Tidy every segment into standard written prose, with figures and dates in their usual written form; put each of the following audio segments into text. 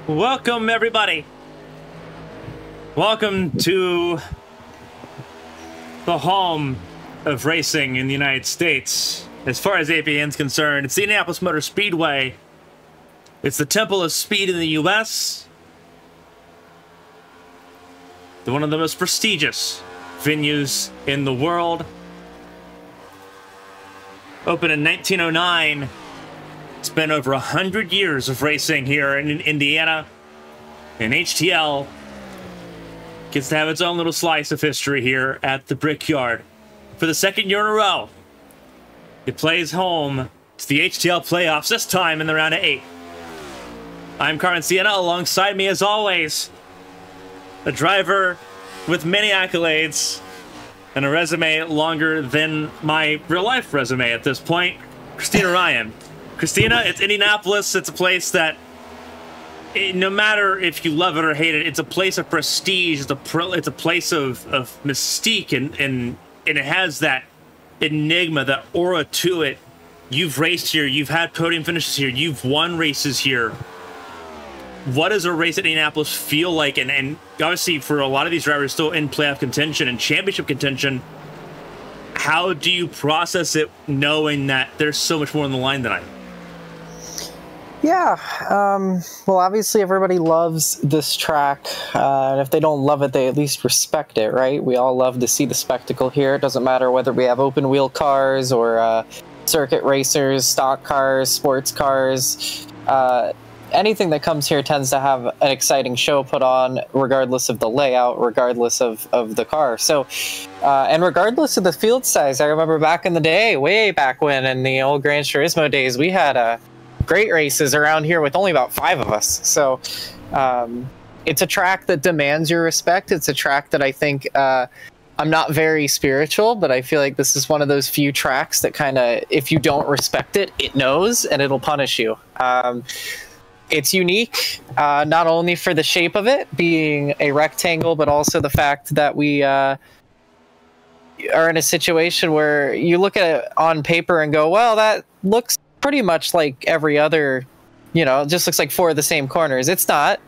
Welcome, everybody. Welcome to the home of racing in the United States. As far as ABN's concerned, it's the Indianapolis Motor Speedway. It's the temple of speed in the U.S. One of the most prestigious venues in the world. Opened in 1909. It's been over 100 years of racing here in Indiana. And HTL gets to have its own little slice of history here at the Brickyard. For the second year in a row, it plays home to the HTL playoffs, this time in the round of 8. I'm Carmen. Alongside me, as always, a driver with many accolades and a resume longer than my real-life resume at this point, Kristina Ryan. Kristina, it's Indianapolis. It's a place that, no matter if you love it or hate it, it's a place of prestige. It's a place of mystique, and it has that enigma, that aura to it. You've raced here. You've had podium finishes here. You've won races here. What does a race at Indianapolis feel like? And obviously, for a lot of these drivers still in playoff contention and championship contention, how do you process it knowing that there's so much more on the line tonight? Yeah, well, obviously everybody loves this track, and if they don't love it, they at least respect it, right? We all love to see the spectacle here. It doesn't matter whether we have open wheel cars or circuit racers, stock cars, sports cars. Anything that comes here tends to have an exciting show put on, regardless of the layout, regardless of the car. So, and regardless of the field size, I remember back in the day, way back when, in the old Gran Turismo days, we had great races around here with only about 5 of us. So it's a track that demands your respect. It's a track that I think, I'm not very spiritual, but I feel like this is one of those few tracks that kind of, if you don't respect it, it knows and it'll punish you. It's unique, not only for the shape of it being a rectangle, but also the fact that we are in a situation where you look at it on paper and go, well, that looks pretty much like every other, it just looks like 4 of the same corners. It's not.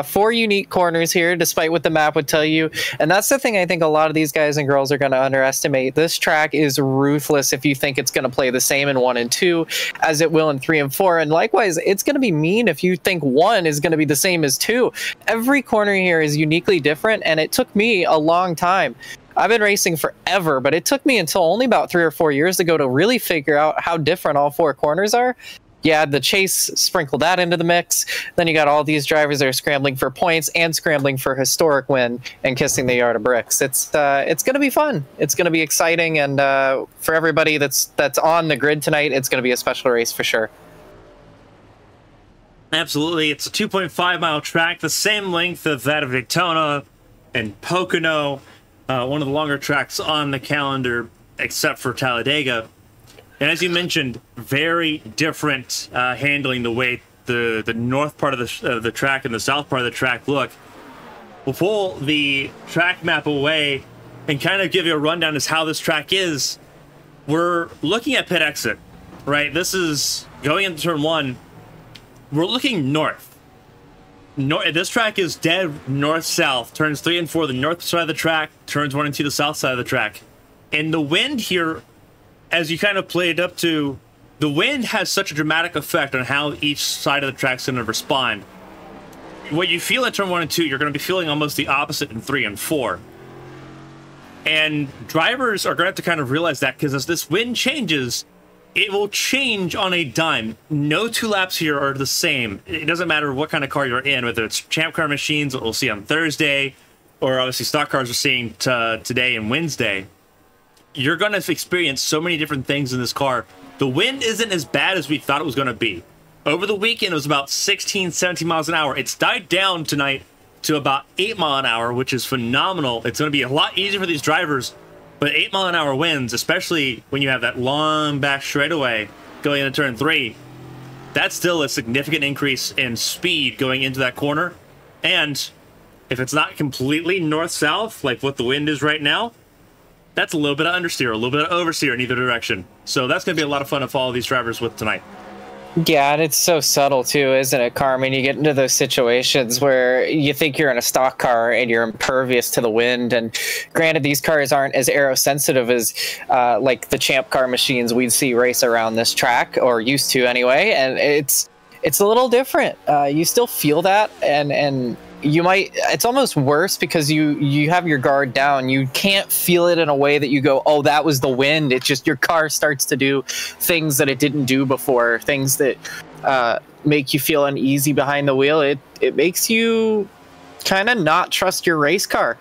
4 unique corners here, despite what the map would tell you. And that's the thing I think a lot of these guys and girls are going to underestimate. This track is ruthless if you think it's going to play the same in 1 and 2 as it will in 3 and 4. And likewise, it's going to be mean if you think 1 is going to be the same as 2. Every corner here is uniquely different, and it took me a long time. I've been racing forever, but it took me until only about 3 or 4 years ago to really figure out how different all 4 corners are. Yeah, the chase sprinkled that into the mix. Then you got all these drivers that are scrambling for points and scrambling for historic win and kissing the yard of bricks. It's going to be fun. It's going to be exciting, and for everybody that's on the grid tonight, it's going to be a special race for sure. Absolutely. It's a 2.5-mile track, the same length of that of Daytona and Pocono, one of the longer tracks on the calendar, except for Talladega. And as you mentioned, very different handling, the way the north part of the track and the south part of the track look. We'll pull the track map away and kind of give you a rundown as how this track is. We're looking at pit exit, right? This is going into turn 1. We're looking north. This track is dead north-south. Turns 3 and 4, the north side of the track. Turns 1 and 2, the south side of the track. And the wind here, as you kind of played up to, the wind has such a dramatic effect on how each side of the track's going to respond. What you feel in turn 1 and 2, you're going to be feeling almost the opposite in 3 and 4. And drivers are going to have to kind of realize that, because as this wind changes, it will change on a dime. No 2 laps here are the same. It doesn't matter what kind of car you're in, whether it's Champ Car machines that we'll see on Thursday, or obviously stock cars we're seeing today and Wednesday. You're going to experience so many different things in this car. The wind isn't as bad as we thought it was going to be. Over the weekend, it was about 16, 17 miles an hour. It's died down tonight to about 8 mile an hour, which is phenomenal. It's going to be a lot easier for these drivers, but 8 mile an hour winds, especially when you have that long back straightaway going into turn 3, that's still a significant increase in speed going into that corner. And if it's not completely north-south, like what the wind is right now, that's a little bit of understeer, a little bit of oversteer in either direction. So that's going to be a lot of fun to follow these drivers with tonight. Yeah, and it's so subtle too, isn't it, Carmen? You get into those situations where you think you're in a stock car and you're impervious to the wind. And granted, these cars aren't as aerosensitive as like the champ car machines we'd see race around this track, or used to anyway. And it's a little different. You still feel that, and you might, it's almost worse because you have your guard down. You can't feel it in a way that you go, oh, that was the wind. It's just your car starts to do things that it didn't do before, things that make you feel uneasy behind the wheel. It makes you kind of not trust your race car,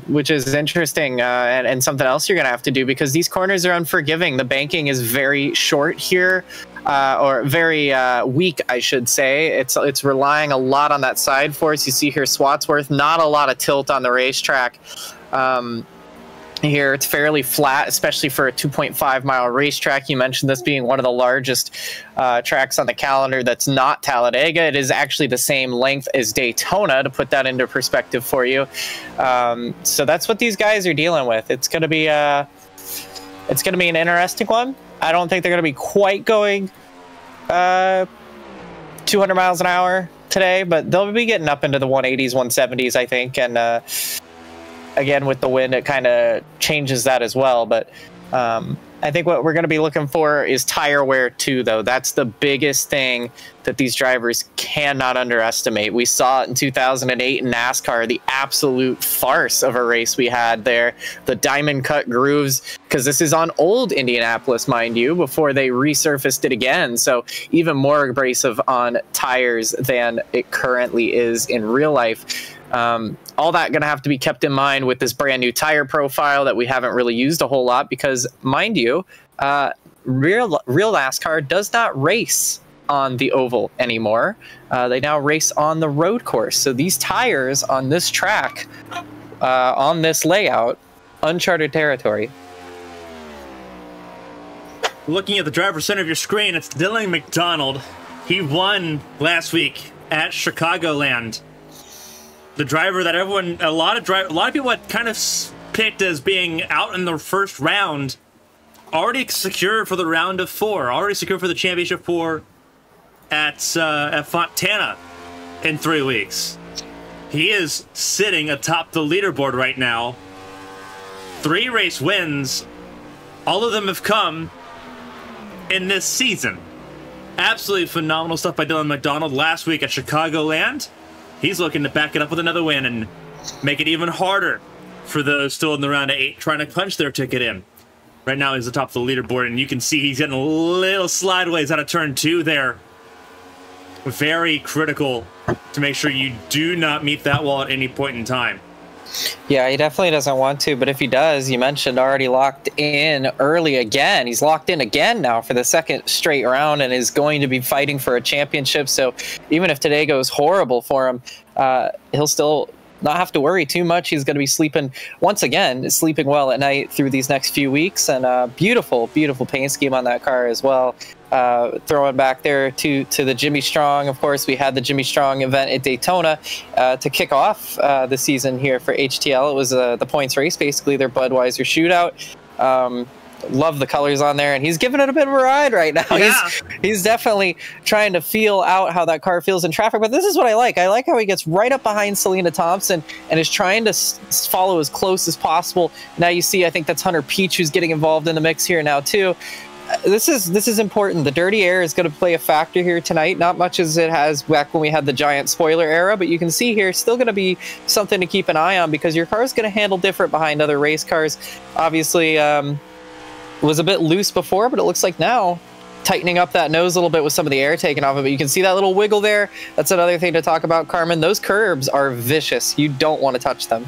which is interesting, and something else you're going to have to do, because these corners are unforgiving. The banking is very short here. Or very weak, I should say. It's relying a lot on that side force. You see here, Swatsworth, not a lot of tilt on the racetrack. Here, it's fairly flat, especially for a 2.5-mile racetrack. You mentioned this being one of the largest tracks on the calendar that's not Talladega. It is actually the same length as Daytona, to put that into perspective for you. So that's what these guys are dealing with. It's going to be an interesting one. I don't think they're going to be quite going 200 miles an hour today, but they'll be getting up into the 180s, 170s, I think. And again, with the wind, it kind of changes that as well. But I think what we're going to be looking for is tire wear too, though. That's the biggest thing that these drivers cannot underestimate. We saw it in 2008 in NASCAR, the absolute farce of a race we had there. The diamond cut grooves, because this is on old Indianapolis, mind you, before they resurfaced it again. So even more abrasive on tires than it currently is in real life. All that going to have to be kept in mind with this brand new tire profile that we haven't really used a whole lot, because, mind you, real NASCAR does not race on the oval anymore. They now race on the road course. So these tires on this track, on this layout, uncharted territory. Looking at the driver's center of your screen, it's Dylan McDonald. He won last week at Chicagoland. The driver that a lot of people had kind of picked as being out in the first round, already secured for the round of 4, already secured for the championship 4 at Fontana in 3 weeks. He is sitting atop the leaderboard right now. 3 race wins. All of them have come in this season. Absolutely phenomenal stuff by Dylan McDonald last week at Chicagoland. He's looking to back it up with another win and make it even harder for those still in the round of 8 trying to punch their ticket in. Right now he's atop the leaderboard, and you can see he's getting a little slideways out of turn 2 there. Very critical to make sure you do not meet that wall at any point in time. Yeah, he definitely doesn't want to, but if he does, you mentioned already locked in early again. He's locked in again now for the 2nd straight round and is going to be fighting for a championship. So even if today goes horrible for him, he'll still not have to worry too much. He's going to be sleeping well at night through these next few weeks. And beautiful paint scheme on that car as well. Throwing back there to the Jimmy Strong. Of course, we had the Jimmy Strong event at Daytona to kick off the season here for HTL. It was the points race, basically their Budweiser shootout. Love the colors on there, and he's giving it a bit of a ride right now. Yeah. He's definitely trying to feel out how that car feels in traffic, but this is what I like. I like how he gets right up behind Selena Thompson and is trying to follow as close as possible. Now you see, I think that's Hunter Peach who's getting involved in the mix here now too. This is important. The dirty air is going to play a factor here tonight. Not much as it has back when we had the giant spoiler era, but you can see here still going to be something to keep an eye on, because your car is going to handle different behind other race cars. Obviously, was a bit loose before, but it looks like now tightening up that nose a little bit with some of the air taken off of it. You can see that little wiggle there. That's another thing to talk about, Carmen. Those curbs are vicious. You don't want to touch them.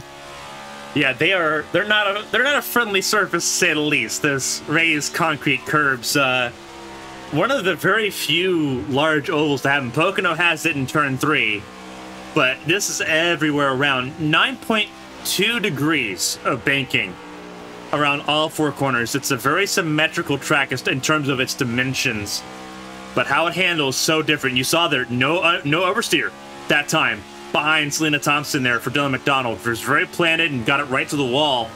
Yeah, they're not a friendly surface, to say the least. Those raised concrete curbs. One of the very few large ovals to have them. Pocono has it in turn 3, but this is everywhere around. 9.2 degrees of banking around all 4 corners. It's a very symmetrical track in terms of its dimensions, but how it handles so different. You saw there no oversteer that time behind Selena Thompson there for Dylan McDonald. It was very planted and got it right to the wall.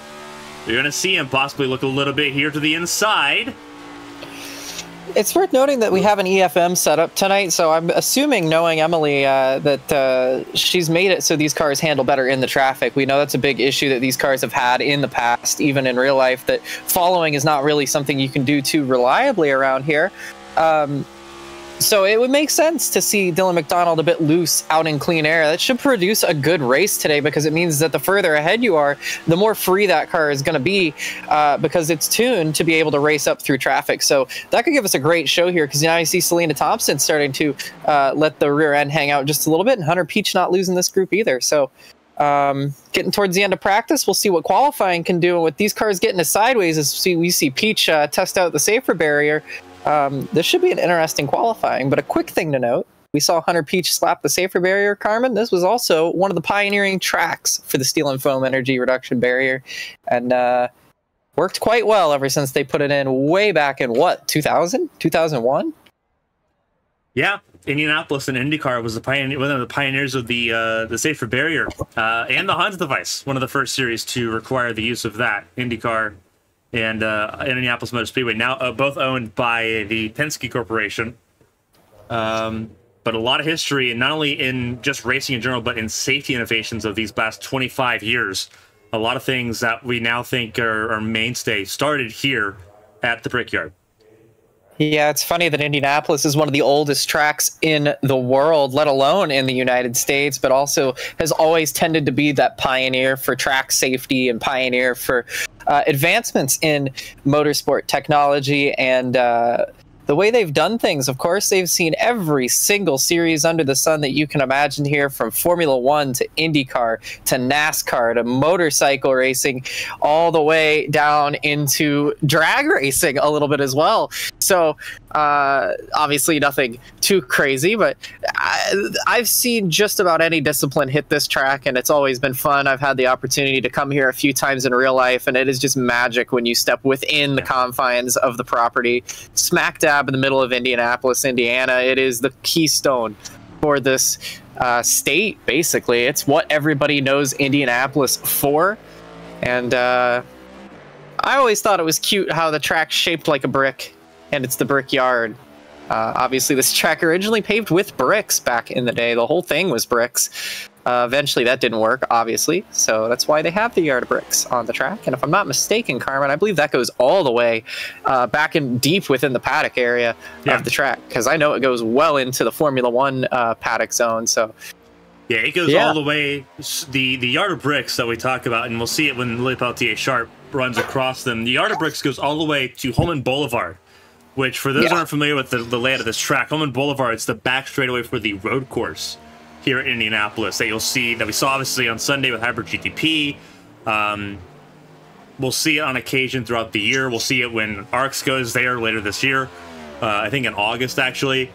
You're going to see him possibly look a little bit here to the inside. It's worth noting that we have an EFM setup tonight, so I'm assuming, knowing Emily, that she's made it so these cars handle better in the traffic. We know that's a big issue that these cars have had in the past, even in real life, that following is not really something you can do too reliably around here. So it would make sense to see Dylan McDonald a bit loose out in clean air. That should produce a good race today, because it means that the further ahead you are, the more free that car is going to be, because it's tuned to be able to race up through traffic. So that could give us a great show here, because now you see Selena Thompson starting to let the rear end hang out just a little bit, and Hunter Peach not losing this group either. So getting towards the end of practice, we'll see what qualifying can do. And with these cars getting to sideways, as we see Peach test out the safer barrier, this should be an interesting qualifying. But a quick thing to note, we saw Hunter Peach slap the safer barrier, Carmen. This was also one of the pioneering tracks for the steel and foam energy reduction barrier, and worked quite well ever since they put it in way back in, what, 2000? 2001? Yeah, Indianapolis and IndyCar was one of the pioneers of the safer barrier, and the Hans device, one of the first series to require the use of that. IndyCar and Indianapolis Motor Speedway, now both owned by the Penske Corporation. But a lot of history, and not only in just racing in general, but in safety innovations of these last 25 years. A lot of things that we now think are mainstay started here at the Brickyard. Yeah, it's funny that Indianapolis is one of the oldest tracks in the world, let alone in the United States, but also has always tended to be that pioneer for track safety and pioneer for advancements in motorsport technology and the way they've done things. Of course, they've seen every single series under the sun that you can imagine here, from Formula One to IndyCar to NASCAR to motorcycle racing, all the way down into drag racing a little bit as well. So obviously nothing too crazy, but I've seen just about any discipline hit this track, and it's always been fun. I've had the opportunity to come here a few times in real life, and it is just magic when you step within the confines of the property, smack dab in the middle of Indianapolis, Indiana. It is the keystone for this state, basically. It's what everybody knows Indianapolis for. And I always thought it was cute how the track's shaped like a brick, and it's the Brickyard. Obviously, this track originally paved with bricks back in the day. The whole thing was bricks. Eventually, that didn't work, obviously, so that's why they have the yard of bricks on the track. And if I'm not mistaken, Carmen, I believe that goes all the way back in deep within the paddock area of the track, because I know it goes well into the Formula One paddock zone. So yeah, it goes all the way. The yard of bricks that we talk about, and we'll see it when Lily Peltier Sharp runs across them. The yard of bricks goes all the way to Holman Boulevard, which, for those who aren't familiar with the layout of this track, Holman Boulevard is the back straightaway for the road course here in Indianapolis that you'll see, that we saw obviously on Sunday with Hybrid GTP. We'll see it on occasion throughout the year. We'll see it when ARCS goes there later this year. I think in August, actually.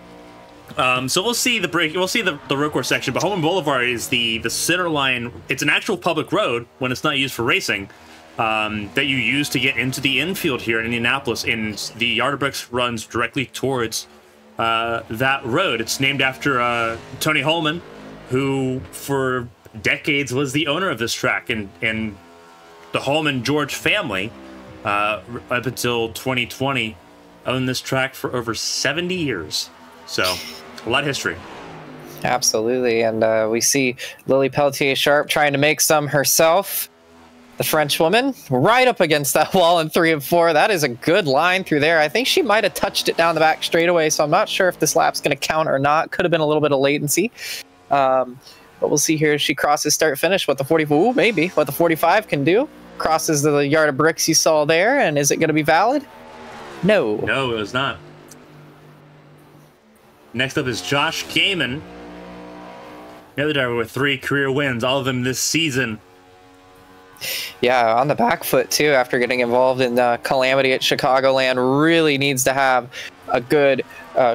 So we'll see the road course section, but Holman Boulevard is the center line. It's an actual public road when it's not used for racing, that you use to get into the infield here in Indianapolis, and the yard of bricks runs directly towards that road. It's named after Tony Holman, who for decades was the owner of this track, and the Holman George family, up until 2020, owned this track for over 70 years. So a lot of history. Absolutely. And we see Lily Peltier Sharp trying to make some herself. The French woman right up against that wall in 3 of 4. That is a good line through there. I think she might have touched it down the back straightaway, so I'm not sure if this lap's going to count or not. Could have been a little bit of latency. But we'll see here as she crosses start-finish what the 44, maybe, what the 45 can do. Crosses the yard of bricks you saw there, and is it going to be valid? No. No, it was not. Next up is Josh Kamen, the other driver with 3 career wins, all of them this season. Yeah, on the back foot, too, after getting involved in Calamity at Chicagoland. Really needs to have a good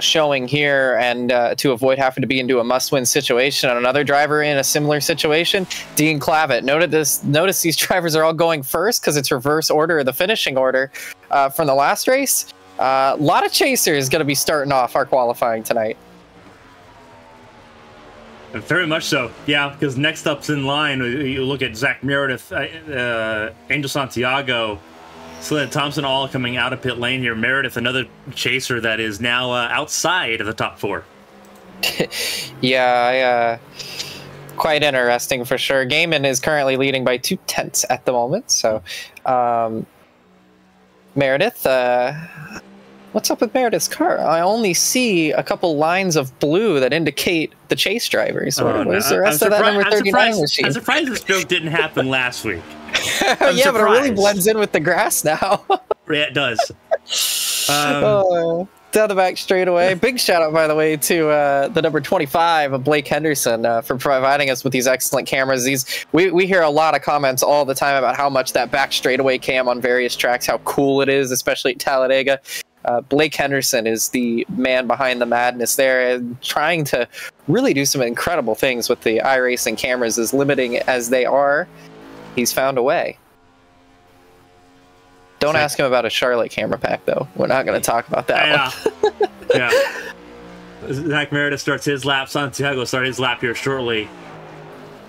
showing here, and to avoid having to be into a must-win situation. And another driver in a similar situation, Dean Clavitt. Notice these drivers are all going first because it's reverse order of the finishing order from the last race. A lot of chasers going to be starting off our qualifying tonight. Very much so, yeah, because next up's in line, you look at Zach Meredith, Angel Santiago, Selena Thompson all coming out of pit lane here. Meredith, another chaser that is now outside of the top 4. Yeah, quite interesting for sure. Gaiman is currently leading by 0.2 at the moment. So, Meredith, what's up with Meredith's car? I only see a couple lines of blue that indicate the chase drivers. Where's the rest of that number 39 machine? I'm surprised this stroke didn't happen last week. Yeah, but it really blends in with the grass now. Yeah, it does. Down the back straightaway. Big shout out, by the way, to the number 25 of Blake Henderson for providing us with these excellent cameras. We hear a lot of comments all the time about how much that back straightaway cam on various tracks, how cool it is, especially at Talladega. Blake Henderson is the man behind the madness there, and trying to really do some incredible things with the iRacing cameras, as limiting as they are. He's found a way. Don't ask him about a Charlotte camera pack, though. We're not going to talk about that one. Yeah. Zach Meredith starts his lap. Santiago starts his lap here shortly.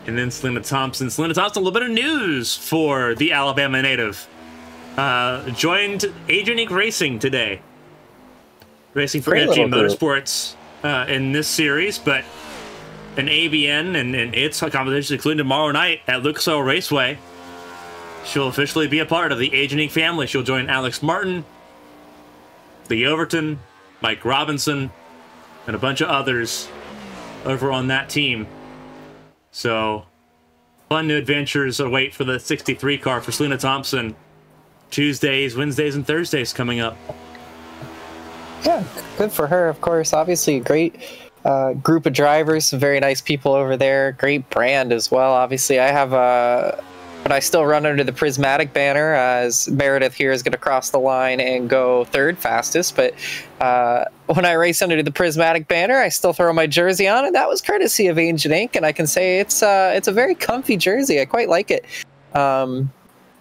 And then Selena Thompson. Selena Thompson, a little bit of news for the Alabama native. Joined Agent Inc. Racing today. Racing for FG Motorsports in this series, but an ABN and its competition, including tomorrow night at Lucas Oil Raceway. She'll officially be a part of the Agent Inc. family. She'll join Alex Martin, Lee Overton, Mike Robinson, and a bunch of others over on that team. So, fun new adventures await for the 63 car for Selena Thompson. Tuesdays, Wednesdays, and Thursdays coming up. Yeah, good for her, of course. Obviously, a great group of drivers, some very nice people over there. Great brand as well. Obviously, I have but I still run under the Prismatic banner, as Meredith here is going to cross the line and go third fastest. But when I race under the Prismatic banner, I still throw my jersey on, and that was courtesy of Agent Inc. And I can say it's a very comfy jersey. I quite like it.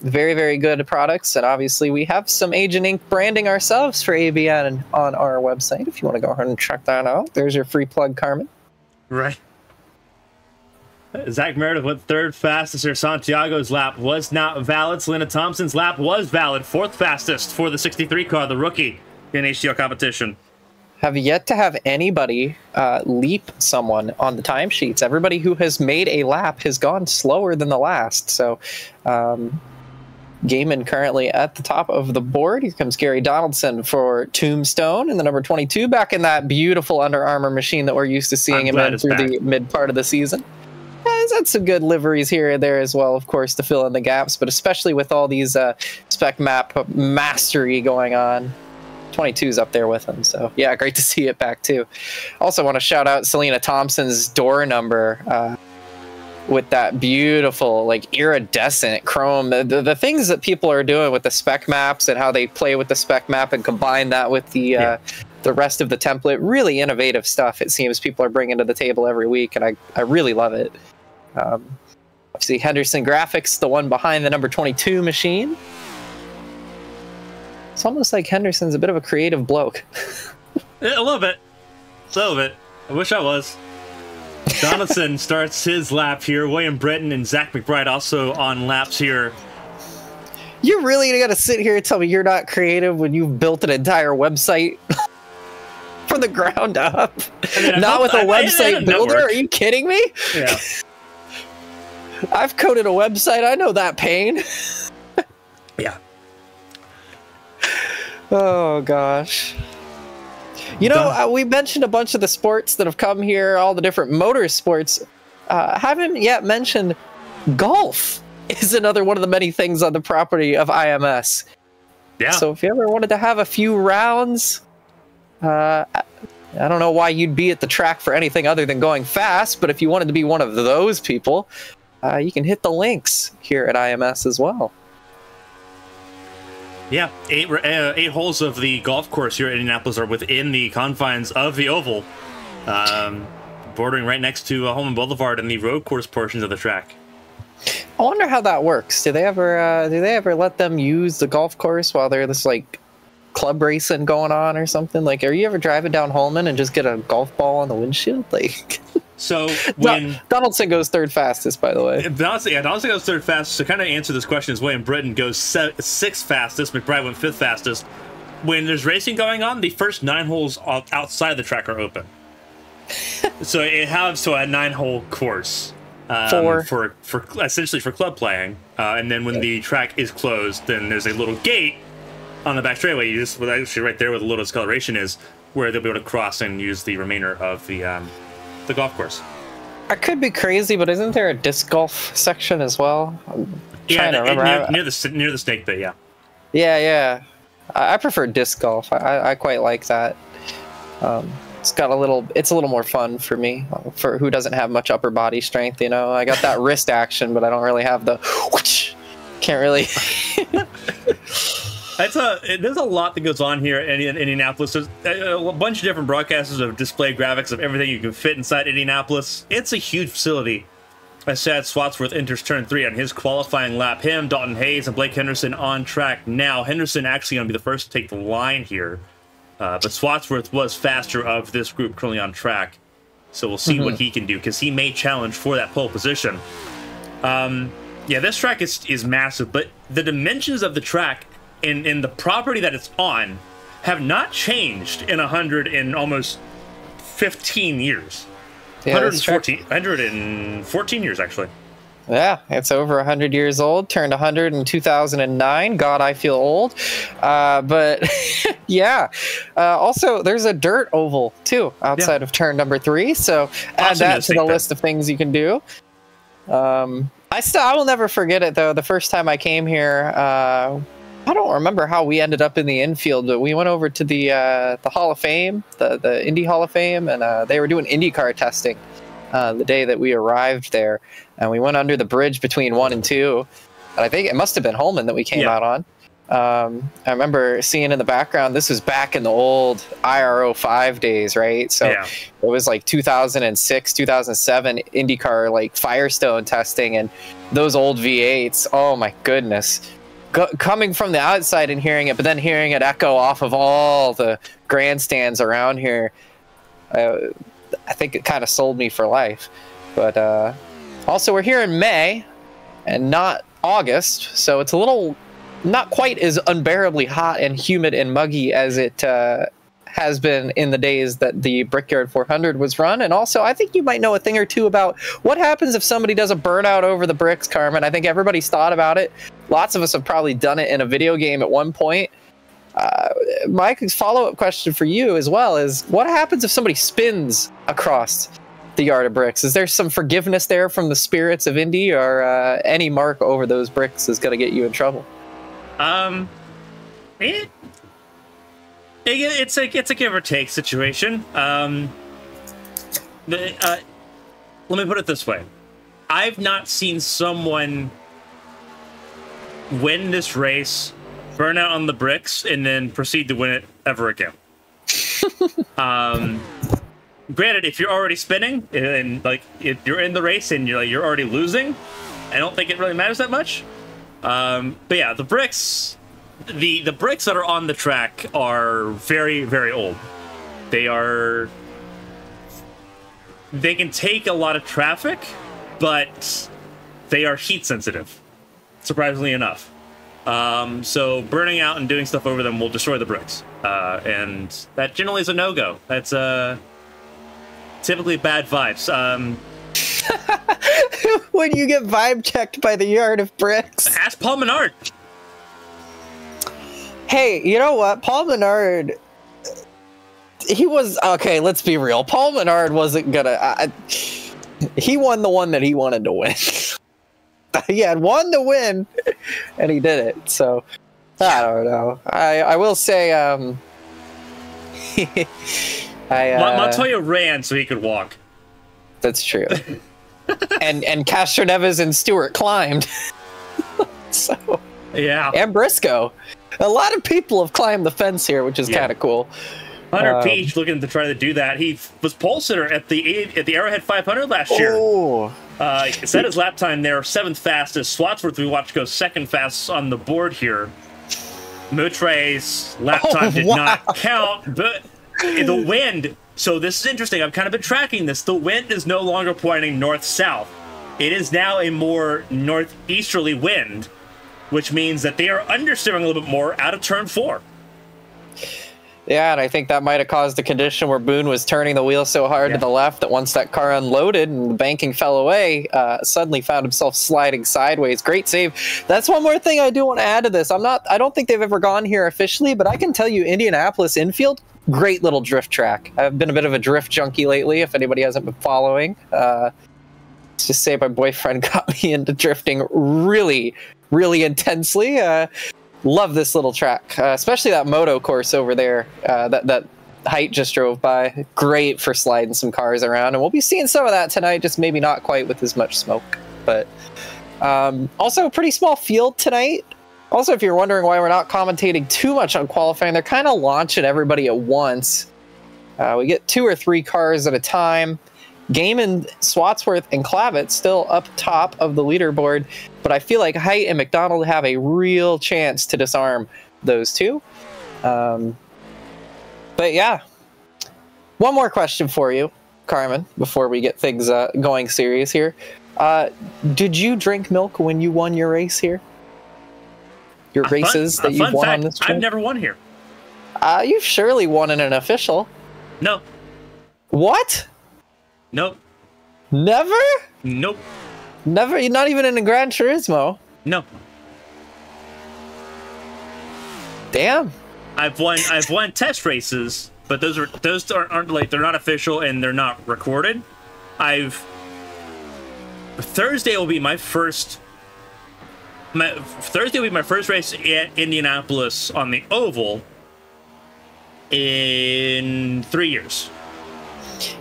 Very, very good products, and obviously we have some Agent Inc. branding ourselves for ABN on our website. If you want to go ahead and check that out, there's your free plug, Carmen. Right. Zach Meredith went third fastest here. Santiago's lap was not valid. Selena Thompson's lap was valid. Fourth fastest for the 63 car, the rookie in HTL competition. Have yet to have anybody leap someone on the timesheets. Everybody who has made a lap has gone slower than the last. So, Gaiman currently at the top of the board. Here comes Gary Donaldson for Tombstone and the number 22, back in that beautiful Under Armour machine that we're used to seeing him in through the mid part of the season. He's had some good liveries here and there as well, of course, to fill in the gaps, but especially with all these spec map mastery going on. 22's up there with him, so yeah, great to see it back too. Also want to shout out Selena Thompson's door number with that beautiful, like, iridescent chrome. The things that people are doing with the spec maps and how they play with the spec map and combine that with the rest of the template, really innovative stuff. It seems people are bringing to the table every week, and I really love it. See Henderson Graphics, the one behind the number 22 machine. It's almost like Henderson's a bit of a creative bloke. A little bit. A little bit. I wish I was. Donaldson starts his lap here. William Britton and Zach McBride also on laps here. You're really going to sit here and tell me you're not creative when you've built an entire website from the ground up? I mean, not with a website builder? Are you kidding me? Yeah. I've coded a website. I know that pain. Yeah. Oh, gosh. You know, we mentioned a bunch of the sports that have come here, all the different motor sports. Haven't yet mentioned golf is another one of the many things on the property of IMS. Yeah. So if you ever wanted to have a few rounds, I don't know why you'd be at the track for anything other than going fast, but if you wanted to be one of those people, you can hit the links here at IMS as well. Yeah, eight holes of the golf course here at Indianapolis are within the confines of the oval, bordering right next to Holman Boulevard and the road course portions of the track. I wonder how that works. Do they ever let them use the golf course while there's like club racing going on or something? Like, are you ever driving down Holman and just get a golf ball on the windshield? Like, So when Donaldson goes third fastest, by the way. Donaldson goes third fastest. To kind of answer this question is William Britton goes sixth fastest. McBride went fifth fastest. When there's racing going on, the first 9 holes outside the track are open. So it has a 9-hole course for essentially for club playing, and then when the track is closed, then there's a little gate on the back straightaway. You just actually right there where the little discoloration is, where they'll be able to cross and use the remainder of the golf course. I could be crazy, but isn't there a disc golf section as well? Yeah, near the snake bit. Yeah. Yeah. I prefer disc golf. I quite like that. It's a little more fun for me, for who doesn't have much upper body strength. You know, I got that wrist action, but I don't really have the whoosh. Can't really. There's a lot that goes on here in Indianapolis. There's a bunch of different broadcasters of display graphics of everything you can fit inside Indianapolis. It's a huge facility. As Chad Swatsworth enters turn 3 on his qualifying lap. Him, Dalton Hayes, and Blake Henderson on track now. Henderson actually going to be the first to take the line here. But Swatsworth was faster of this group currently on track. So we'll see what he can do, because he may challenge for that pole position. Yeah, this track is massive, but the dimensions of the track and the property that it's on have not changed in 115 years. Yeah, 114 years, actually. Yeah, it's over 100 years old. Turned 100 in 2009. God, I feel old. But yeah. Also, there's a dirt oval, too, outside of turn number 3. So add that to the list of things you can do. I will never forget it, though. The first time I came here, I don't remember how we ended up in the infield, but we went over to the Hall of Fame, the Indy Hall of Fame, and they were doing IndyCar testing the day that we arrived there. And we went under the bridge between 1 and 2. And I think it must have been Holman that we came out on. I remember seeing in the background, this was back in the old IRO 5 days, right? So it was like 2006, 2007 IndyCar, like Firestone testing, and those old V8s. Oh my goodness. Coming from the outside and hearing it, but then hearing it echo off of all the grandstands around here, I think it kind of sold me for life. But also, we're here in May and not August, so it's a little not quite as unbearably hot and humid and muggy as it has been in the days that the Brickyard 400 was run. And also, I think you might know a thing or two about what happens if somebody does a burnout over the bricks, Carmen. I think everybody's thought about it. Lots of us have probably done it in a video game at one point. Mike's follow-up question for you as well is, what happens if somebody spins across the yard of bricks? Is there some forgiveness there from the spirits of Indy, or any mark over those bricks is going to get you in trouble? It's a give or take situation. Let me put it this way: I've not seen someone win this race, burn out on the bricks, and then proceed to win it ever again. Granted, if you're already spinning and like if you're in the race and you're already losing, I don't think it really matters that much. But yeah, the bricks. The bricks that are on the track are very, very old. They can take a lot of traffic, but they are heat sensitive, surprisingly enough. So burning out and doing stuff over them will destroy the bricks. And that generally is a no-go. That's typically bad vibes. When you get vibe checked by the yard of bricks. Ask Paul Menard. Hey, you know what? Paul Menard, he was... Okay, let's be real. Paul Menard wasn't gonna... he won the one that he wanted to win. He had one to win, and he did it. So, I don't know. I will say... Montoya ran so he could walk. That's true. and Castroneves and Stewart climbed. So... Yeah. And Briscoe. A lot of people have climbed the fence here, which is kind of cool. Hunter Peach looking to try to do that. He was pole sitter at the Arrowhead 500 last year. Set his lap time there, 7th fastest. Swatsworth we watched go 2nd fastest on the board here. Moutre's lap time did not count, but the wind So this is interesting. I've kind of been tracking this. The wind is no longer pointing north-south. It is now a more northeasterly wind, which means that they are understeering a little bit more out of turn 4. Yeah, and I think that might have caused a condition where Boone was turning the wheel so hard to the left that once that car unloaded and the banking fell away, suddenly found himself sliding sideways. Great save. That's one more thing I do want to add to this. I don't think they've ever gone here officially, but I can tell you Indianapolis infield, great little drift track. I've been a bit of a drift junkie lately, if anybody hasn't been following. Let's just say my boyfriend got me into drifting really, really intensely. Love this little track, especially that moto course over there that Height just drove by. Great for sliding some cars around, and we'll be seeing some of that tonight, just maybe not quite with as much smoke. But also a pretty small field tonight. Also, if you're wondering why we're not commentating too much on qualifying, they're kind of launching everybody at once. We get 2 or 3 cars at a time. Gaiman, Swatsworth, and Clavitt still up top of the leaderboard, but I feel like Height and McDonald have a real chance to disarm those two. But yeah, one more question for you, Carmen, before we get things going serious here. Did you drink milk when you won your race here? Your races that you've won on this trip? I've never won here. You've surely won in an official. No. What? Nope. Never? Nope. Never? You're not even in a Gran Turismo? No. Damn. I've won test races, but those aren't like, they're not official and they're not recorded. Thursday will be my first race at Indianapolis on the oval in 3 years.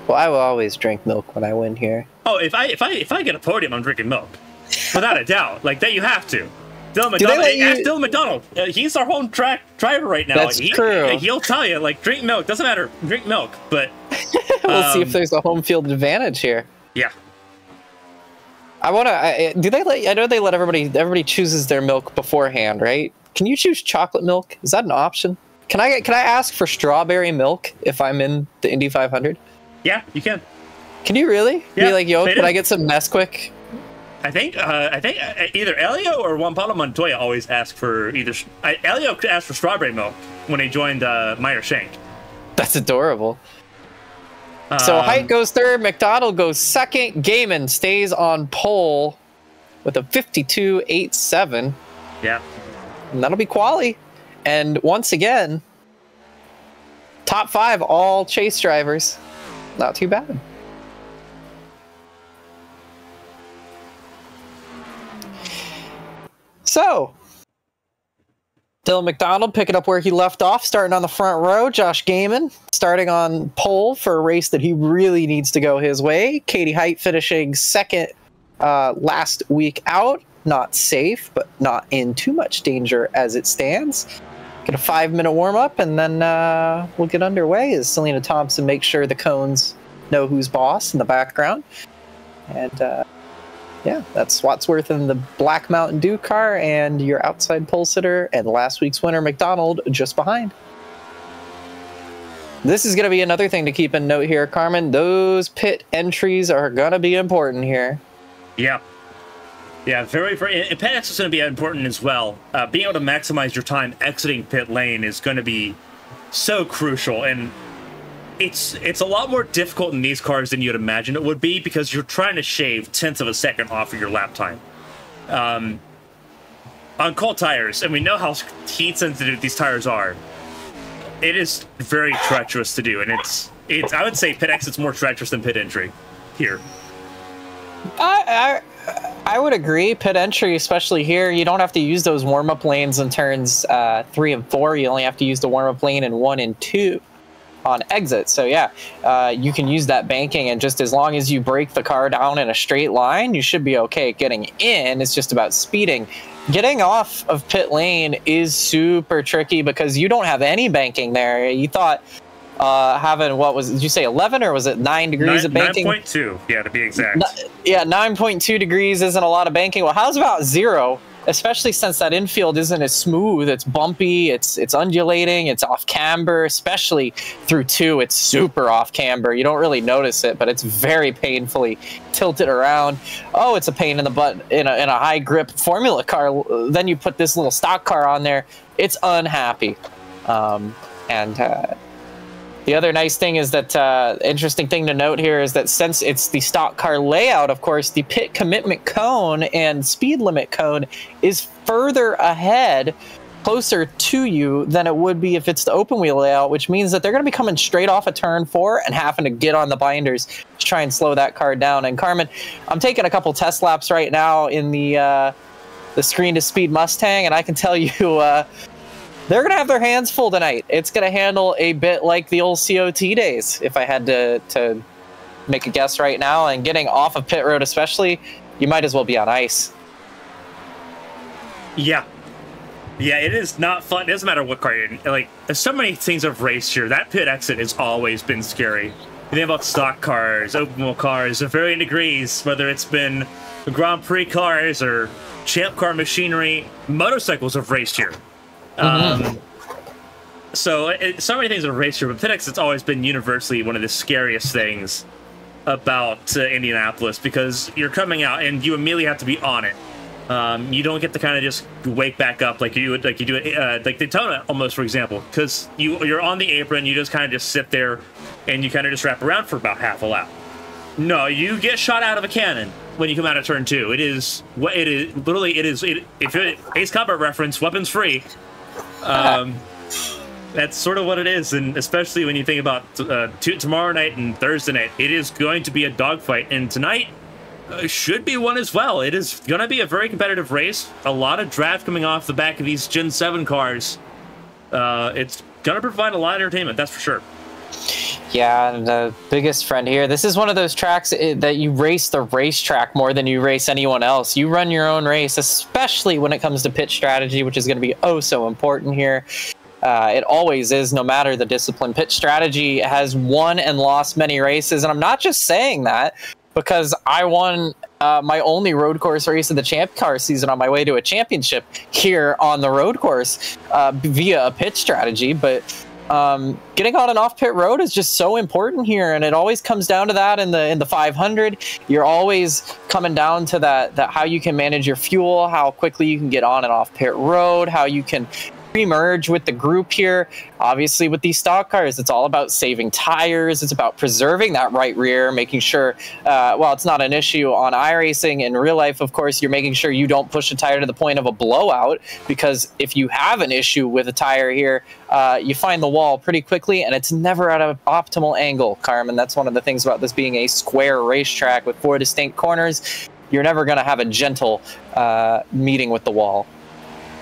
Well, I will always drink milk when I win here. Oh, if I get a podium, I'm drinking milk, without a doubt. Like that, you have to. Dylan McDonald, ask Dylan McDonald. He's our home track driver right now. That's true. He'll tell you, like, drink milk. Doesn't matter. Drink milk. But we'll see if there's a home field advantage here. Yeah. I want to. Do they let? I know they let everybody. Everybody chooses their milk beforehand, right? Can you choose chocolate milk? Is that an option? Can I ask for strawberry milk if I'm in the Indy 500? Yeah, you can. Can you really? Yeah, be like, yo, can I get some Nesquik? I think either Elio or Juan Pablo Montoya always ask for either. Elio asked for strawberry milk when he joined Meyer Shank. That's adorable. So Height goes third, McDonald goes second, Gaiman stays on pole with a 52.87. Yeah. And that'll be quali. And once again, top 5 all chase drivers. Not too bad. So, Dylan McDonald picking up where he left off, starting on the front row. Josh Gaiman starting on pole for a race that he really needs to go his way. Katie Height finishing second last week out. Not safe, but not in too much danger as it stands. Get a 5-minute warm-up, and then we'll get underway as Selena Thompson makes sure the cones know who's boss in the background. And yeah, that's Swatsworth in the black Mountain Dew car, and your outside pole sitter and last week's winner, McDonald, just behind. This is going to be another thing to keep in note here, Carmen. Those pit entries are going to be important here. Yeah. Yeah, very, very. And pit exit is going to be important as well. Being able to maximize your time exiting pit lane is going to be so crucial, and it's a lot more difficult in these cars than you'd imagine it would be, because you're trying to shave tenths of a second off of your lap time. On cold tires, and we know how heat sensitive these tires are, it is very treacherous to do, and it's I would say pit exit's more treacherous than pit entry here. I would agree. Pit entry, especially here, you don't have to use those warm-up lanes in turns 3 and 4. You only have to use the warm-up lane in 1 and 2 on exit. So yeah, you can use that banking, and just as long as you break the car down in a straight line, you should be okay. Getting in is just about speeding. Getting off of pit lane is super tricky because you don't have any banking there. You thought having, what was, did you say 11 or was it 9 degrees of banking? 9.2, yeah, to be exact. Yeah, 9.2 degrees isn't a lot of banking. Well, how's about 0 especially since that infield isn't as smooth. It's bumpy, it's undulating, it's off camber, especially through 2. It's super off camber. You don't really notice it, but it's very painfully tilted around. Oh, it's a pain in the butt in a high grip Formula car. Then you put this little stock car on there, it's unhappy. The other nice thing is that, interesting thing to note here is that since it's the stock car layout, of course, the pit commitment cone and speed limit cone is further ahead, closer to you than it would be if it's the open wheel layout, which means that they're going to be coming straight off of turn 4 and having to get on the binders to try and slow that car down. And Carmen, I'm taking a couple test laps right now in the screen to speed Mustang, and I can tell you, they're going to have their hands full tonight. It's going to handle a bit like the old COT days, if I had to make a guess right now. And getting off of pit road especially, you might as well be on ice. Yeah. Yeah, it is not fun. It doesn't matter what car you're in. Like, there's so many things I've raced here. That pit exit has always been scary. You think about stock cars, open wheel cars, of varying degrees, whether it's been Grand Prix cars or champ car machinery, motorcycles have raced here. So many things have raced here, but pit exit's always been universally one of the scariest things about Indianapolis, because you're coming out and you immediately have to be on it. You don't get to kind of just wake back up like you do it like Daytona almost, for example, because you're on the apron, you just kind of just sit there and you kind of just wrap around for about half a lap. No, you get shot out of a cannon when you come out of turn 2. It is literally if it Ace Combat reference, weapons free. That's sort of what it is, and especially when you think about tomorrow night and Thursday night, it is going to be a dogfight, and tonight should be one as well. It is going to be a very competitive race. A lot of draft coming off the back of these Gen 7 cars. It's going to provide a lot of entertainment, that's for sure. Yeah, and the biggest friend here, this is one of those tracks that you race the racetrack more than you race anyone else. You run your own race, especially when it comes to pit strategy, which is going to be oh so important here. It always is, no matter the discipline. Pit strategy has won and lost many races, and I'm not just saying that because I won my only road course race of the Champ Car season on my way to a championship here on the road course via a pit strategy, but getting on and off pit road is just so important here, and it always comes down to that in the 500. You're always coming down to that how you can manage your fuel, how quickly you can get on and off pit road, how you can pre-merge with the group here. Obviously with these stock cars, it's all about saving tires. It's about preserving that right rear, making sure, well, it's not an issue on iRacing. In real life, of course, you're making sure you don't push a tire to the point of a blowout, because if you have an issue with a tire here, you find the wall pretty quickly, and it's never at an optimal angle, Carmen. That's one of the things about this being a square racetrack with 4 distinct corners. You're never going to have a gentle meeting with the wall.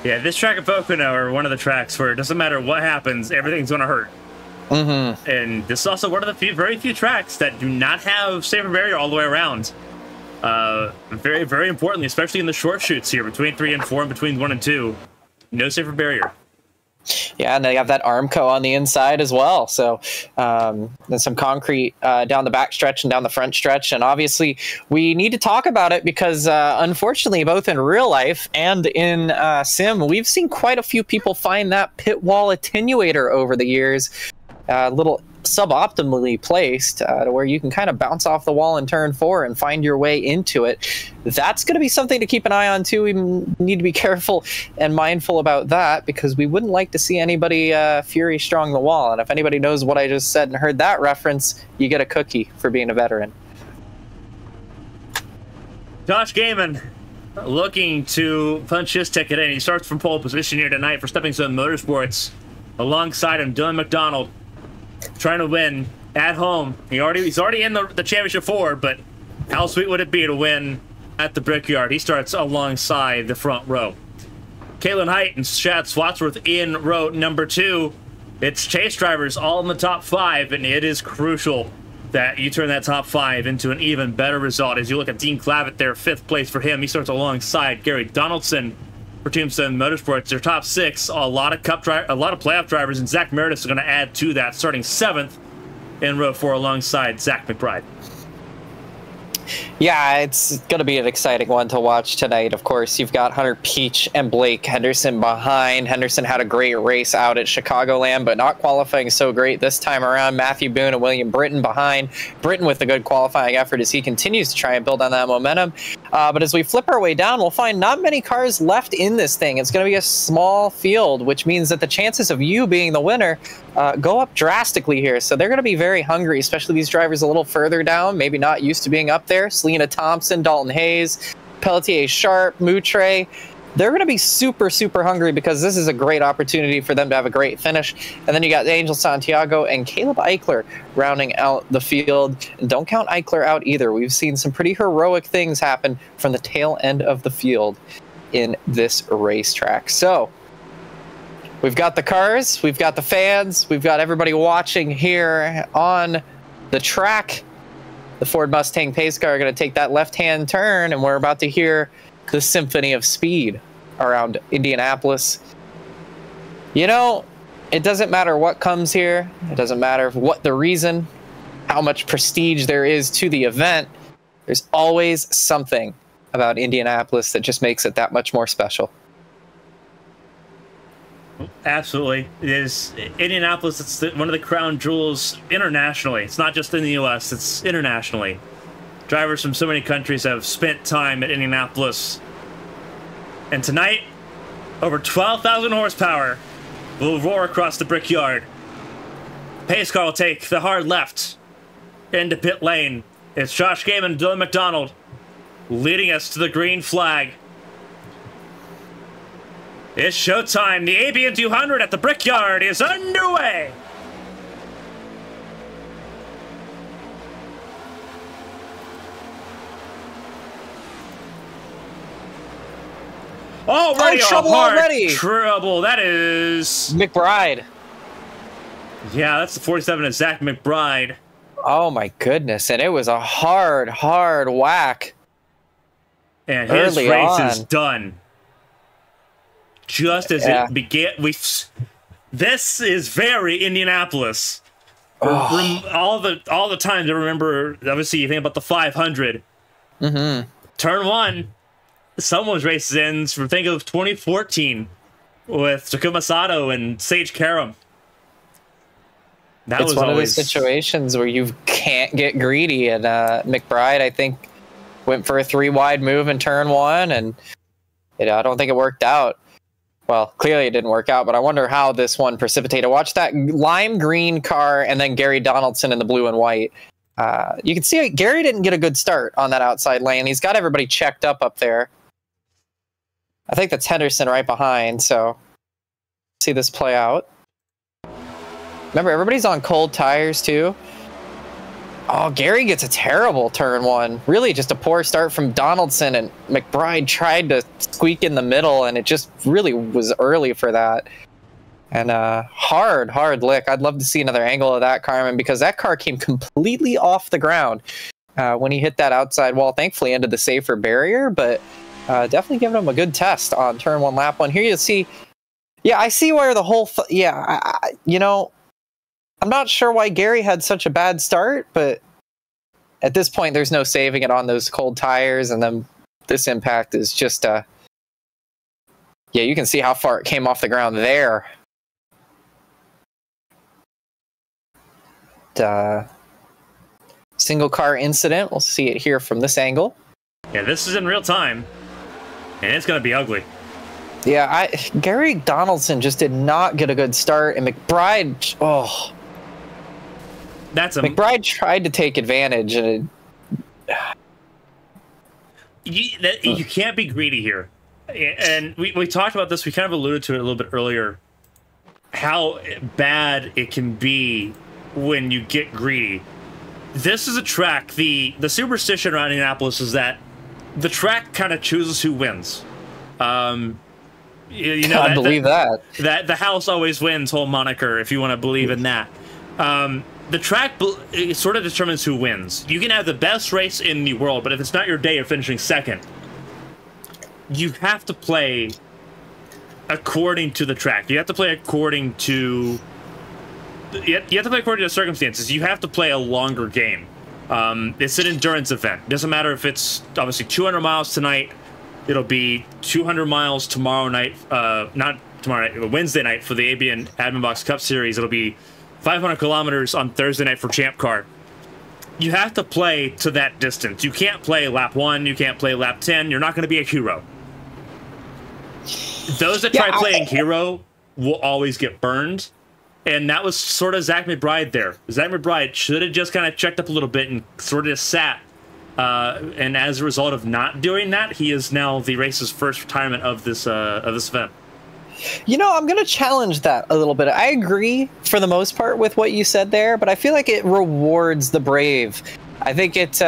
Yeah, this track at Pocono are one of the tracks where it doesn't matter what happens, everything's going to hurt. And this is also one of the very few tracks that do not have safer barrier all the way around. Very, very importantly, especially in the short shoots here, between 3 and 4 and between 1 and 2, no safer barrier. Yeah, and they have that Armco on the inside as well. So there's some concrete down the back stretch and down the front stretch. And obviously, we need to talk about it because, unfortunately, both in real life and in sim, we've seen quite a few people find that pit wall attenuator over the years a little suboptimally placed to where you can kind of bounce off the wall in turn 4 and find your way into it. That's going to be something to keep an eye on too. We need to be careful and mindful about that, because we wouldn't like to see anybody Fury strong the wall. And if anybody knows what I just said and heard that reference, you get a cookie for being a veteran. Josh Gaiman looking to punch his ticket in. He starts from pole position here tonight for Stepping Stone Motorsports. Alongside him, Dylan McDonald, trying to win at home. He's already in the championship 4, but how sweet would it be to win at the Brickyard? He starts alongside the front row. Kalen Height and Chad Swatsworth in row number 2. It's chase drivers all in the top 5, and it is crucial that you turn that top 5 into an even better result. As you look at Dean Clavitt there, 5th place for him. He starts alongside Gary Donaldson for Tombstone Motorsports. Their top 6, a lot of playoff drivers, and Zach Meredith is going to add to that, starting 7th in row 4 alongside Zach McBride. Yeah, it's going to be an exciting one to watch tonight. Of course, you've got Hunter Peach and Blake Henderson behind. Henderson had a great race out at Chicagoland, but not qualifying so great this time around. Matthew Boone and William Britton behind. Britton with a good qualifying effort as he continues to try and build on that momentum. But as we flip our way down, we'll find not many cars left in this thing. It's going to be a small field, which means that the chances of you being the winner go up drastically here. So they're going to be very hungry, especially these drivers a little further down, maybe not used to being up there. Selena Thompson, Dalton Hayes, Pelletier Sharp, Moutre. They're going to be super, super hungry because this is a great opportunity for them to have a great finish. And then you got Angel Santiago and Caleb Eichler rounding out the field. And don't count Eichler out either. We've seen some pretty heroic things happen from the tail end of the field in this racetrack. So we've got the cars, we've got the fans, we've got everybody watching here on the track. The Ford Mustang pace car are going to take that left-hand turn, and we're about to hear the symphony of speed around Indianapolis. You know, it doesn't matter what comes here. It doesn't matter what the reason, how much prestige there is to the event. There's always something about Indianapolis that just makes it that much more special. Absolutely. It is Indianapolis. It's one of the crown jewels internationally. It's not just in the U.S., it's internationally. Drivers from so many countries have spent time at Indianapolis. And tonight, over 12,000 horsepower will roar across the Brickyard. Pace car will take the hard left into pit lane. It's Josh Gaiman and Dylan McDonald leading us to the green flag. It's showtime. The ABN 200 at the Brickyard is underway. Already trouble already. Trouble. That is McBride. Yeah, that's the 47 of Zach McBride. Oh my goodness. And it was a hard whack. And his race is done. Just as it began, this is very Indianapolis. Oh. All the time to remember. Obviously, you think about the 500. Mm-hmm. Turn one, someone's race ends from think of 2014 with Takuma Sato and Sage Karam. It's one of those situations where you can't get greedy, and McBride, I think, went for a 3-wide move in turn one, and I don't think it worked out. Well, clearly it didn't work out, but I wonder how this one precipitated. Watch that lime green car and then Gary Donaldson in the blue and white. You can see Gary didn't get a good start on that outside lane. He's got everybody checked up there. I think that's Henderson right behind, so see this play out. Remember, everybody's on cold tires too. Oh, Gary gets a terrible turn one. Really just a poor start from Donaldson, and McBride tried to squeak in the middle, and it just really was early for that. And hard lick. I'd love to see another angle of that, Carmen, because that car came completely off the ground when he hit that outside wall. Thankfully into the safer barrier, but definitely giving him a good test on turn one, lap one. Here you see, yeah, I see where the whole, you know, I'm not sure why Gary had such a bad start, but at this point, there's no saving it on those cold tires, and then this impact is just, yeah, you can see how far it came off the ground there. Single car incident. We'll see it here from this angle. Yeah, this is in real time, and it's going to be ugly. Yeah, Gary Donaldson just did not get a good start, and McBride, McBride tried to take advantage, and you can't be greedy here. And we talked about this. We kind of alluded to it a little bit earlier. How bad it can be when you get greedy. This is a track. The superstition around Indianapolis is that the track kind of chooses who wins. You know, I believe that the house always wins whole moniker, if you want to believe in that. The track sort of determines who wins. You can have the best race in the world, but if it's not your day of finishing second, you have to play according to the track. You have to play according to... You have to play according to the circumstances. You have to play a longer game. It's an endurance event. Doesn't matter if it's obviously 200 miles tonight. It'll be 200 miles tomorrow night. Not tomorrow night, Wednesday night for the ABN Admin Box Cup Series. It'll be 500 kilometers on Thursday night for Champ Car. You have to play to that distance. You can't play lap 1. You can't play lap 10. You're not going to be a hero. Those that try playing hero will always get burned. And that was sort of Zach McBride there. Zach McBride should have just kind of checked up a little bit and sort of sat. And as a result of not doing that, he is now the race's first retirement of this event. You know, I'm going to challenge that a little bit. I agree for the most part with what you said there, but I feel like it rewards the brave. I think it,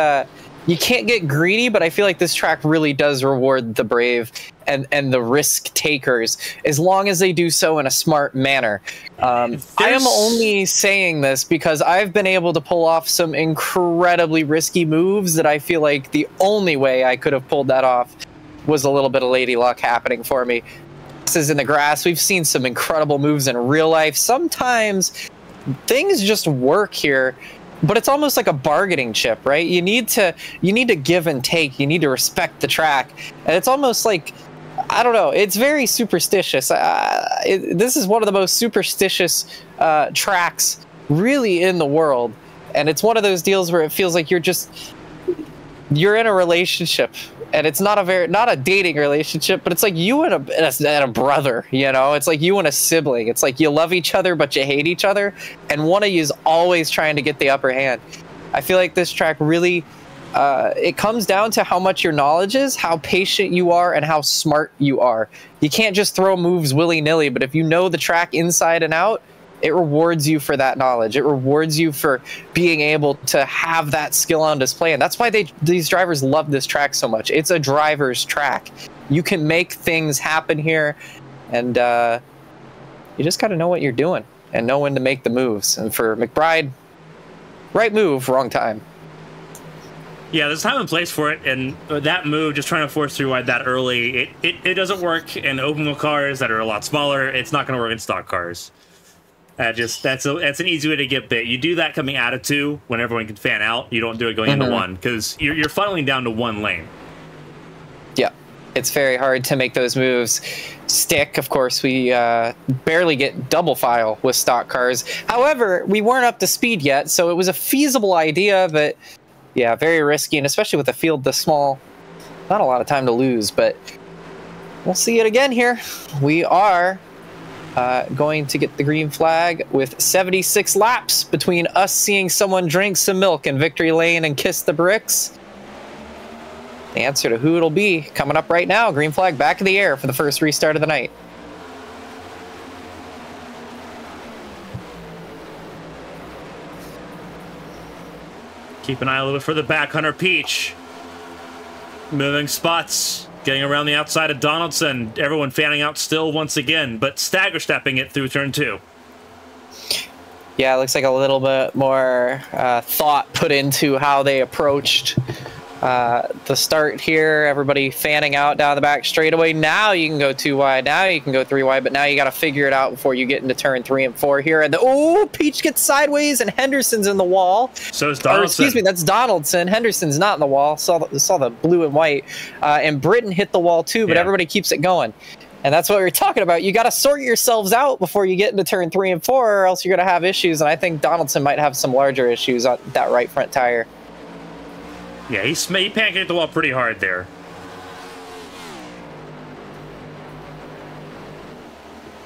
you can't get greedy, but I feel like this track really does reward the brave and the risk takers, as long as they do so in a smart manner. I am only saying this because I've been able to pull off some incredibly risky moves that I feel like the only way I could have pulled that off was a little bit of lady luck happening for me. This is in the grass. We've seen some incredible moves in real life. Sometimes things just work here, but it's almost like a bargaining chip, right? You need to give and take. You need to respect the track, and it's almost like, I don't know. It's very superstitious. This is one of the most superstitious tracks really in the world, and it's one of those deals where it feels like you're in a relationship, and it's not a dating relationship, but it's like you and a brother, you know? It's like you and a sibling. It's like you love each other, but you hate each other, and one of you is always trying to get the upper hand. I feel like this track really, it comes down to how much your knowledge is, how patient you are, and how smart you are. You can't just throw moves willy-nilly, but if you know the track inside and out, it rewards you for that knowledge. It rewards you for being able to have that skill on display. And that's why these drivers love this track so much. It's a driver's track. You can make things happen here, and you just got to know what you're doing and know when to make the moves. And for McBride, right move, wrong time. Yeah, there's time and place for it, and that move, just trying to force through wide that early, it doesn't work in open wheel cars that are a lot smaller. It's not going to work in stock cars. That's an easy way to get bit. You do that coming out of 2 when everyone can fan out. You don't do it going into 1 because you're funneling down to 1 lane. Yeah, it's very hard to make those moves stick. Of course, we barely get double file with stock cars. However, we weren't up to speed yet, so it was a feasible idea, but yeah, very risky, and especially with a field this small, not a lot of time to lose, but we'll see it again here. We are going to get the green flag with 76 laps between us seeing someone drink some milk in victory lane and kiss the bricks. The answer to who it'll be coming up right now. Green flag back in the air for the first restart of the night. Keep an eye a little bit further back. Hunter Peach moving spots, getting around the outside of Donaldson. Everyone fanning out still once again, but stagger stepping it through turn 2. Yeah, it looks like a little bit more thought put into how they approached the start here. Everybody fanning out down the back straightaway. Now you can go 2 wide. Now you can go 3 wide, but now you got to figure it out before you get into turn 3 and 4 here. And Peach gets sideways, and Henderson's in the wall. So is Donaldson. Or, excuse me, that's Donaldson. Henderson's not in the wall. Saw the blue and white. And Britton hit the wall too, but everybody keeps it going. And that's what we were talking about. You got to sort yourselves out before you get into turn 3 and 4, or else you're going to have issues. And I think Donaldson might have some larger issues on that right front tire. Yeah, he pancaked the wall pretty hard there.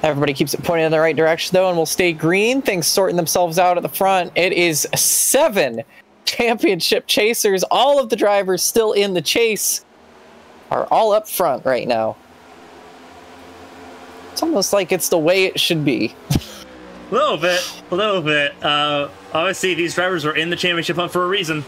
Everybody keeps it pointing in the right direction, though, and we'll stay green. Things sorting themselves out at the front. It is 7 championship chasers. All of the drivers still in the chase are all up front right now. It's almost like it's the way it should be. A little bit. Obviously, these drivers are in the championship hunt for a reason.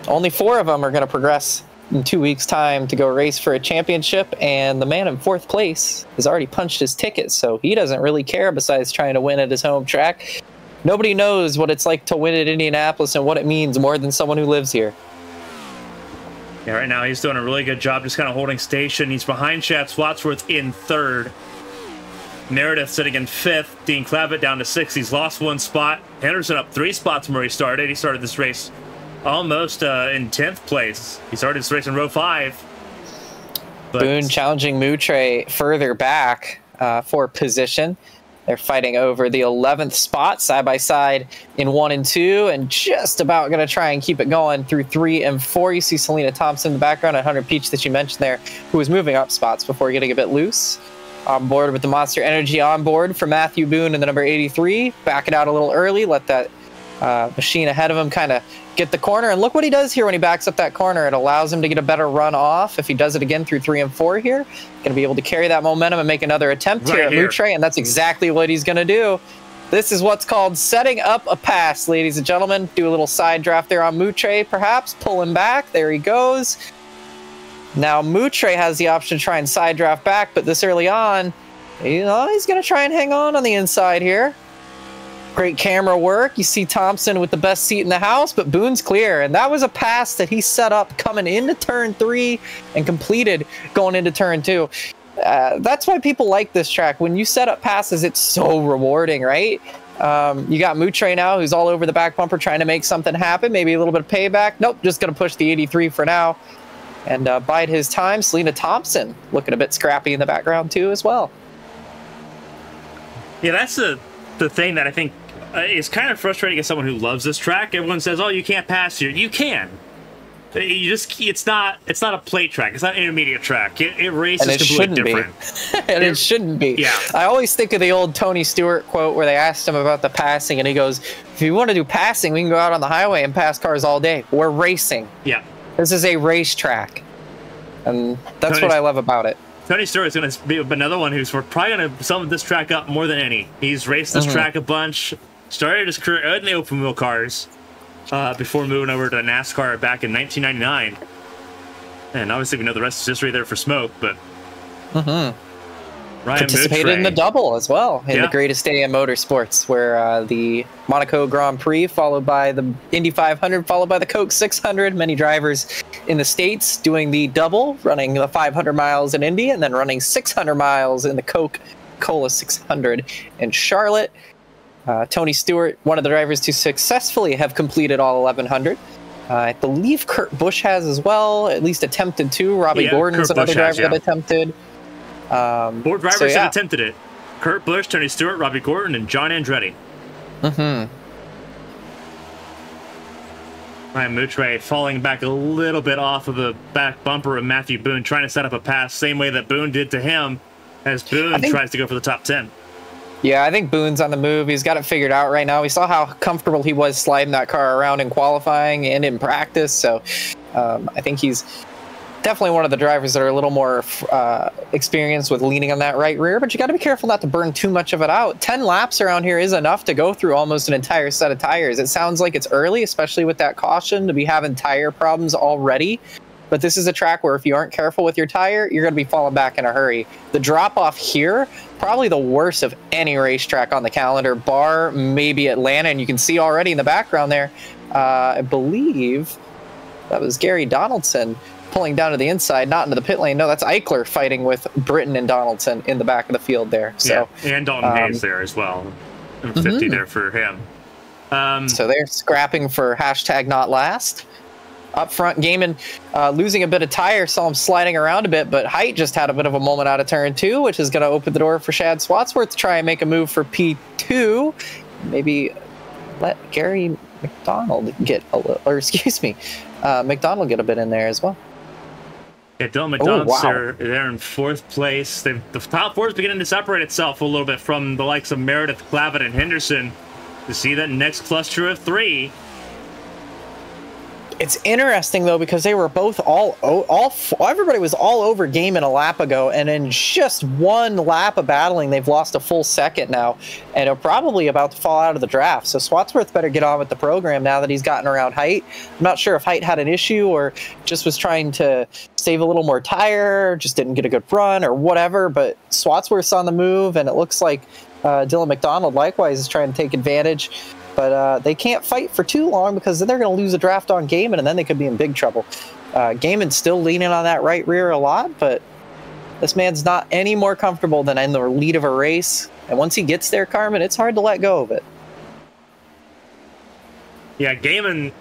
Only 4 of them are going to progress in 2 weeks' time to go race for a championship, and the man in 4th place has already punched his ticket, so he doesn't really care besides trying to win at his home track. Nobody knows what it's like to win at Indianapolis and what it means more than someone who lives here. Yeah, right now he's doing a really good job just kind of holding station. He's behind Chad Swatsworth in 3rd. Meredith sitting in 5th. Dean Clavitt down to 6th. He's lost 1 spot. Henderson up 3 spots from where he started. He started this race almost in 10th place. He started this race in row 5. But Boone challenging Moutre further back for position. They're fighting over the 11th spot side by side in 1 and 2, and just about going to try and keep it going through 3 and 4. You see Selena Thompson in the background and Hunter Peach that you mentioned there, who was moving up spots before getting a bit loose. On board with the Monster Energy on board for Matthew Boone in the number 83. Back it out a little early, let that machine ahead of him kind of get the corner. And look what he does here when he backs up that corner. It allows him to get a better run off. If he does it again through 3 and 4 here, going to be able to carry that momentum and make another attempt here at Moutre, and that's exactly what he's going to do. This is what's called setting up a pass, ladies and gentlemen. Do a little side draft there on Moutre, perhaps. Pull him back. There he goes. Now Moutre has the option to try and side draft back, but this early on, he's going to try and hang on the inside here. Great camera work. You see Thompson with the best seat in the house, but Boone's clear. And that was a pass that he set up coming into turn 3 and completed going into turn 2. That's why people like this track. When you set up passes, it's so rewarding, right? You got Moutre now, who's all over the back bumper trying to make something happen. Maybe a little bit of payback. Nope, just going to push the 83 for now and bide his time. Selena Thompson looking a bit scrappy in the background too as well. Yeah, that's the thing that I think is kind of frustrating as someone who loves this track. Everyone says, "Oh, you can't pass here." You can. It's not a plate track. It's not an intermediate track. It races completely different. And it shouldn't be. Yeah. I always think of the old Tony Stewart quote where they asked him about the passing, and he goes, "If you want to do passing, we can go out on the highway and pass cars all day. We're racing. Yeah. This is a racetrack." And that's what I love about it. Tony Stewart is going to be another one who's probably going to sum this track up more than any. He's raced this track a bunch, started his career in the open wheel cars before moving over to NASCAR back in 1999. And obviously we know the rest is history there for Smoke, but Ryan participated Moutre in the double as well in the greatest day in motorsports, where the Monaco Grand Prix followed by the Indy 500 followed by the Coke 600. Many drivers in the States doing the double, running the 500 miles in Indy and then running 600 miles in the Coca-Cola 600 in Charlotte. Tony Stewart, one of the drivers to successfully have completed all 1100. I believe Kurt Busch has as well, at least attempted to. Robbie Gordon's another driver that attempted. 4 drivers that attempted it. Kurt Busch, Tony Stewart, Robbie Gordon, and John Andretti. Ryan Moutre falling back a little bit off of the back bumper of Matthew Boone, trying to set up a pass, same way that Boone did to him, as Boone tries to go for the top 10. Yeah, I think Boone's on the move. He's got it figured out right now. We saw how comfortable he was sliding that car around in qualifying and in practice, so I think he's definitely one of the drivers that are a little more experienced with leaning on that right rear, but you got to be careful not to burn too much of it out. 10 laps around here is enough to go through almost an entire set of tires. It sounds like it's early, especially with that caution, to be having tire problems already. But this is a track where if you aren't careful with your tire, you're going to be falling back in a hurry. The drop-off here, probably the worst of any racetrack on the calendar, bar maybe Atlanta, and you can see already in the background there, I believe that was Gary Donaldson pulling down to the inside, not into the pit lane. No, that's Eichler fighting with Britton and Donaldson in the back of the field there. So, yeah, and Dalton Hayes there as well. 50 there for him. So they're scrapping for hashtag not last. Up front, Gaiman losing a bit of tire, saw him sliding around a bit, but Height just had a bit of a moment out of turn 2, which is going to open the door for Shad Swatsworth to try and make a move for P2. Maybe let Gary McDonald get a little, or excuse me, McDonald get a bit in there as well. Yeah, Dylan McDonald's there in 4th place. The top 4 is beginning to separate itself a little bit from the likes of Meredith, Clavitt, and Henderson. To see that next cluster of 3. It's interesting though, because they were both everybody was all over Gaiman a lap ago, and in just one lap of battling, they've lost a full second now, and are probably about to fall out of the draft. So Swatsworth better get on with the program now that he's gotten around Height. I'm not sure if Height had an issue or just was trying to save a little more tire, just didn't get a good run or whatever, but Swatsworth's on the move, and it looks like Dylan McDonald likewise is trying to take advantage. But they can't fight for too long, because then they're going to lose a draft on Gaiman, and then they could be in big trouble. Gaiman's still leaning on that right rear a lot, but This man's not any more comfortable than in the lead of a race. And once he gets there, Carmen, it's hard to let go of it. Yeah, Gaiman,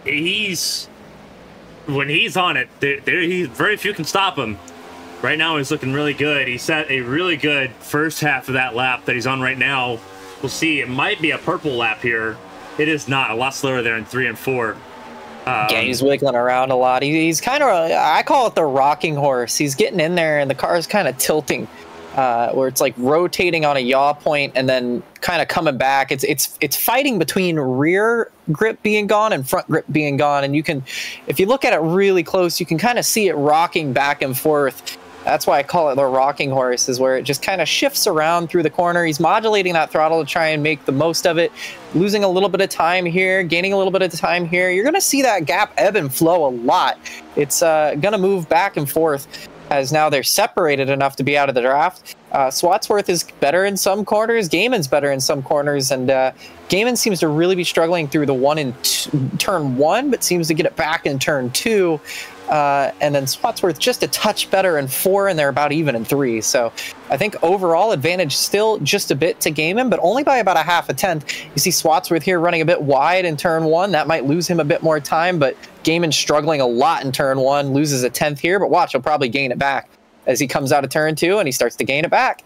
when he's on it, very few can stop him. Right now, he's looking really good. He set a really good first half of that lap that he's on right now. We'll see. It might be a purple lap here. It is not. A lot slower there in 3 and 4. Yeah, he's wiggling around a lot. He's kind of, I call it the rocking horse. He's getting in there, and the car is kind of tilting, where it's like rotating on a yaw point and then kind of coming back. It's fighting between rear grip being gone and front grip being gone. And you can, if you look at it really close, you can kind of see it rocking back and forth. That's why I call it the rocking horse, is where it just kind of shifts around through the corner. He's modulating that throttle to try and make the most of it, losing a little bit of time here, gaining a little bit of time here. You're going to see that gap ebb and flow a lot. It's going to move back and forth as now they're separated enough to be out of the draft. Swatsworth is better in some corners. Gaiman's better in some corners. And Gaiman seems to really be struggling through the turn 1, but seems to get it back in turn 2. And then Swatsworth just a touch better in 4, and they're about even in 3. So I think overall advantage still just a bit to Gaiman, but only by about a half a tenth. You see Swatsworth here running a bit wide in turn 1. That might lose him a bit more time, but Gaiman struggling a lot in turn 1, loses a tenth here, but watch, he'll probably gain it back as he comes out of turn 2 and he starts to gain it back.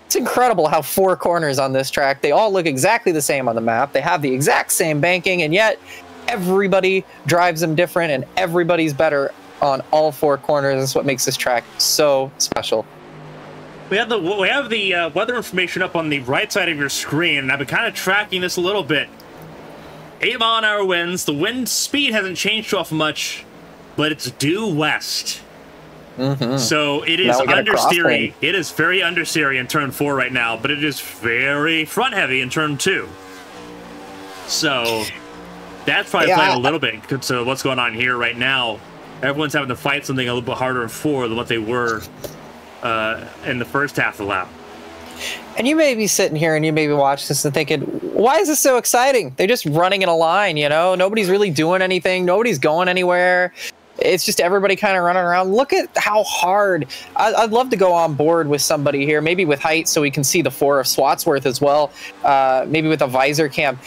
It's incredible how 4 corners on this track, they all look exactly the same on the map. They have the exact same banking, and yet everybody drives them different, and everybody's better on all 4 corners. That's what makes this track so special. We have the weather information up on the right side of your screen, and I've been kind of tracking this a little bit. 8-mile-an-hour winds. The wind speed hasn't changed off much, but it's due west. So it is understeery. It is very understeery in turn 4 right now, but it is very front heavy in turn 2. So that's probably playing a little bit to what's going on here right now. Everyone's having to fight something a little bit harder in 4 than what they were in the first half of the lap. And you may be sitting here and you may be watching this and thinking, why is this so exciting? They're just running in a line, you know? Nobody's really doing anything. Nobody's going anywhere. It's just everybody kind of running around. Look at how hard. I'd love to go on board with somebody here, maybe with height so we can see the 4 of Swatsworth as well, maybe with a visor cam.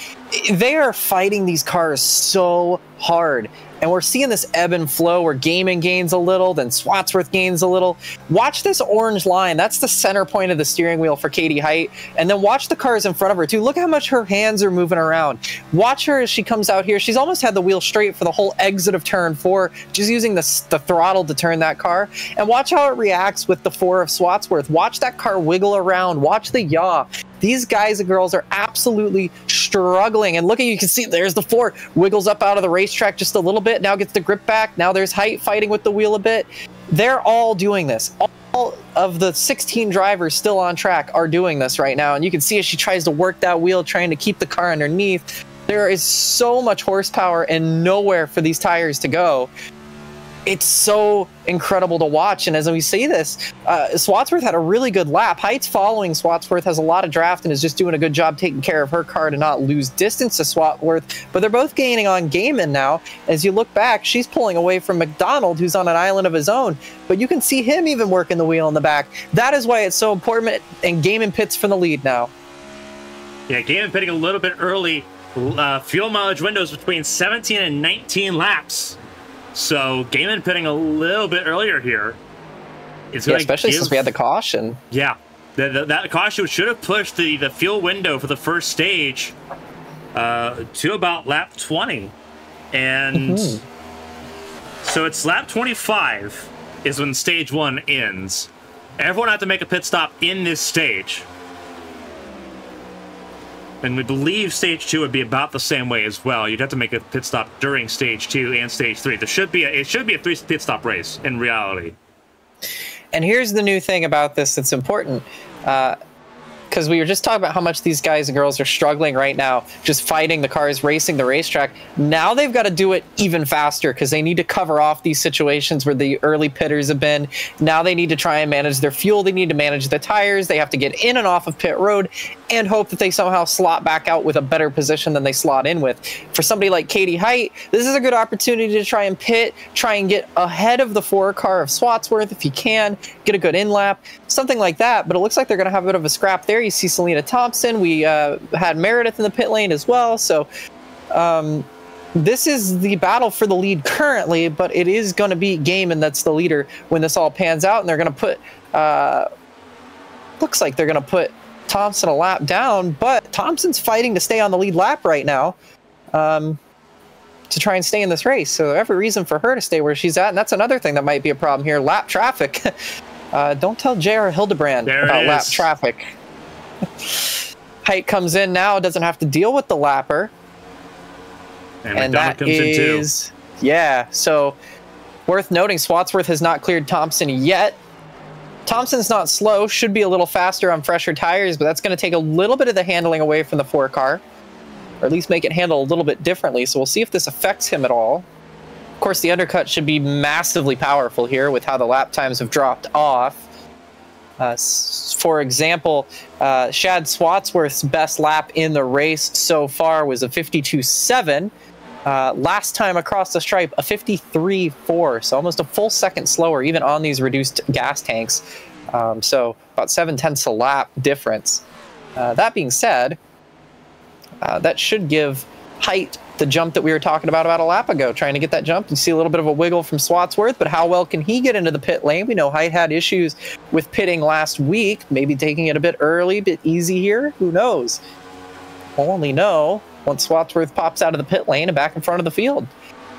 They are fighting these cars so hard. And we're seeing this ebb and flow where Gaiman gains a little, then Swatsworth gains a little. Watch this orange line. That's the center point of the steering wheel for Katie Height. And then watch the cars in front of her, too. Look how much her hands are moving around. Watch her as she comes out here. She's almost had the wheel straight for the whole exit of turn 4, just using the throttle to turn that car. And watch how it reacts with the 4 of Swatsworth. Watch that car wiggle around. Watch the yaw. These guys and girls are absolutely struggling. And look at, you can see there's the 4, wiggles up out of the racetrack just a little bit, now gets the grip back. Now there's Height fighting with the wheel a bit. They're all doing this. All of the 16 drivers still on track are doing this right now. And you can see as she tries to work that wheel, trying to keep the car underneath. There is so much horsepower and nowhere for these tires to go. It's so incredible to watch. And as we see this, Swatsworth had a really good lap. Height's following Swatsworth, has a lot of draft, and is just doing a good job taking care of her car to not lose distance to Swatsworth. But they're both gaining on Gaiman now. As you look back, she's pulling away from McDonald, who's on an island of his own. But you can see him even working the wheel in the back. That is why it's so important, and Gaiman pits for the lead now. Yeah, Gaiman pitting a little bit early. Fuel mileage windows between 17 and 19 laps. So Gaiman pitting a little bit earlier here. Yeah, especially since we had the caution. Yeah, that caution should have pushed the fuel window for the first stage to about lap 20. And so it's lap 25 is when stage 1 ends. Everyone had to make a pit stop in this stage. And we believe stage 2 would be about the same way as well. You'd have to make a pit stop during stage 2 and stage 3. It should be a 3 pit stop race in reality. And here's the new thing about this that's important. because we were just talking about how much these guys and girls are struggling right now, just fighting the cars, racing the racetrack. Now they've got to do it even faster because they need to cover off these situations where the early pitters have been. Now they need to try and manage their fuel. They need to manage the tires. They have to get in and off of pit road and hope that they somehow slot back out with a better position than they slot in with. For somebody like Katie Height, this is a good opportunity to try and pit, try and get ahead of the 4-car of Swatsworth if you can, get a good in lap, something like that. But it looks like they're going to have a bit of a scrap there. You see Selena Thompson. We had Meredith in the pit lane as well. So this is the battle for the lead currently, but it is going to be Gaiman that's the leader when this all pans out. And they're going to put, looks like they're going to put Thompson a lap down, but Thompson's fighting to stay on the lead lap right now to try and stay in this race. So every reason for her to stay where she's at. And that's another thing that might be a problem here. Lap traffic. Don't tell J.R. Hildebrand about lap traffic. Height comes in now, doesn't have to deal with the lapper. And that comes in too. Yeah, so worth noting, Swatsworth has not cleared Thompson yet. Thompson's not slow, should be a little faster on fresher tires, but that's going to take a little bit of the handling away from the 4-car, or at least make it handle a little bit differently. So we'll see if this affects him at all. Of course, the undercut should be massively powerful here with how the lap times have dropped off. For example, Shad Swatsworth's best lap in the race so far was a 52.7. Last time across the stripe, a 53.4, so almost a full second slower, even on these reduced gas tanks. So about 7/10 a lap difference. That being said, that should give Height the jump that we were talking about a lap ago, trying to get that jump. You see a little bit of a wiggle from Swatsworth, but how well can he get into the pit lane? We know Height had issues with pitting last week, maybe taking it a bit early, a bit easy here. Who knows? We'll only know once Swatsworth pops out of the pit lane and back in front of the field.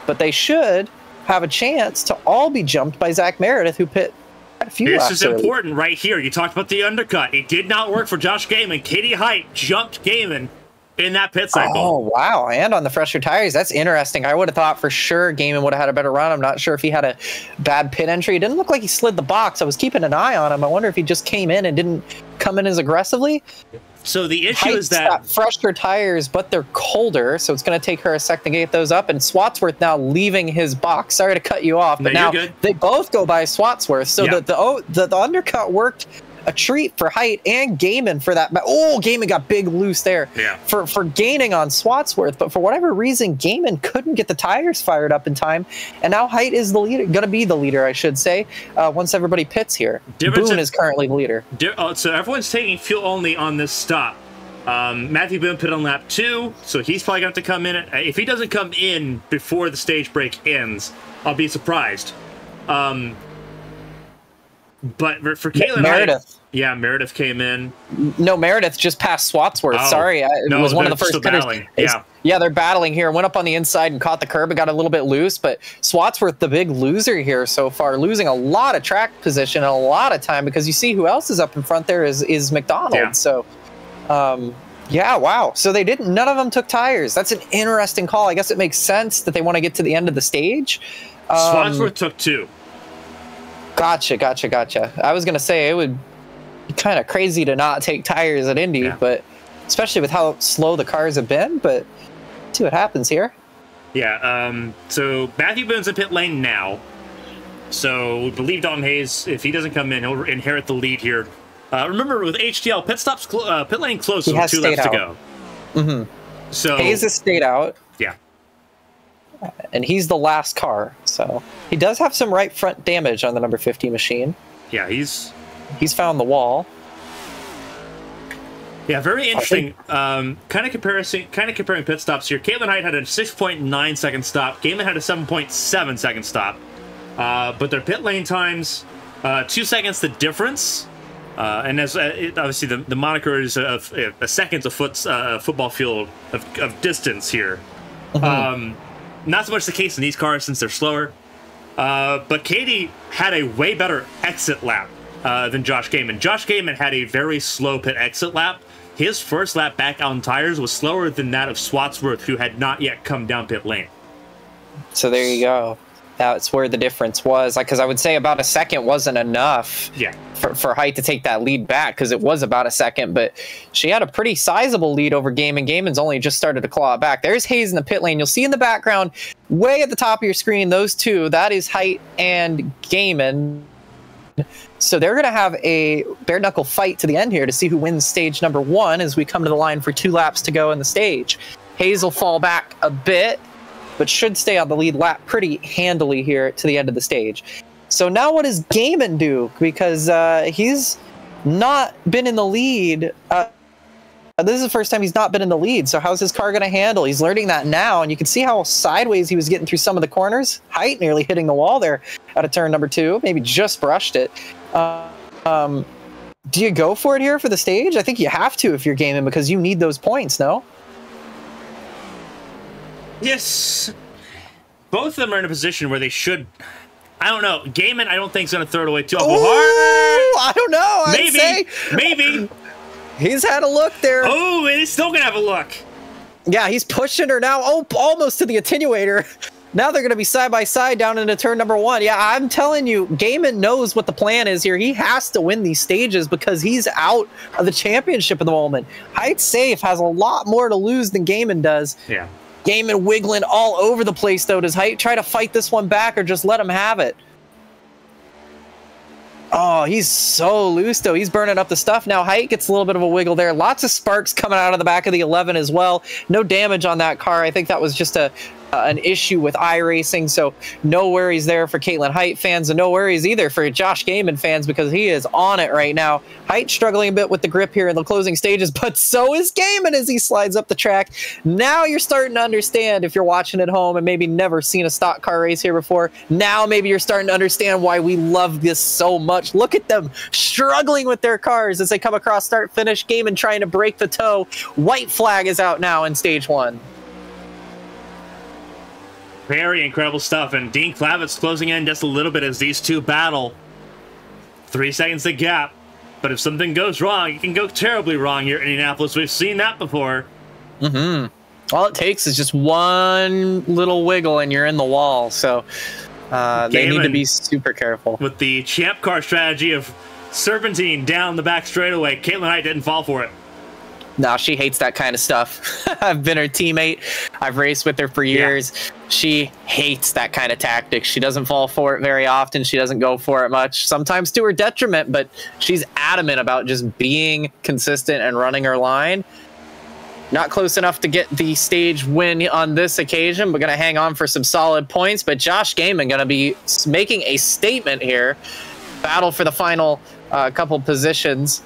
But they should have a chance to all be jumped by Zach Meredith, who pit a few laps This is early. important right here. You talked about the undercut. It did not work for Josh Gaiman. Katie Height jumped Gaiman in that pit cycle. Oh, wow. And on the fresher tires. That's interesting. I would have thought for sure Gaiman would have had a better run. I'm not sure if he had a bad pit entry. It didn't look like he slid the box. I was keeping an eye on him. I wonder if he just came in and didn't come in as aggressively. So the issue is that got fresher tires, but they're colder, so it's going to take her a second to get those up. And Swatsworth now leaving his box. Sorry to cut you off, but now they both go by Swatsworth. So the undercut worked a treat for Height and Gaiman for that. Oh, Gaiman got big loose there for gaining on Swatsworth, but for whatever reason, Gaiman couldn't get the tires fired up in time, and now Height is the leader, going to be the leader, I should say, once everybody pits here. Boone is currently the leader. So everyone's taking fuel only on this stop. Matthew Boone pit on lap 2, so he's probably going to have to come in. If he doesn't come in before the stage break ends, I'll be surprised. But for Caitlin Meredith. Meredith came in. No, Meredith just passed Swatsworth. Oh, Sorry, it was one of the first battling. Yeah, they're battling here. Went up on the inside and caught the curb and got a little bit loose. But Swatsworth, the big loser here so far, losing a lot of track position and a lot of time, because you see who else is up in front there is McDonald. Yeah. So, yeah, wow. So they didn't. None of them took tires. That's an interesting call. I guess it makes sense that they want to get to the end of the stage. Swatsworth took 2. Gotcha. I was gonna say it would be kind of crazy to not take tires at Indy, but especially with how slow the cars have been. But let's see what happens here. Yeah. So Matthew Boone's in pit lane now. So we believe Dalton Hayes, if he doesn't come in, he'll inherit the lead here. Remember, with HTL, pit lane closed with 2 laps to go. Mm-hmm. So Hayes has stayed out. Yeah. And he's the last car, so he does have some right front damage on the number 50 machine. Yeah, he's found the wall. Yeah, very interesting. Kind of comparing pit stops here. Caitlin Height had a 6.9 second stop. Gaiman had a 7.7 second stop. But their pit lane times, 2 seconds the difference. And as obviously the moniker is a second's a football field of distance here. Mm-hmm. Not so much the case in these cars since they're slower. But Katie had a way better exit lap than Josh Gaiman. Josh Gaiman had a very slow pit exit lap. His first lap back on tires was slower than that of Swatsworth, who had not yet come down pit lane. So there you go. That's where the difference was. Because I would say about a second wasn't enough for Height to take that lead back, because it was about a second, but she had a pretty sizable lead over Gaiman. Gaiman's only just started to claw it back. There's Hayes in the pit lane. You'll see in the background, way at the top of your screen, those two. That is Height and Gaiman. So they're going to have a bare-knuckle fight to the end here to see who wins stage number 1 as we come to the line for 2 laps to go in the stage. Hayes will fall back a bit, but should stay on the lead lap pretty handily here to the end of the stage. So now what does Gaiman do? Because he's not been in the lead. This is the first time he's not been in the lead, so how's his car going to handle? He's learning that now, and you can see how sideways he was getting through some of the corners. Height nearly hitting the wall there out of turn number 2, maybe just brushed it. Do you go for it here for the stage? I think you have to if you're Gaiman, because you need those points, no? Yes. Both of them are in a position where they should... I don't know. Gaiman, I don't think, is going to throw it away too hard. I don't know. Maybe. He's had a look there. Oh, and he's still going to have a look. Yeah, he's pushing her now. Oh, almost to the attenuator. Now they're going to be side by side down into turn number 1. Yeah, I'm telling you, Gaiman knows what the plan is here. He has to win these stages because he's out of the championship at the moment. Height Safe has a lot more to lose than Gaiman does. Yeah. Gaiman wiggling all over the place, though. Does Height try to fight this one back or just let him have it? Oh, he's so loose, though. He's burning up the stuff. Now Height gets a little bit of a wiggle there. Lots of sparks coming out of the back of the 11 as well. No damage on that car. I think that was just an issue with iRacing, so no worries there for Caitlin Height fans, and no worries either for Josh Gaiman fans, because he is on it right now. Height struggling a bit with the grip here in the closing stages, but so is Gaiman as he slides up the track. Now you're starting to understand, if you're watching at home and maybe never seen a stock car race here before, now maybe you're starting to understand why we love this so much. Look at them struggling with their cars as they come across start-finish. Gaiman trying to break the toe. White flag is out now in stage 1. Very incredible stuff, and Dean Klavitz closing in just a little bit as these two battle. 3 seconds the gap, but if something goes wrong, it can go terribly wrong here in Indianapolis. We've seen that before. All it takes is just one little wiggle and you're in the wall, so they need to be super careful. With the champ car strategy of serpentine down the back straightaway, Caitlin Height didn't fall for it. No, she hates that kind of stuff. I've been her teammate. I've raced with her for years. Yeah. She hates that kind of tactics. She doesn't fall for it very often. She doesn't go for it much, sometimes to her detriment, but she's adamant about just being consistent and running her line. Not close enough to get the stage win on this occasion, but going to hang on for some solid points. But Josh Gaiman going to be making a statement here. Battle for the final couple positions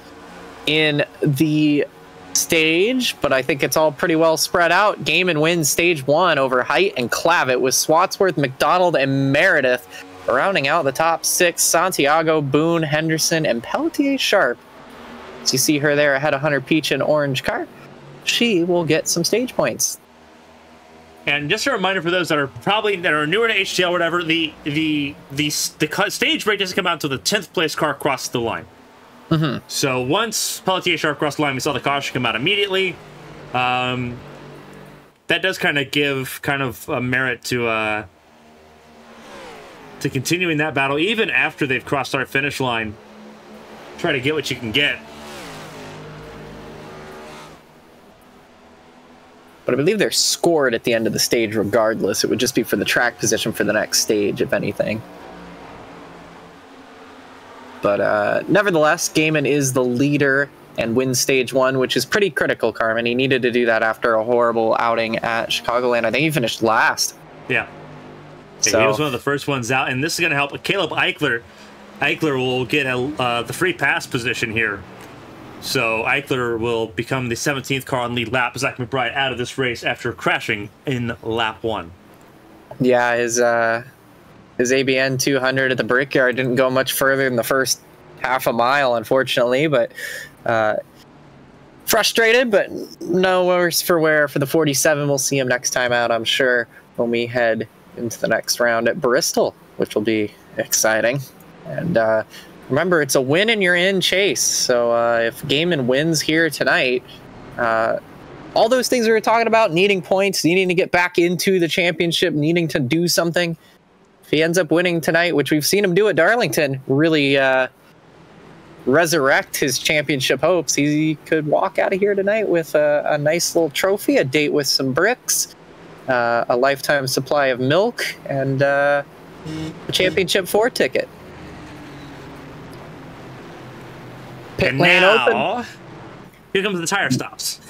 in the stage, but I think it's all pretty well spread out. Gaiman wins stage 1 over Height and Clavitt, with Swatsworth, McDonald, and Meredith rounding out the top 6. Santiago, Boone, Henderson, and Pelletier Sharp. As you see her there ahead of Hunter Peach in orange car, she will get some stage points. And just a reminder for those that are newer to HTL or whatever, the stage break doesn't come out until the 10th place car crosses the line. So once Pelletier Sharp crossed the line, we saw the caution come out immediately. That does kind of give a merit to continuing that battle, even after they've crossed our finish line. Try to get what you can get. But I believe they're scored at the end of the stage regardless. It would just be for the track position for the next stage, if anything. But nevertheless, Gaiman is the leader and wins stage 1, which is pretty critical, Carmen. He needed to do that after a horrible outing at Chicagoland. I think he finished last. Yeah. So he was one of the first ones out, and this is going to help Caleb Eichler. Eichler will get the free pass position here. So Eichler will become the 17th car on lead lap. Zach McBride out of this race after crashing in lap 1. Yeah, his ABN 200 at the Brickyard didn't go much further than the first half a mile, unfortunately, but frustrated, but no worse for wear for the 47. We'll see him next time out, I'm sure, when we head into the next round at Bristol, which will be exciting. And remember, it's a win and you're in chase, so if Gaiman wins here tonight, all those things we were talking about, needing points, needing to get back into the championship, needing to do something, if he ends up winning tonight, which we've seen him do at Darlington, really resurrect his championship hopes, he could walk out of here tonight with a nice little trophy, a date with some bricks, a lifetime supply of milk, and a championship 4 ticket. Pit lane open. Here comes the tire stops.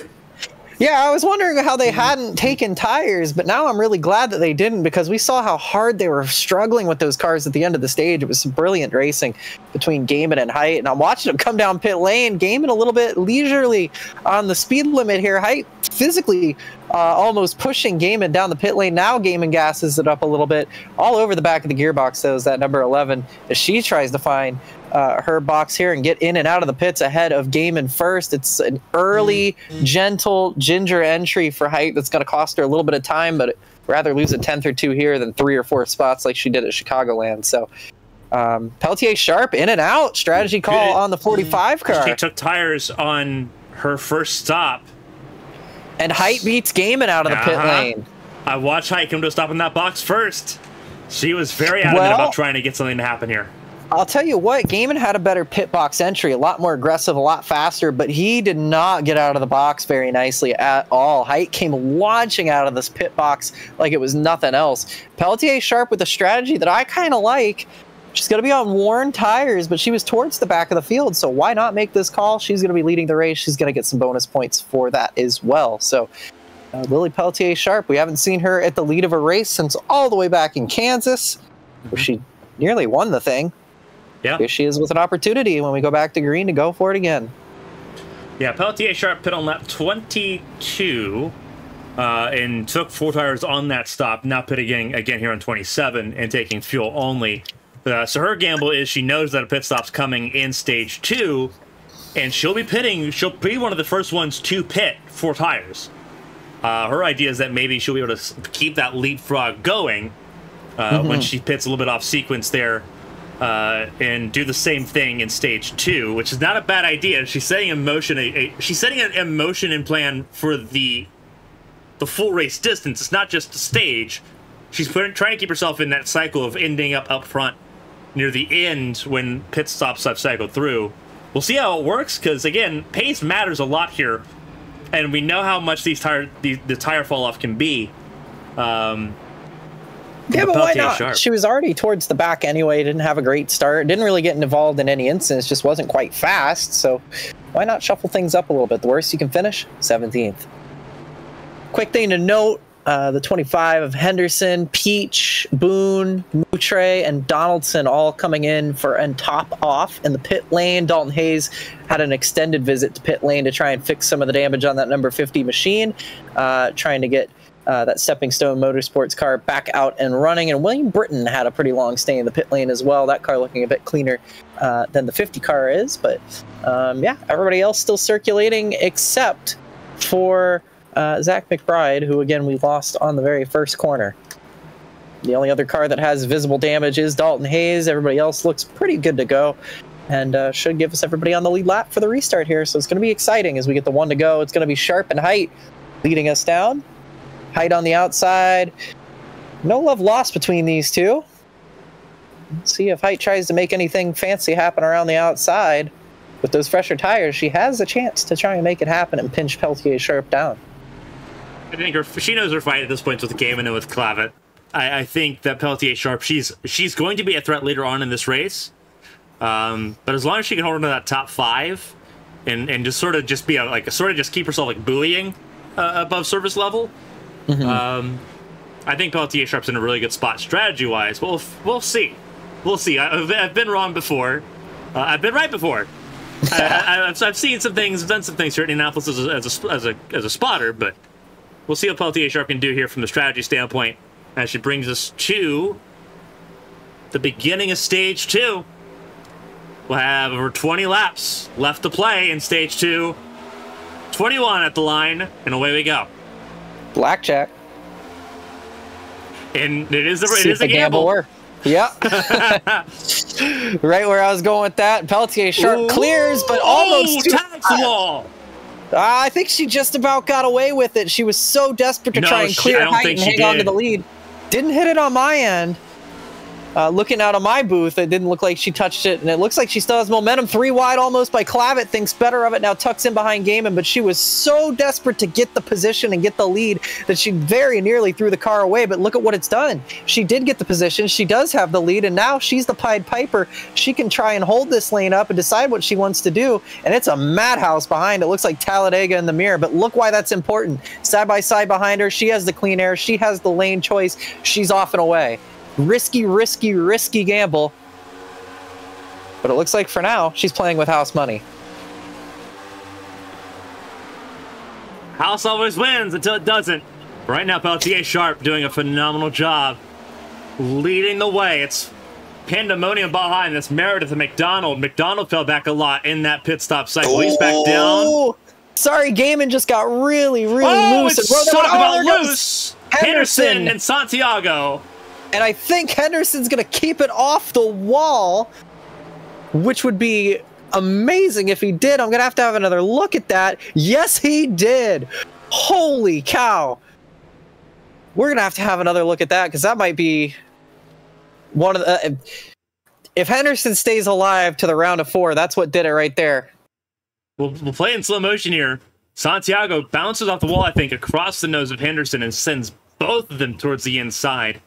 Yeah, I was wondering how they hadn't taken tires, but now I'm really glad that they didn't, because we saw how hard they were struggling with those cars at the end of the stage. It was some brilliant racing between Gaiman and Height, and I'm watching them come down pit lane. Gaiman a little bit leisurely on the speed limit here. Height physically almost pushing Gaiman down the pit lane. Now Gaiman gasses it up a little bit. All over the back of the gearbox, though, is that number 11, as she tries to find her box here and get in and out of the pits ahead of Gaiman first. It's an early, gentle ginger entry for Height that's going to cost her a little bit of time, but rather lose a 10th or 2 here than 3 or 4 spots like she did at Chicagoland. So Peltier Sharp in and out. Strategy call on the 45 car. She took tires on her first stop. And Height beats Gaiman out of the pit lane. I watched Height come to a stop in that box first. She was very adamant about trying to get something to happen here. I'll tell you what, Gaiman had a better pit box entry, a lot more aggressive, a lot faster, but he did not get out of the box very nicely at all. Height came launching out of this pit box like it was nothing else. Peltier Sharp with a strategy that I kind of like. She's going to be on worn tires, but she was towards the back of the field, so why not make this call? She's going to be leading the race. She's going to get some bonus points for that as well. So Lily Peltier Sharp, we haven't seen her at the lead of a race since all the way back in Kansas, where she nearly won the thing. Yeah. Here she is with an opportunity when we go back to green to go for it again. Yeah, Peltier Sharp pit on lap 22 and took 4 tires on that stop. Now pitting again here on 27 and taking fuel only. So her gamble is she knows that a pit stop's coming in stage 2, and she'll be pitting. She'll be one of the first ones to pit 4 tires. Her idea is that maybe she'll be able to keep that leapfrog going when she pits a little bit off sequence there. And do the same thing in stage 2, which is not a bad idea. She's setting in motion she's setting a motion and plan for the full race distance. It's not just a stage. She's trying to keep herself in that cycle of ending up front near the end when pit stops have cycled through. We'll see how it works, because again, pace matters a lot here, and we know how much the tire fall off can be. Yeah, but why not? Sharp. She was already towards the back anyway, didn't have a great start, didn't really get involved in any incidents, just wasn't quite fast, so why not shuffle things up a little bit? The worst you can finish, 17th. Quick thing to note, the 25 of Henderson, Peach, Boone, Moutre, and Donaldson all coming in and top off in the pit lane. Dalton Hayes had an extended visit to pit lane to try and fix some of the damage on that number 50 machine, trying to get that Stepping Stone Motorsports car back out and running. And William Britton had a pretty long stay in the pit lane as well. That car looking a bit cleaner than the 50 car is. But yeah, everybody else still circulating except for Zach McBride, who again we lost on the very first corner. The only other car that has visible damage is Dalton Hayes. Everybody else looks pretty good to go, and should give us everybody on the lead lap for the restart here. So it's going to be exciting as we get the 1 to go. It's going to be Sharp and Height leading us down. Height on the outside. No love lost between these two. Let's see if Height tries to make anything fancy happen around the outside. With those fresher tires, she has a chance to try and make it happen and pinch Peltier Sharp down. I think she knows her fight at this point with Gaiman and with Clavet. I think that Peltier Sharp, she's going to be a threat later on in this race. But as long as she can hold on to that top 5 and just sort of just be just keep herself like buoying above service level. I think Peltier Sharp's in a really good spot strategy-wise. We'll see. We'll see. I've been wrong before. I've been right before. I've seen some things, done some things here at Indianapolis as a spotter, but we'll see what Peltier Sharp can do here from the strategy standpoint as she brings us to the beginning of stage 2. We'll have over 20 laps left to play in stage 2. 21 at the line, and away we go. Blackjack. And it is a gamble. Yeah. Right where I was going with that. Peltier Sharp clears, but almost tags the wall. I think she just about got away with it. She was so desperate to try and clear Height and hang on to the lead. Didn't hit it on my end. Looking out of my booth, it didn't look like she touched it, and it looks like she still has momentum. 3 wide almost by Clavitt, thinks better of it, now tucks in behind Gaiman, but she was so desperate to get the position and get the lead that she very nearly threw the car away, but look at what it's done. She did get the position, she does have the lead, and now she's the Pied Piper. She can try and hold this lane up and decide what she wants to do, and it's a madhouse behind. It looks like Talladega in the mirror, but look why that's important. Side by side behind her, she has the clean air, she has the lane choice, she's off and away. Risky, risky, risky gamble. But it looks like for now, she's playing with house money. House always wins until it doesn't. Right now, Peltier Sharp doing a phenomenal job leading the way. It's pandemonium behind this. Meredith and McDonald. McDonald fell back a lot in that pit stop cycle. He's back down. Sorry, Gaiman just got really, really loose. Talk about loose. Henderson and Santiago. And I think Henderson's going to keep it off the wall, which would be amazing if he did. I'm going to have another look at that. Yes, he did. Holy cow. We're going to have another look at that, because that might be one of the... if Henderson stays alive to the round of 4, that's what did it right there. We'll play in slow motion here. Santiago bounces off the wall, I think, across the nose of Henderson and sends both of them towards the inside.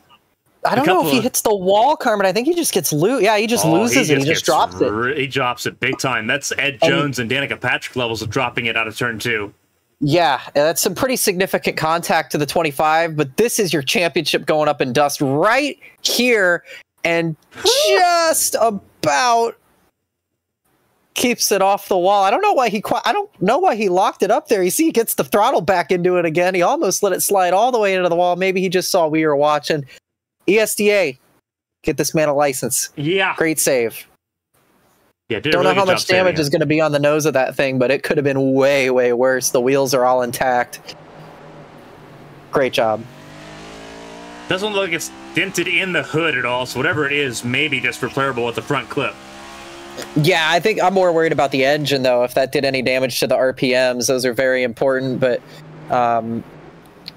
I don't know if he hits the wall, Carmen. I think he just gets loose. Yeah, he just loses it. He just drops it. He drops it big time. That's Ed Jones and Danica Patrick levels of dropping it out of turn 2. Yeah, that's some pretty significant contact to the 25, but this is your championship going up in dust right here, and just about keeps it off the wall. I don't know why he locked it up there. You see, he gets the throttle back into it again. He almost let it slide all the way into the wall. Maybe he just saw we were watching. ESDA, get this man a license. Yeah. Great save. Yeah, don't know how much damage is going to be on the nose of that thing, but it could have been way, way worse. The wheels are all intact. Great job. Doesn't look like it's dented in the hood at all, so whatever it is, maybe just repairable with the front clip. Yeah, I think I'm more worried about the engine, though, if that did any damage to the RPMs. Those are very important, but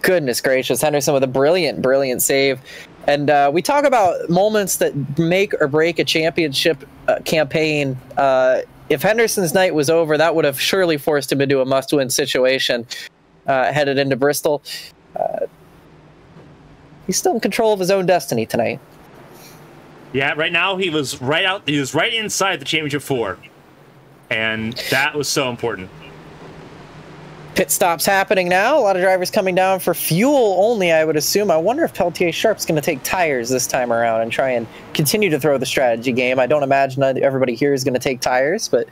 goodness gracious. Henderson with a brilliant, brilliant save. And we talk about moments that make or break a championship campaign. If Henderson's night was over, that would have surely forced him into a must-win situation headed into Bristol. He's still in control of his own destiny tonight. Yeah, right now he was right inside the championship 4. And that was so important. Pit stops happening now. A lot of drivers coming down for fuel only, I would assume. I wonder if Peltier Sharp's going to take tires this time around and try and continue to throw the strategy game. I don't imagine everybody here is going to take tires, but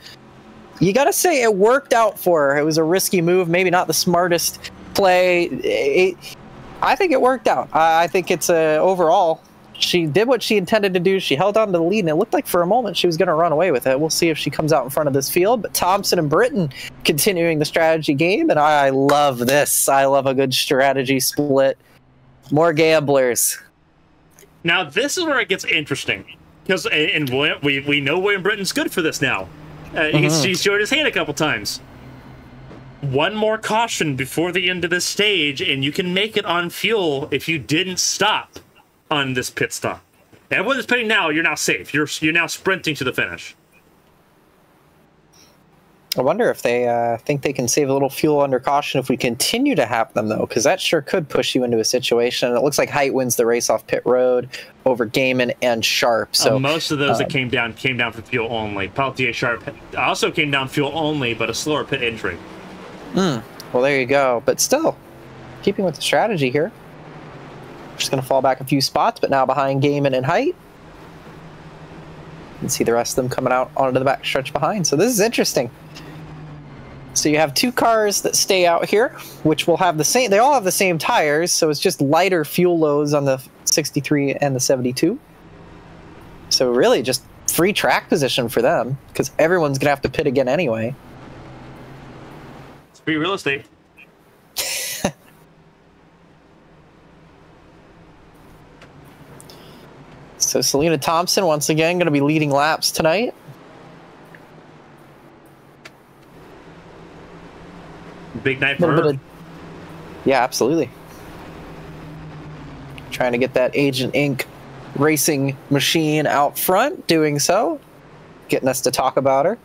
you got to say it worked out for her. It was a risky move, maybe not the smartest play. I think it worked out. I think it's overall, she did what she intended to do. She held on to the lead, and it looked like for a moment she was going to run away with it. We'll see if she comes out in front of this field. But Thompson and Britton continuing the strategy game, and I love this. I love a good strategy split. More gamblers. Now, this is where it gets interesting. Because we know William Britton's good for this now. He's showed his hand a couple times. One more caution before the end of this stage, and you can make it on fuel if you didn't stop on this pit stop. Everyone that's pitting now, you're now safe. You're now sprinting to the finish. I wonder if they think they can save a little fuel under caution if we continue to have them, though, because that sure could push you into a situation. It looks like Height wins the race off pit road over Gaiman and Sharp. So most of those that came down for fuel only. Peltier Sharp also came down fuel only, but a slower pit entry. Well, there you go. But still, keeping with the strategy here. Just going to fall back a few spots, but now behind Gaiman and Height. You can see the rest of them coming out onto the back stretch behind. So this is interesting. So you have 2 cars that stay out here, which will have the same, they all have the same tires, so it's just lighter fuel loads on the 63 and the 72. So really just free track position for them, because everyone's going to have to pit again anyway. It's free real estate. So Selena Thompson, once again, going to be leading laps tonight. Big night for her. Yeah, absolutely. Trying to get that Agent Inc. racing machine out front doing so, getting us to talk about her.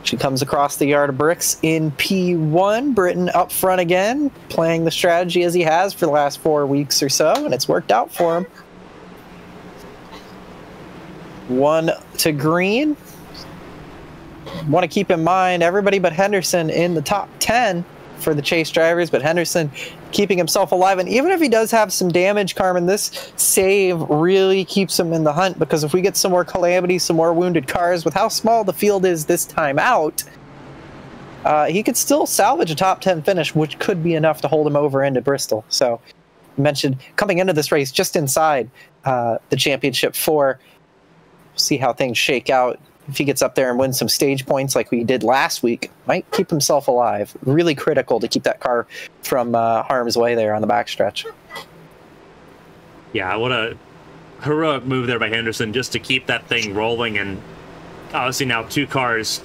She comes across the yard of bricks in P1. Britton up front again, playing the strategy as he has for the last 4 weeks or so, and it's worked out for him. 1 to green. Want to keep in mind everybody but Henderson in the top 10 for the chase drivers, but Henderson keeping himself alive. And even if he does have some damage, Carmen, this save really keeps him in the hunt, because if we get some more calamity, some more wounded cars, with how small the field is this time out, he could still salvage a top 10 finish, which could be enough to hold him over into Bristol. So you mentioned coming into this race just inside the championship 4. See how things shake out. If he gets up there and wins some stage points like we did last week, might keep himself alive. Really critical to keep that car from harm's way there on the backstretch. Yeah, what a heroic move there by Henderson just to keep that thing rolling. And obviously now 3 cars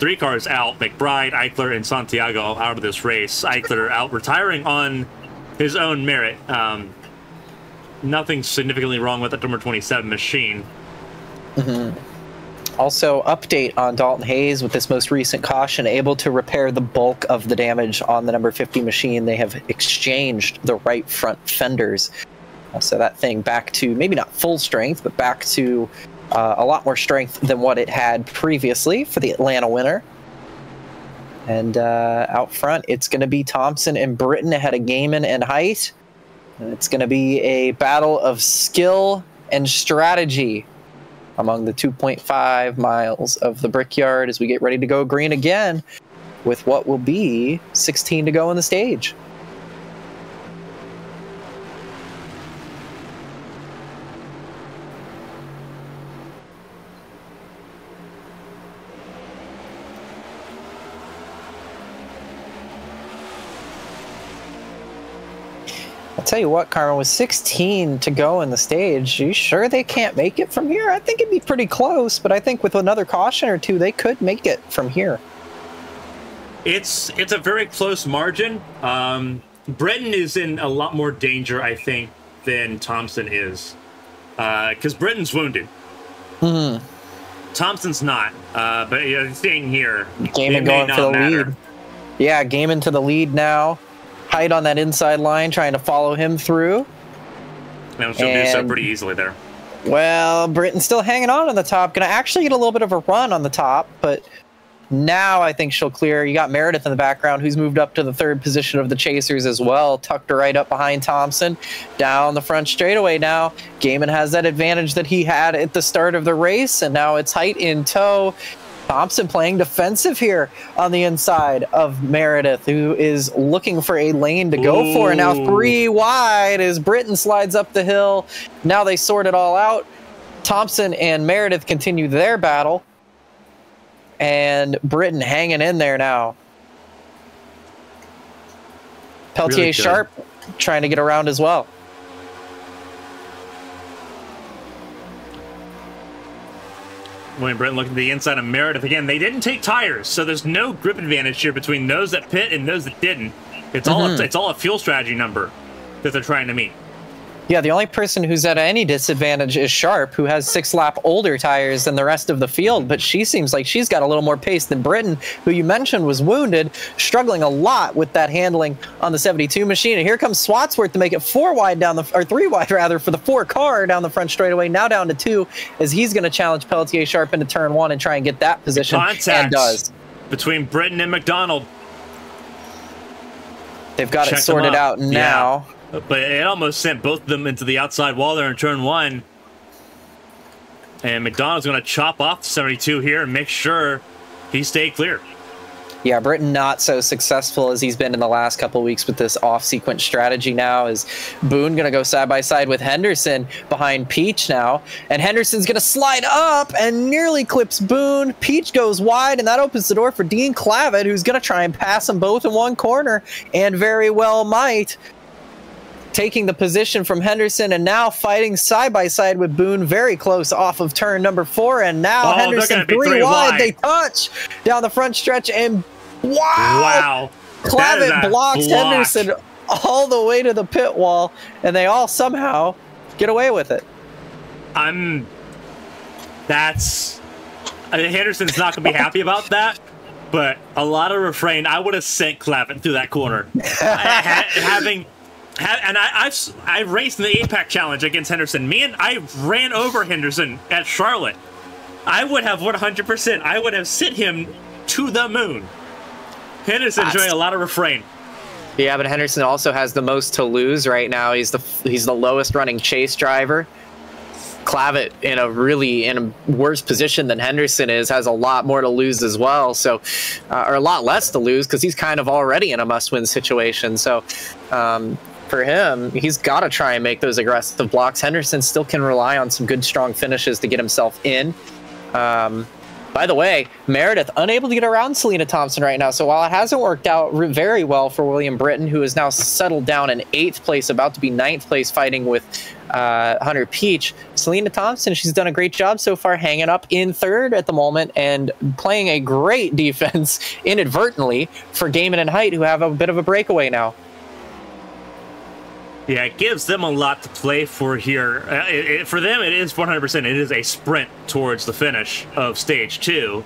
out. McBride, Eichler, and Santiago out of this race. Eichler out retiring on his own merit. Nothing significantly wrong with that number 27 machine. Mm-hmm. Also, update on Dalton Hayes with this most recent caution, able to repair the bulk of the damage on the number 50 machine. They have exchanged the right front fenders. So that thing back to maybe not full strength, but back to a lot more strength than what it had previously for the Atlanta winner. And out front, it's going to be Thompson and Britton ahead of Gaiman and Height. And it's going to be a battle of skill and strategy among the 2.5 miles of the Brickyard as we get ready to go green again with what will be 16 to go in the stage. I'll tell you what, Carmen, with 16 to go in the stage, are you sure they can't make it from here? I think it'd be pretty close, but I think with another caution or two, they could make it from here. It's a very close margin. Britton is in a lot more danger, I think, than Thompson is. Because Britton's wounded. Mm-hmm. Thompson's not. But the thing here, Gaiman going for the lead. Yeah, Gaiman to the lead now. Height on that inside line, trying to follow him through. And she'll do so pretty easily there. Well, Britton's still hanging on the top. Going to actually get a little bit of a run on the top, but now I think she'll clear. You got Meredith in the background, who's moved up to the 3rd position of the chasers as well. Tucked her right up behind Thompson. Down the front straightaway now. Gaiman has that advantage that he had at the start of the race, and now it's Height in tow. Thompson playing defensive here on the inside of Meredith, who is looking for a lane to go for. And now 3 wide as Britton slides up the hill. Now they sort it all out. Thompson and Meredith continue their battle. And Britton hanging in there now. Peltier really Sharp trying to get around as well. William Britton looking at the inside of Meredith again. They didn't take tires, so there's no grip advantage here between those that pit and those that didn't. It's all a fuel strategy number that they're trying to meet. Yeah, the only person who's at any disadvantage is Sharp, who has 6-lap older tires than the rest of the field, but she seems like she's got a little more pace than Britton, who you mentioned was wounded, struggling a lot with that handling on the 72 machine. And here comes Swatsworth to make it 4 wide down the, or 3 wide rather, for the 4 car down the front straightaway, now down to 2, as he's going to challenge Peltier Sharp into turn 1 and try and get that position, and does. Between Britton and McDonald. They've got it sorted out now. Yeah. But it almost sent both of them into the outside wall there in turn 1. And McDonald's going to chop off the 72 here and make sure he stayed clear. Yeah, Britton not so successful as he's been in the last couple of weeks with this off-sequence strategy now. Is Boone going to go side-by-side with Henderson behind Peach now. And Henderson's going to slide up and nearly clips Boone. Peach goes wide, and that opens the door for Dean Clavitt, who's going to try and pass them both in one corner, and very well might. Taking the position from Henderson and now fighting side-by-side with Boone, very close off of turn number 4. And now Henderson 3 wide. They touch down the front stretch, and wow. Clavitt blocks Henderson all the way to the pit wall, and they all somehow Get away with it. Henderson's not going to be happy about that, but a lot of refrain. I would have sent Clavin through that corner. I raced in the 8-pack challenge against Henderson. I ran over Henderson at Charlotte. I would have 100%. I would have sent him to the moon. Henderson showing a lot of refrain. Yeah, but Henderson also has the most to lose right now. He's the lowest running chase driver. Clavitt in a worse position than Henderson has a lot more to lose as well. So, or a lot less to lose because he's kind of already in a must-win situation. So, for him, he's got to try and make those aggressive blocks. Henderson still can rely on some good, strong finishes to get himself in. By the way, Meredith unable to get around Selena Thompson right now. So while it hasn't worked out very well for William Britton, who is now settled down in 8th place, about to be 9th place, fighting with Hunter Peach, Selena Thompson, she's done a great job so far, hanging up in 3rd at the moment and playing a great defense inadvertently for Gaiman and Height, who have a bit of a breakaway now. Yeah, it gives them a lot to play for here. For them, it is 100%. It is a sprint towards the finish of stage 2.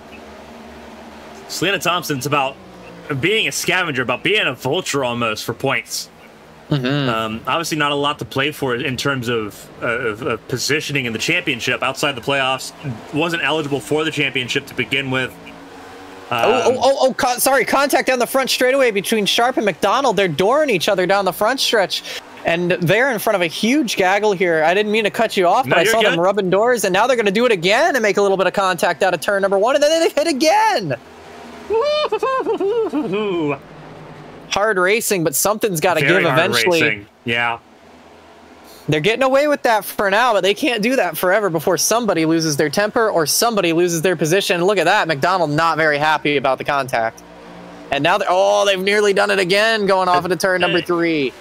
Selena Thompson's about being a scavenger, about being a vulture almost for points. Obviously not a lot to play for in terms of positioning in the championship. Outside the playoffs, wasn't eligible for the championship to begin with. Sorry, contact down the front straightaway between Sharp and McDonald. They're dooring each other down the front stretch. And they're in front of a huge gaggle here. I didn't mean to cut you off, but I saw them rubbing doors, and now they're going to do it again and make a little bit of contact out of turn number 1, and then they hit again. Hard racing, but something's got to give eventually. Racing. Yeah. They're getting away with that for now, but they can't do that forever before somebody loses their temper or somebody loses their position. Look at that. McDonald not very happy about the contact. And now they've nearly done it again, going off into turn number 3.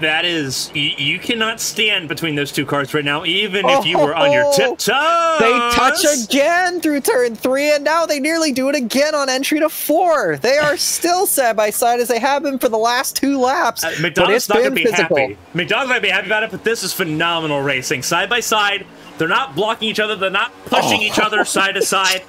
That is, you cannot stand between those two cars right now, even if you were on your tiptoes. They touch again through turn 3, and now they nearly do it again on entry to 4. They are still side by side as they have been for the last 2 laps. McDonald's not going to be happy. McDonald's not going to be happy about it, but this is phenomenal racing. Side by side, they're not blocking each other, they're not pushing each other side to side.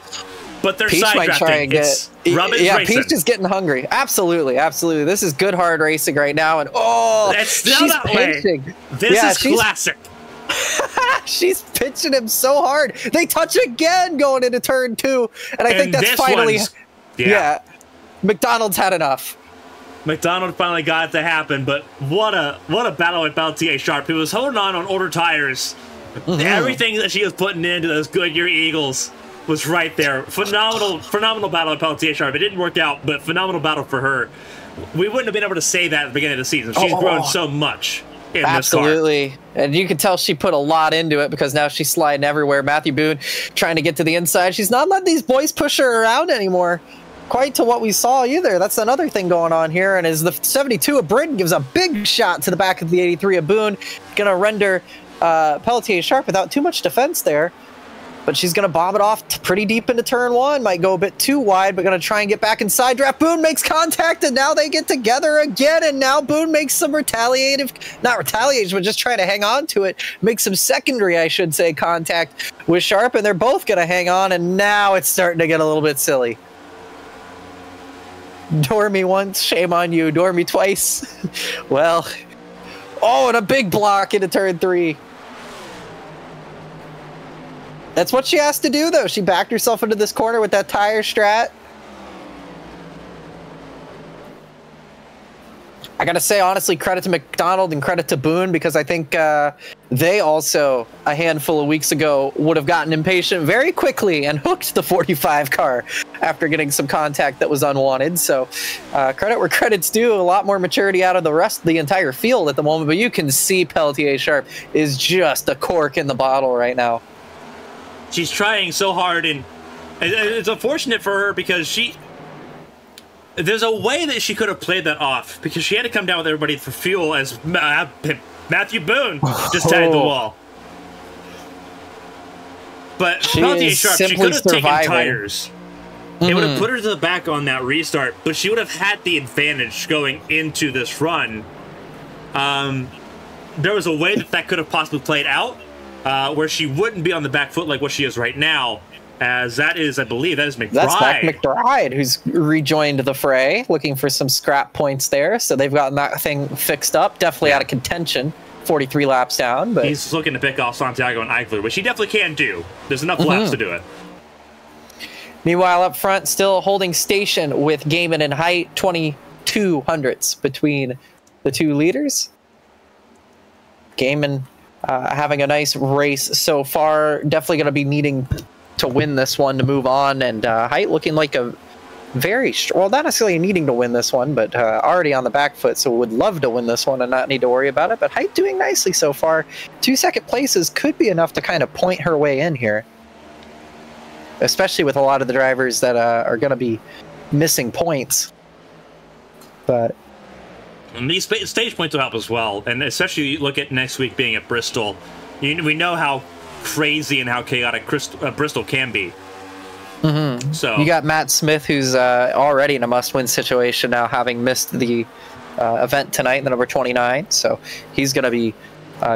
But they're side drafting. It's racing. Peach is getting hungry. Absolutely, absolutely. This is good hard racing right now, and that's still that pitching. Way. This is classic. She's pitching him so hard. They touch again going into turn 2, and I think that's finally. Yeah, McDonald's had enough. McDonald finally got it to happen, but what a battle with Baltier Sharp, who was holding on older tires. Everything that she was putting into those Goodyear Eagles was right there. Phenomenal battle at Pelletier Sharp. It didn't work out, but phenomenal battle for her. We wouldn't have been able to say that at the beginning of the season. She's grown so much in this car. Absolutely. And you can tell she put a lot into it because now she's sliding everywhere. Matthew Boone trying to get to the inside. She's not letting these boys push her around anymore. Quite to what we saw either. That's another thing going on here. And as the 72 of Britton gives a big shot to the back of the 83 of Boone, going to render Pelletier Sharp without too much defense there. But she's going to bomb it off pretty deep into turn 1. Might go a bit too wide, but going to try and get back inside draft. Boone makes contact, and now they get together again. And now Boone makes some not retaliation, but just trying to hang on to it. Make some secondary, I should say, contact with Sharp, and they're both going to hang on. And now it's starting to get a little bit silly. Door me once, shame on you. Door me twice. Well, and a big block into turn 3. That's what she has to do, though. She backed herself into this corner with that tire strat. I got to say, honestly, credit to McDonald and credit to Boone, because I think they also, a handful of weeks ago, would have gotten impatient very quickly and hooked the 45 car after getting some contact that was unwanted. So credit where credit's due. A lot more maturity out of the entire field at the moment. But you can see Pelletier Sharp is just a cork in the bottle right now. She's trying so hard, and it's unfortunate for her because there's a way that she could have played that off, because she had to come down with everybody for fuel as Matthew Boone just tied the wall. But Pelletier Sharp, she could have taken tires. It would have put her to the back on that restart, but she would have had the advantage going into this run. there was a way that could have possibly played out, where she wouldn't be on the back foot like what she is right now. As that is, I believe, that is McBride. That's Mac McBride, who's rejoined the fray, looking for some scrap points there. So they've gotten that thing fixed up. Definitely out of contention. 43 laps down. But he's looking to pick off Santiago and Eichler, which he definitely can do. There's enough laps to do it. Meanwhile, up front, still holding station with Gaiman and Height, 22 hundredths between the two leaders. Gaiman having a nice race so far. Definitely going to be needing to win this one to move on, and Height looking like a very well, not necessarily needing to win this one, but already on the back foot, so would love to win this one and not need to worry about it. But Height doing nicely so far. 2 second places could be enough to kind of point her way in here, especially with a lot of the drivers that are going to be missing points. But and these stage points will help as well, and especially you look at next week being at Bristol. We know how crazy and how chaotic Bristol can be. So you got Matt Smith, who's already in a must-win situation now, having missed the event tonight, the number 29. So he's going to be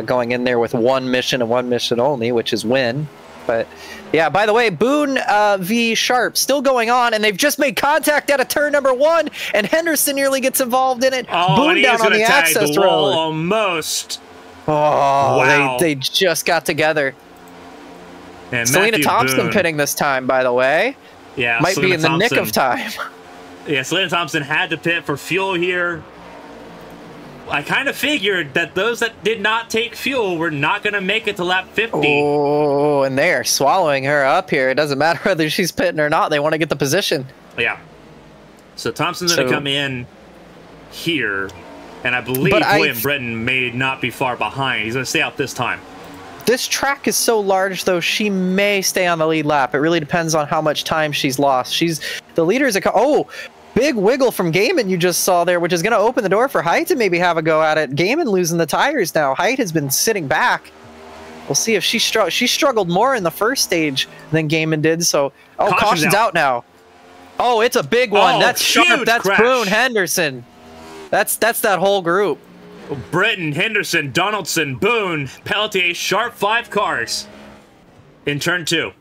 going in there with one mission and one mission only, which is win. But yeah, by the way, Boone v Sharp still going on, and they've just made contact at a turn number 1, and Henderson nearly gets involved in it. Oh, Boone and he down is on going the to tag access the wall road. almost. Oh, wow. they just got together. And Selena Matthew Thompson Boone. pitting this time, by the way. Yeah, might Selena be in the Thompson. nick of time. Yeah, Selena Thompson had to pit for fuel here. I kind of figured that those that did not take fuel were not going to make it to lap 50. Oh, and they are swallowing her up here. It doesn't matter whether she's pitting or not. They want to get the position. Yeah. So Thompson's going to come in here, and I believe But William Britton may not be far behind. He's going to stay out this time. This track is so large, though, she may stay on the lead lap. It really depends on how much time she's lost. The leader's big wiggle from Gaiman you just saw there, which is going to open the door for Height to maybe have a go at it. Gaiman losing the tires now. Height has been sitting back. We'll see if she struggled more in the first stage than Gaiman did. So, caution's out now. Oh, it's a big one. That's Sharp. That's crash. Boone, Henderson. That's that whole group. Britton, Henderson, Donaldson, Boone, Pelletier, Sharp, 5 cars in turn 2.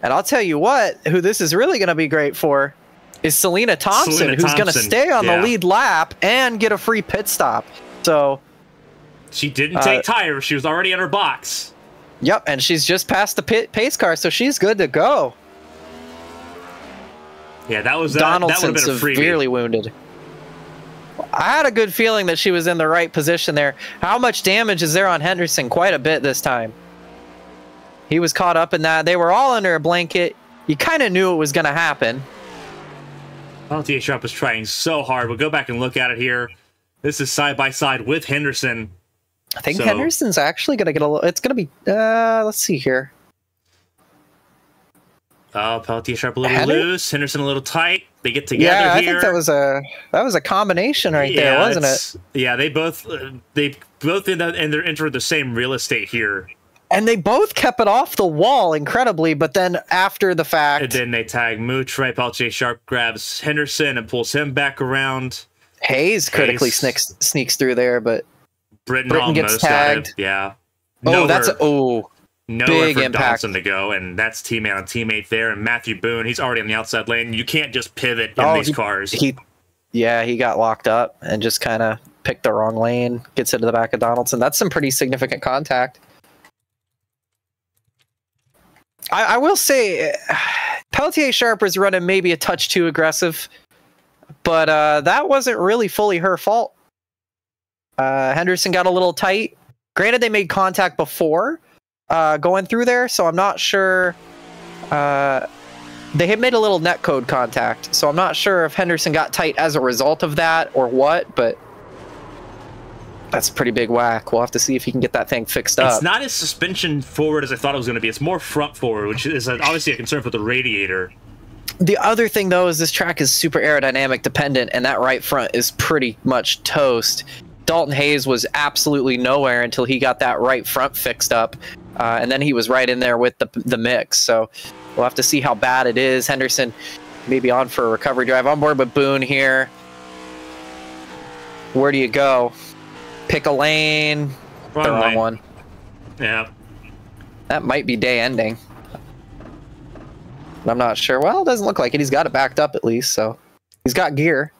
And I'll tell you what, who this is really going to be great for is Selena Thompson, who's going to stay on the lead lap and get a free pit stop. So she didn't take tires. She was already in her box. Yep, and she's just past the pace car, so she's good to go. Yeah, that was Donaldson that would have been a freebie. Severely wounded. I had a good feeling that she was in the right position there. How much damage is there on Henderson? Quite a bit this time. He was caught up in that. They were all under a blanket. You kind of knew it was going to happen. Pelletier Sharp is trying so hard. We'll go back and look at it here. This is side by side with Henderson. I think Henderson's actually going to get a little... It's going to be... let's see here. Oh, Pelletier Sharp a little loose. Henderson a little tight. They get together here. Yeah, I think that was a combination right there, wasn't it? Yeah, they both entered the same real estate here. And they both kept it off the wall incredibly, but then after the fact... And then they tag Mooch, right? Pelletier Sharp grabs Henderson and pulls him back around. Hayes critically sneaks through there, but... Britton almost gets tagged. Yeah. Nowhere big for impact. Donaldson to go, and that's teammate on teammate there. And Matthew Boone, he's already on the outside lane. You can't just pivot in these cars. He got locked up and just kind of picked the wrong lane, gets into the back of Donaldson. That's some pretty significant contact. I will say, Pelletier Sharp was running maybe a touch too aggressive, but that wasn't really fully her fault. Henderson got a little tight. Granted, they made contact before going through there, so I'm not sure. They had made a little netcode contact, so I'm not sure if Henderson got tight as a result of that or what, but that's a pretty big whack. We'll have to see if he can get that thing fixed up. It's not as suspension forward as I thought it was going to be. It's more front forward, which is obviously a concern for the radiator. The other thing, though, is this track is super aerodynamic dependent, and that right front is pretty much toast. Dalton Hayes was absolutely nowhere until he got that right front fixed up, and then he was right in there with the mix. So we'll have to see how bad it is. Henderson maybe on for a recovery drive. On board with Boone here. Where do you go? Pick a lane. Wrong one. Yeah. That might be day ending. I'm not sure. Well, it doesn't look like it. He's got it backed up at least, so he's got gear.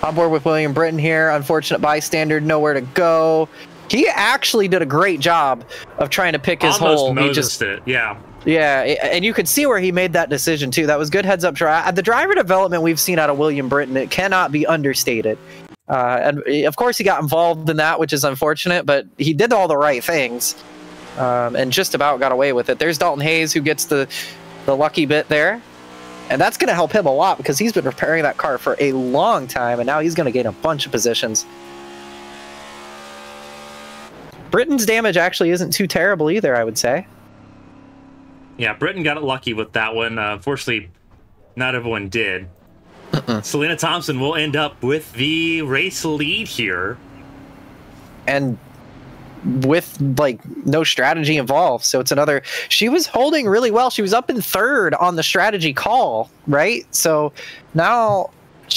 On board with William Britton here. Unfortunate bystander, nowhere to go. He actually did a great job of trying to pick his hole. He just did, yeah. Yeah, and you could see where he made that decision too. That was good heads up drive. The driver development we've seen out of William Britton, it cannot be understated. And of course he got involved in that, which is unfortunate, but he did all the right things and just about got away with it. There's Dalton Hayes who gets the lucky bit there. And that's going to help him a lot because he's been repairing that car for a long time, and now he's going to gain a bunch of positions. Britton's damage actually isn't too terrible either, I would say. Yeah, Britton got it lucky with that one. Unfortunately, not everyone did. Selena Thompson will end up with the race lead here. And with like no strategy involved, so it's another. She was holding really well. She was up in third on the strategy call, right? So now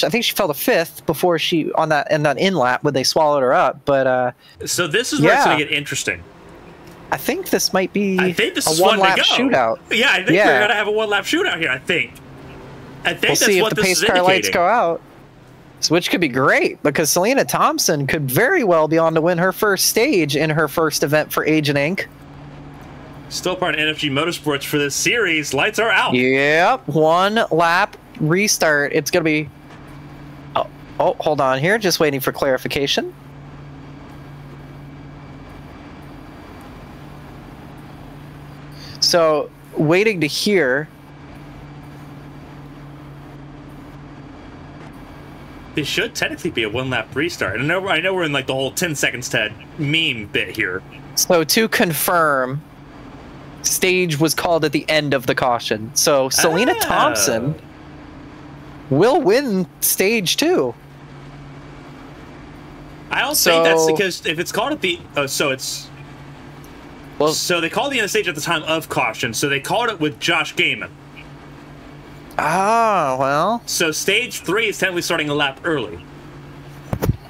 I think she fell to fifth before she on that in lap when they swallowed her up. But so this is where it's going to get interesting. I think this might be a one-lap shootout. Yeah, I think we're going to have a one-lap shootout here. I think we'll that's see what if the this pace car lights go out. Which could be great because Selena Thompson could very well be on to win her first stage in her first event for Agent Inc. Still part of NFG Motorsports for this series. Lights are out. Yep, one lap restart. It's going to be... Oh, hold on here. Just waiting for clarification. So, waiting to hear... This should technically be a one-lap restart. I know we're in like the whole 10 seconds Ted meme bit here. So to confirm, stage was called at the end of the caution. So Selena Thompson will win stage 2. I don't think that's because if it's called at the so they called the end of stage at the time of caution. So they called it with Josh Gaiman. Ah, well. So stage 3 is technically starting a lap early.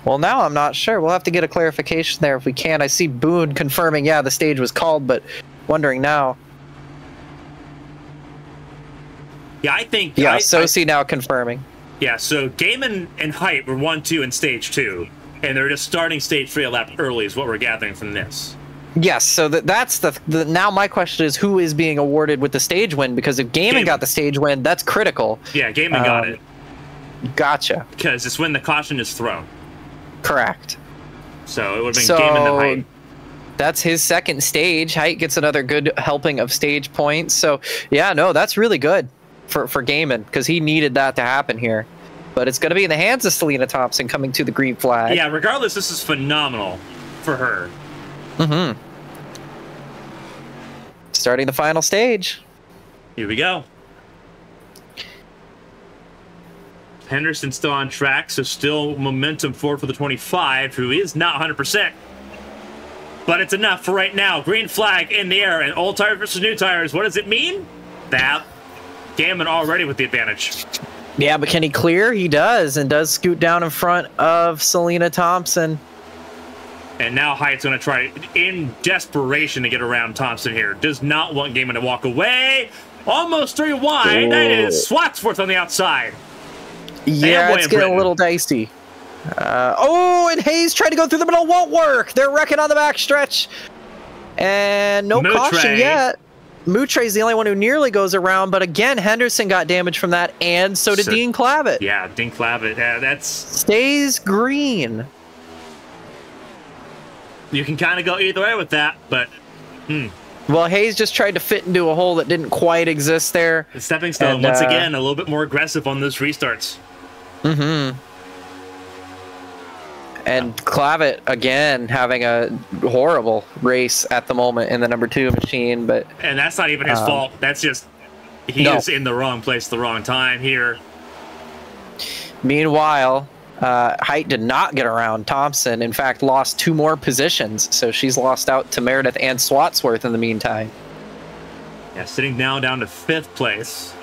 Well, now I'm not sure. We'll have to get a clarification there if we can. I see Boone confirming, yeah, the stage was called, but wondering now. Yeah, I think... Yeah, Sosi now confirming. Yeah, so Gaiman and Height were 1-2 in stage 2, and they're just starting stage 3 a lap early is what we're gathering from this. Yes, so that's the now my question is who is being awarded with the stage win, because if Gaiman got the stage win, that's critical. Yeah, Gaiman got it. Gotcha. Because it's when the caution is thrown. Correct. So it would have been Gaiman and Height. That's his second stage. Height gets another good helping of stage points. So yeah, no, that's really good for Gaiman because he needed that to happen here. But it's going to be in the hands of Selena Thompson coming to the green flag. Yeah, regardless, this is phenomenal for her. Mm-hmm. Starting the final stage. Here we go. Henderson still on track, so still momentum forward for the 25, who is not 100%. But it's enough for right now. Green flag in the air, and old tires versus new tires. What does it mean? That Gaiman already with the advantage. Yeah, but can he clear? He does, and does scoot down in front of Selena Thompson. And now Height's going to try, in desperation, to get around Thompson here. Does not want Gaiman to walk away. Almost 3 wide. That is Swatsworth on the outside. Yeah, it's getting a little dicey. And Hayes tried to go through the middle. Won't work. They're wrecking on the backstretch. And no caution yet. Moutre's the only one who nearly goes around, but again, Henderson got damage from that, and so did Dean Clavitt. Yeah, Dean Clavitt. That's... Stays green. You can kind of go either way with that, but... Well, Hayes just tried to fit into a hole that didn't quite exist there. The stepping stone, once again, a little bit more aggressive on those restarts. Mm-hmm. And Clavitt, again, having a horrible race at the moment in the number 2 machine. And that's not even his fault. That's just... He is in the wrong place at the wrong time here. Meanwhile... Height did not get around Thompson. In fact, lost 2 more positions. So she's lost out to Meredith and Swatsworth in the meantime. Yeah, sitting now down to 5th place.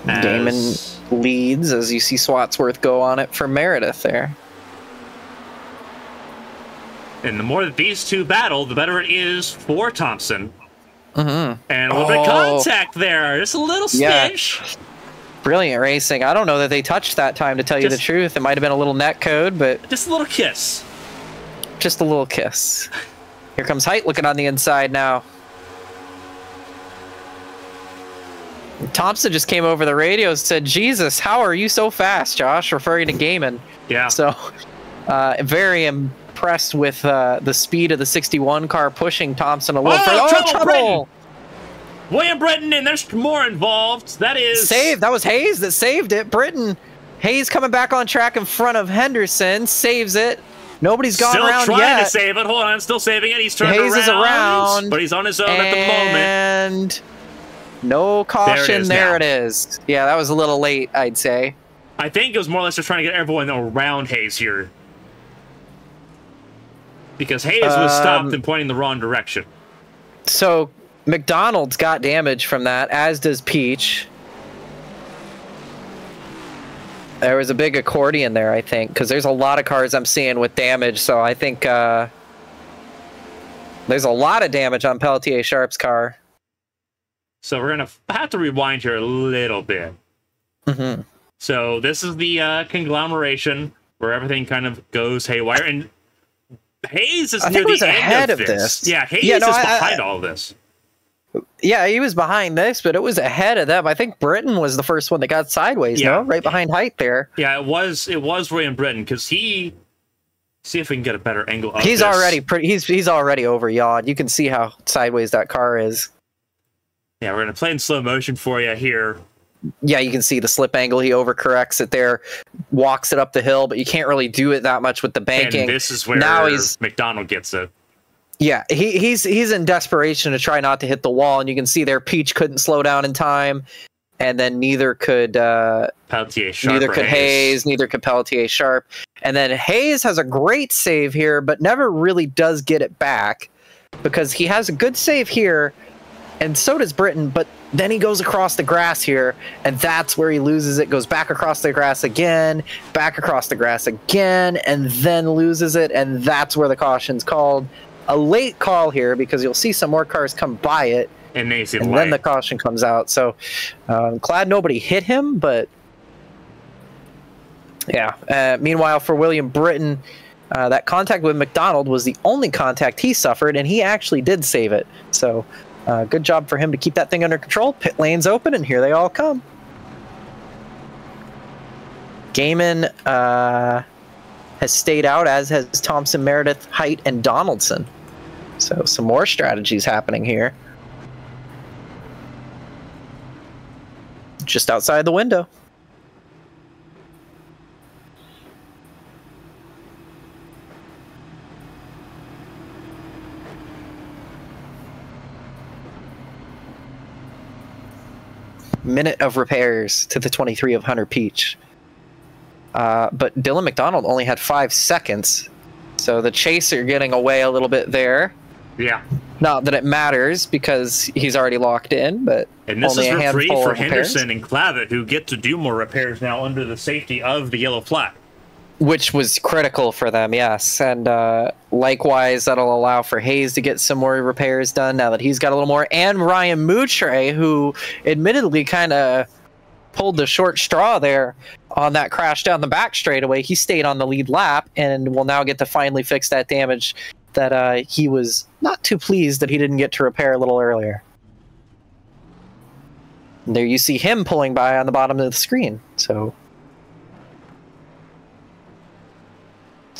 Gaiman leads as you see Swatsworth go on it for Meredith there. And the more that these two battle, the better it is for Thompson. Mm-hmm. And a little bit of contact there. Just a little smidge. Brilliant racing. I don't know that they touched that time, to tell you the truth. It might have been a little net code, but... Just a little kiss. Just a little kiss. Here comes Height looking on the inside now. Thompson just came over the radio and said, Jesus, how are you so fast, Josh? Referring to Gaiman. Yeah. So, very impressed with the speed of the 61 car pushing Thompson a little further. Oh, trouble! William Britton, and there's more involved. That is... Saved. That was Hayes that saved it. Britton. Hayes coming back on track in front of Henderson. Saves it. Nobody's gone around yet. Still trying to save it. Hold on. Still saving it. He's turned Hayes is around. But he's on his own at the moment. And no caution. There it is. Yeah, that was a little late, I'd say. I think it was more or less just trying to get everyone around Hayes here. Because Hayes was stopped and pointing the wrong direction. So McDonald's got damage from that, as does Peach. There was a big accordion there, I think, because there's a lot of cars I'm seeing with damage, so I think there's a lot of damage on Pelletier Sharp's car. So we're going to have to rewind here a little bit. Mm-hmm. So this is the conglomeration where everything kind of goes haywire, and Hayes is near the end of this. Yeah, Hayes is behind all this. Yeah, he was behind this, but it was ahead of them. I think Britton was the first one that got sideways, no? Right behind Height there. Yeah, it was William Britton, because he... See if we can get a better angle of he's this. He's already over yawed. You can see how sideways that car is. Yeah, we're going to play in slow motion for you here. Yeah, you can see the slip angle. He overcorrects it there, walks it up the hill, but you can't really do it that much with the banking. And this is where McDonald gets it. Yeah, he's in desperation to try not to hit the wall, and you can see there Peach couldn't slow down in time, and then neither could Pelletier Sharp, neither could Hayes, neither could Pelletier Sharp, and then Hayes has a great save here, but never really does get it back because he has a good save here, and so does Britton, but then he goes across the grass here, and that's where he loses it. Goes back across the grass again, back across the grass again, and then loses it, and that's where the caution's called. A late call here because you'll see some more cars come by it, and then the caution comes out. So I'm glad nobody hit him, but yeah. Meanwhile, for William Britton, that contact with McDonald was the only contact he suffered, and he actually did save it. So good job for him to keep that thing under control. Pit lane's open, and here they all come. Gaiman has stayed out, as has Thompson, Meredith, Height, and Donaldson. So some more strategies happening here. Just outside the window. Minute of repairs to the 23 of Hunter Peach. But Dylan McDonald only had 5 seconds. So the chaser getting away a little bit there. Yeah. Not that it matters because he's already locked in, but and this only is a reprieve handful for of Henderson and Clavitt, who get to do more repairs now under the safety of the yellow flag. Which was critical for them, yes. And likewise, that'll allow for Hayes to get some more repairs done now that he's got a little more. And Ryan Moutre, who admittedly kind of pulled the short straw there on that crash down the back straightaway. He stayed on the lead lap and will now get to finally fix that damage that he was not too pleased that he didn't get to repair a little earlier. And there you see him pulling by on the bottom of the screen. So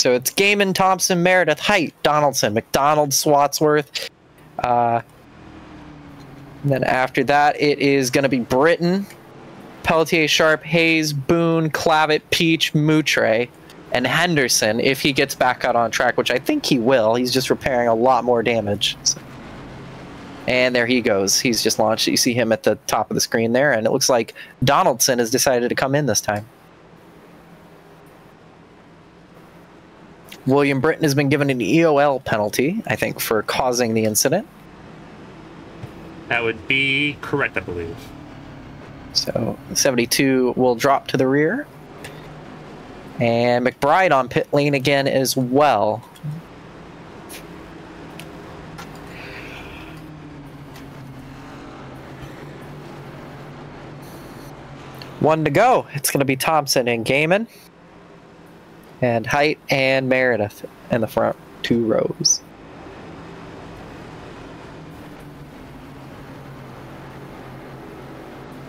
it's Gaiman, Thompson, Meredith, Height, Donaldson, McDonald, Swatsworth. And then after that, it is going to be Britton, Pelletier, Sharp, Hayes, Boone, Clavitt, Peach, Moutre, and Henderson if he gets back out on track, which I think he will. He's just repairing a lot more damage. So. And there he goes. He's just launched. You see him at the top of the screen there, and it looks like Donaldson has decided to come in this time. William Britton has been given an EOL penalty, I think, for causing the incident. That would be correct, I believe. So 72 will drop to the rear. And McBride on pit lane again as well. One to go. It's going to be Thompson and Gaiman. And Height and Meredith in the front 2 rows.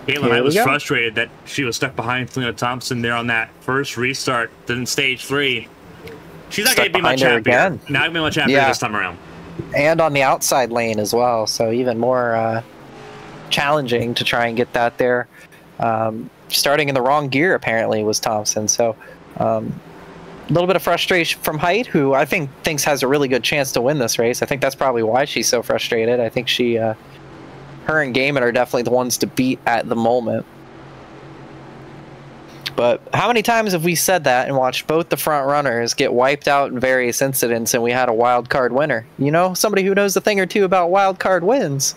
Caitlin was frustrated that she was stuck behind Selena Thompson there on that first restart. Then stage 3. She's not going to be much happier. Again. Not going to be much happier this time around. And on the outside lane as well, so even more challenging to try and get that there. Starting in the wrong gear, apparently, was Thompson. So a little bit of frustration from Height, who I think thinks has a really good chance to win this race. I think that's probably why she's so frustrated. I think she... her and Gaiman are definitely the ones to beat at the moment. But how many times have we said that and watched both the front runners get wiped out in various incidents and we had a wild card winner? You know, somebody who knows a thing or two about wild card wins.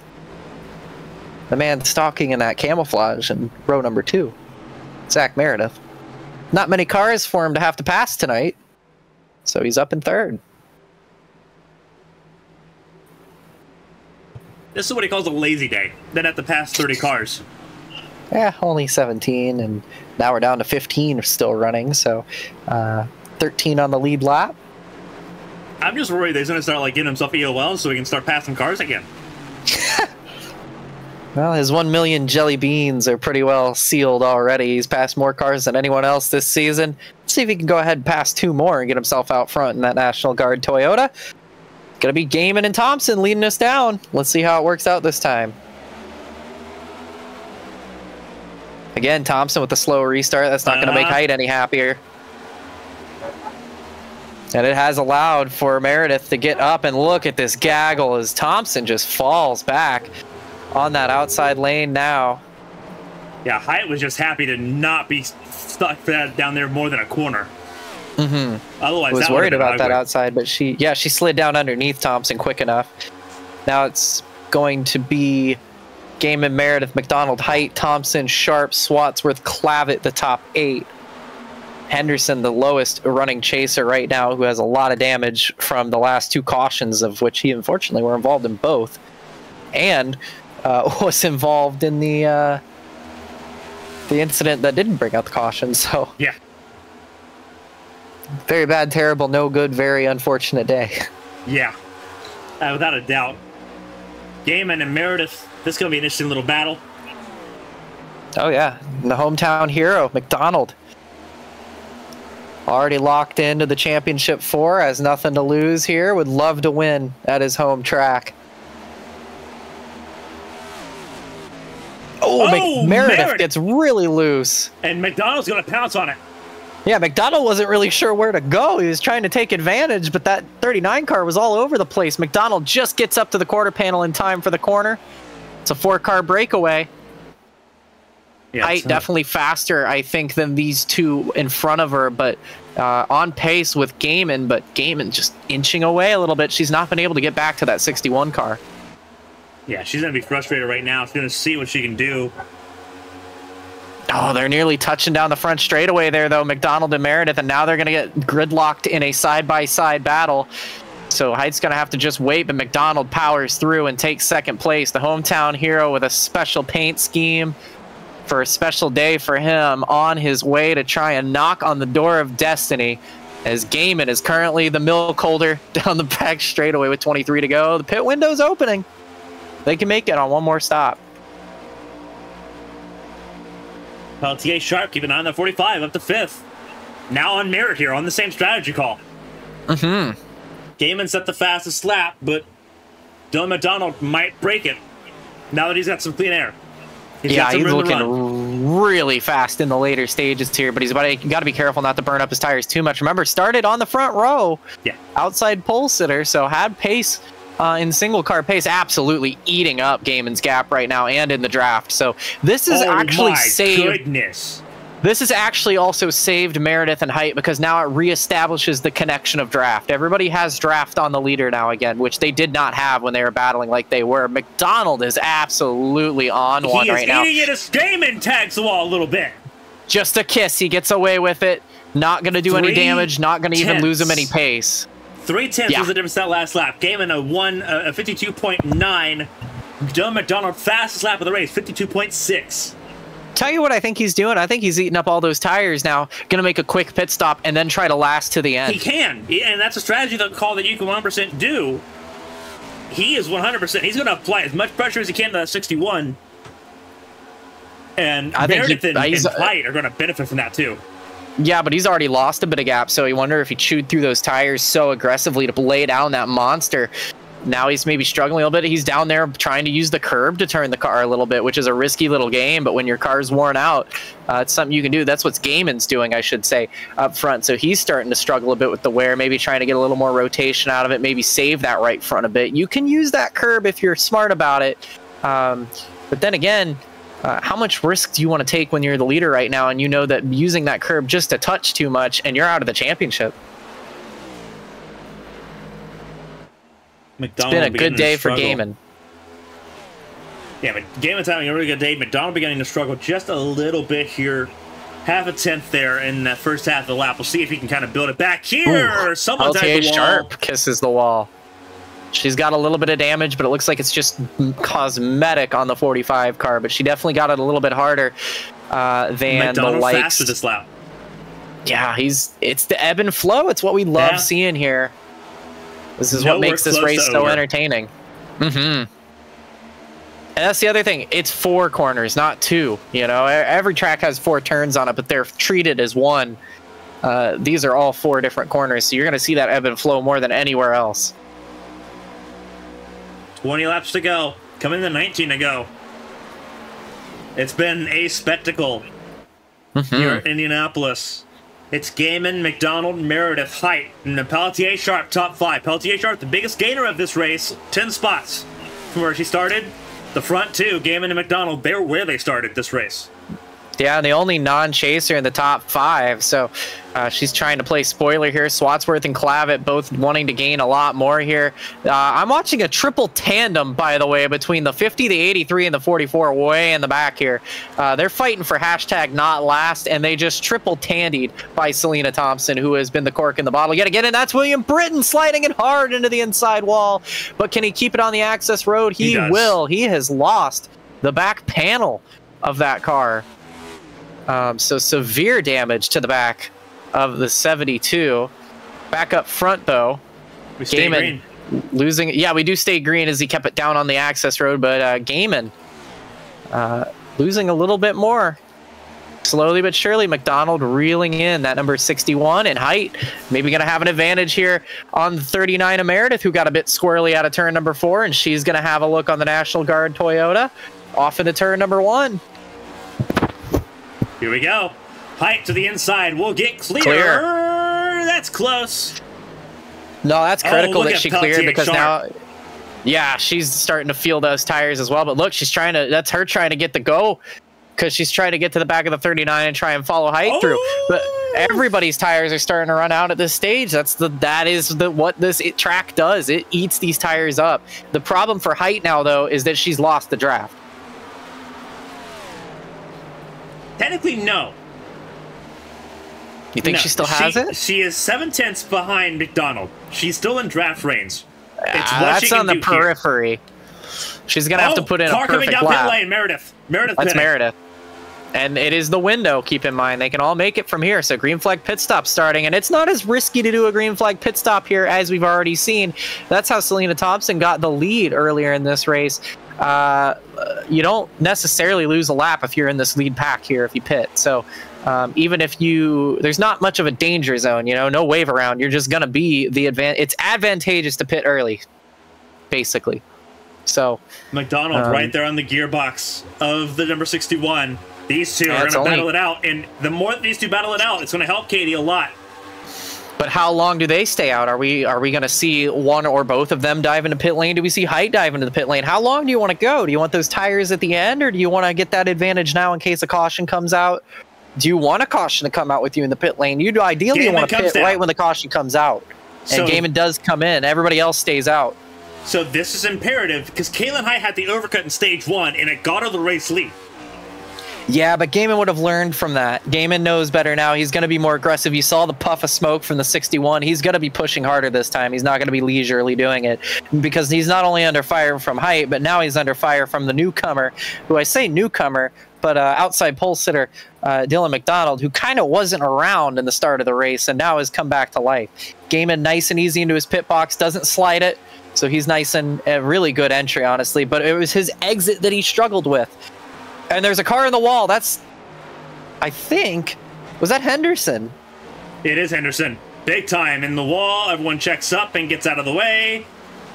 The man stalking in that camouflage in row number 2, Zach Meredith. Not many cars for him to have to pass tonight, so he's up in 3rd. This is what he calls a lazy day. Then have to pass 30 cars. Yeah, only 17, and now we're down to 15 still running, so 13 on the lead lap. I'm just worried that he's going to start like getting himself EOL so he can start passing cars again. Well, his 1 million jelly beans are pretty well sealed already. He's passed more cars than anyone else this season. Let's see if he can go ahead and pass 2 more and get himself out front in that National Guard Toyota. Gonna be Gaiman and Thompson leading us down. Let's see how it works out this time. Again, Thompson with the slow restart. That's not gonna make Height any happier. And it has allowed for Meredith to get up and look at this gaggle as Thompson just falls back on that outside lane now. Yeah, Height was just happy to not be stuck for that down there more than a corner. Otherwise, was worried about that outside, but she slid down underneath Thompson quick enough. Now it's going to be Gaiman, Meredith, McDonald, Height, Thompson, Sharp, Swatsworth, Clavitt, the top 8. Henderson, the lowest running chaser right now, who has a lot of damage from the last 2 cautions, of which he unfortunately were involved in both, and was involved in the incident that didn't bring out the caution. So yeah. Very bad, terrible, no good, very unfortunate day. Yeah, without a doubt. Gaiman and Meredith, this is going to be an interesting little battle. Oh, yeah. And the hometown hero, McDonald. Already locked into the championship 4, has nothing to lose here. Would love to win at his home track. Oh, Meredith gets really loose. And McDonald's going to pounce on it. Yeah, McDonald wasn't really sure where to go. He was trying to take advantage, but that 39 car was all over the place. McDonald just gets up to the quarter panel in time for the corner. It's a 4-car breakaway. Yeah, Height definitely faster, I think, than these 2 in front of her, but on pace with Gaiman, but Gaiman just inching away a little bit. She's not been able to get back to that 61 car. Yeah, she's going to be frustrated right now. She's going to see what she can do. Oh, they're nearly touching down the front straightaway there, though, McDonald and Meredith, and now they're going to get gridlocked in a side-by-side battle. So Height's going to have to just wait, but McDonald powers through and takes 2nd place. The hometown hero with a special paint scheme for a special day for him on his way to try and knock on the door of destiny, as Gaiman is currently the milk holder down the back straightaway with 23 to go. The pit window's opening. They can make it on one more stop. TA Sharp keeping an eye on the 45 up to 5th. Now on merit here on the same strategy call. Gaiman set the fastest lap, but Dylan McDonald might break it now that he's got some clean air. He's looking really fast in the later stages here, but he's got to be careful not to burn up his tires too much. Remember, started on the front row, outside pole sitter, so had pace in single car pace, absolutely eating up Gaiman's gap right now and in the draft. So this is actually saved. This has actually also saved Meredith and Height, because now it reestablishes the connection of draft. Everybody has draft on the leader now again, which they did not have when they were battling like they were. McDonald is absolutely on one right now. He is eating it as Gaiman tags the wall a little bit. Just a kiss. He gets away with it. Not going to do any damage. Not going to even lose him any pace. 3/10 was the difference that last lap. Gaiman a 52.9. Dylan McDonald fastest lap of the race, 52.6. Tell you what I think he's doing. I think he's eating up all those tires now. Going to make a quick pit stop and then try to last to the end. He can, and that's a strategy call that you can 100% do. He is 100%. He's going to apply as much pressure as he can to that 61. And Meredith and Height are going to benefit from that too. Yeah, but he's already lost a bit of gap, so you wonder if he chewed through those tires so aggressively to lay down that monster. Now he's maybe struggling a little bit. He's down there trying to use the curb to turn the car a little bit, which is a risky little game. But when your car's worn out, it's something you can do. That's what Gaiman's doing, I should say, up front. So he's starting to struggle a bit with the wear, maybe trying to get a little more rotation out of it, maybe save that right front a bit. You can use that curb if you're smart about it. But then again, how much risk do you want to take when you're the leader right now and you know that using that curb just a touch too much and you're out of the championship? McDonald it's been a good day for Gaiman. Yeah, but Gaiman's having a really good day. McDonald beginning to struggle just a little bit here. Half a tenth there in that first half of the lap. We'll see if he can kind of build it back here. Someone's at the wall. Sharp kisses the wall. She's got a little bit of damage, but it looks like it's just cosmetic on the 45 car. But she definitely got it a little bit harder than McDonald the likes. faster this lap. Yeah, it's the ebb and flow. It's what we love seeing here. This is what makes this race so entertaining. And that's the other thing. It's 4 corners, not 2. You know, every track has 4 turns on it, but they're treated as one. These are all 4 different corners, so you're going to see that ebb and flow more than anywhere else. 20 laps to go. Coming to 19 to go. It's been a spectacle here in Indianapolis. It's Gaiman, McDonald, Meredith, Height, and the Pelletier Sharp top 5. Pelletier Sharp, the biggest gainer of this race, 10 spots from where she started. The front 2, Gaiman and McDonald, they're where they started this race. Yeah, the only non-chaser in the top 5, so she's trying to play spoiler here. Swatsworth and Clavitt both wanting to gain a lot more here. I'm watching a triple tandem, by the way, between the 50, the 83, and the 44 way in the back here. They're fighting for hashtag not last, and they just triple tandied by Selena Thompson, who has been the cork in the bottle yet again, and that's William Britton sliding it hard into the inside wall. But can he keep it on the access road? He will. He has lost the back panel of that car. So severe damage to the back of the 72. Back up front, though. We stay green. Losing. Yeah, we do stay green as he kept it down on the access road, but Gaiman losing a little bit more. Slowly but surely, McDonald reeling in that number 61 in Height. Maybe going to have an advantage here on the 39 of Meredith, who got a bit squirrely out of turn number 4, and she's going to have a look on the National Guard Toyota off into turn number 1. Here we go. Height to the inside. We'll get clear. That's close. No, that's critical that she cleared because now, yeah, she's starting to feel those tires as well. But look, she's trying to, that's her trying to get the go because she's trying to get to the back of the 39 and try and follow Height through. But everybody's tires are starting to run out at this stage. That is what this track does. It eats these tires up. The problem for Height now, though, is that she's lost the draft. Technically, no. You think she still has it? She is 7/10 behind McDonald. She's still in draft reigns. That's on the periphery. Here. She's going to have to put in a perfect lap. Pit lane, Meredith. That's Meredith. And it is the window, keep in mind. They can all make it from here. So green flag pit stop starting. And it's not as risky to do a green flag pit stop here as we've already seen. That's how Selena Thompson got the lead earlier in this race. You don't necessarily lose a lap if you're in this lead pack here if you pit. So even if there's not much of a danger zone, you know, no wave around, you're just going to be it's advantageous to pit early, basically. So McDonald right there on the gearbox of the number 61. These two are going to battle it out. And the more these two battle it out, it's going to help Katie a lot. But how long do they stay out? Are we going to see one or both of them dive into pit lane? Do we see Height dive into the pit lane? How long do you want to go? Do you want those tires at the end, or do you want to get that advantage now in case a caution comes out? Do you want a caution to come out with you in the pit lane? You ideally want to pit right when the caution comes out. And Gaiman does come in. Everybody else stays out. So this is imperative because Kaylin Height had the overcut in stage 1, and it got her the race lead. Yeah, but Gaiman would have learned from that. Gaiman knows better now. He's going to be more aggressive. You saw the puff of smoke from the 61. He's going to be pushing harder this time. He's not going to be leisurely doing it because he's not only under fire from height, but now he's under fire from the newcomer, who I say newcomer, but outside pole sitter Dylan McDonald, who kind of wasn't around in the start of the race and now has come back to life. Gaiman nice and easy into his pit box, doesn't slide it, so he's nice and a really good entry, honestly, but it was his exit that he struggled with. And there's a car in the wall. That's, I think, was that Henderson? It is Henderson. Big time in the wall. Everyone checks up and gets out of the way.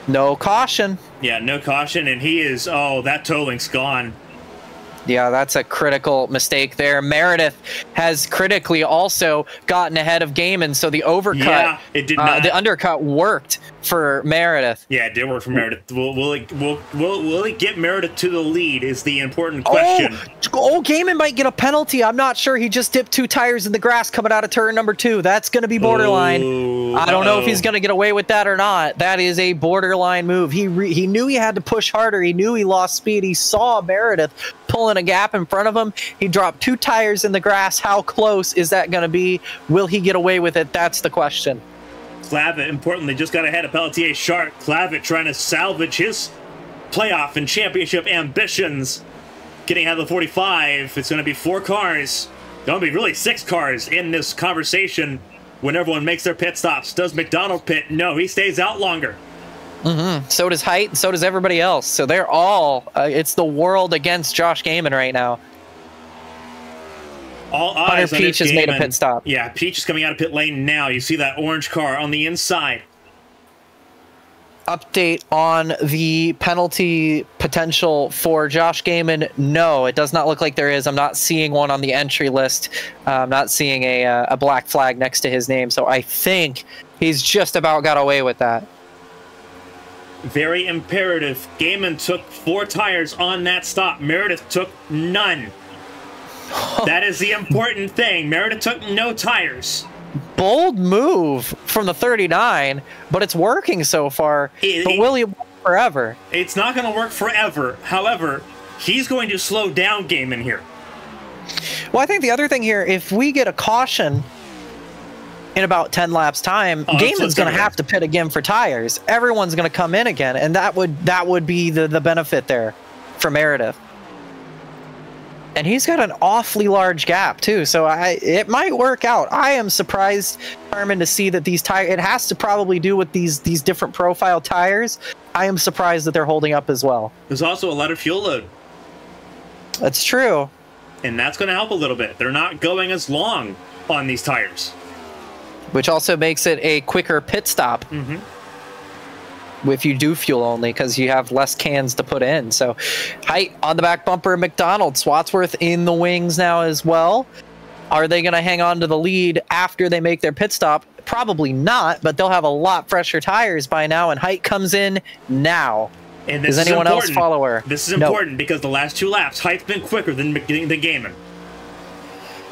No caution. Yeah, no caution. And he is, oh, that toe link's gone. Yeah, that's a critical mistake there. Meredith has critically also gotten ahead of Gaiman, so the overcut, yeah, it did not. The undercut worked for Meredith. Yeah, it did work for Meredith. Will it get Meredith to the lead is the important question. Oh, Gaiman might get a penalty. I'm not sure. He just dipped 2 tires in the grass coming out of turn number 2. That's going to be borderline. I don't know if he's going to get away with that or not. That is a borderline move. He knew he had to push harder. He knew he lost speed. He saw Meredith pulling a gap in front of him. He dropped 2 tires in the grass. How close is that going to be? Will he get away with it? That's the question. Clavitt, importantly, just got ahead of Pelletier Sharp. Clavitt trying to salvage his playoff and championship ambitions. Getting out of the 45. It's going to be 4 cars. Going to be really 6 cars in this conversation when everyone makes their pit stops. Does McDonald pit? No, he stays out longer. So does Height, and so does everybody else. So they're all, it's the world against Josh Gaiman right now. All eyes Hunter Peach has made a pit stop. Yeah, Peach is coming out of pit lane now. You see that orange car on the inside. Update on the penalty potential for Josh Gaiman. No, it does not look like there is. I'm not seeing one on the entry list. I'm not seeing a black flag next to his name. So I think he's just about got away with that. Very imperative. Gaiman took 4 tires on that stop. Meredith took none. That is the important thing. Meredith took no tires. Bold move from the 39, but it's working so far. But will it work forever? It's not going to work forever. However, he's going to slow down Gaiman here. Well, I think the other thing here, if we get a caution in about 10 laps time, Gaiman's going to have to pit again for tires. Everyone's going to come in again, and that would be the benefit there for Meredith. And he's got an awfully large gap too, so it might work out. I am surprised, Carmen, to see that these tires, it has to probably do with these different profile tires. I am surprised that they're holding up as well. There's also a lot of fuel load. That's true. And that's going to help a little bit. They're not going as long on these tires. Which also makes it a quicker pit stop. If you do fuel only, because you have less cans to put in. So Height on the back bumper, McDonald, Swatsworth in the wings now as well. Are they going to hang on to the lead after they make their pit stop? Probably not, but they'll have a lot fresher tires by now, and Height comes in now. And this Does anyone else follow her? This is important because the last 2 laps, Height's been quicker than Gaiman.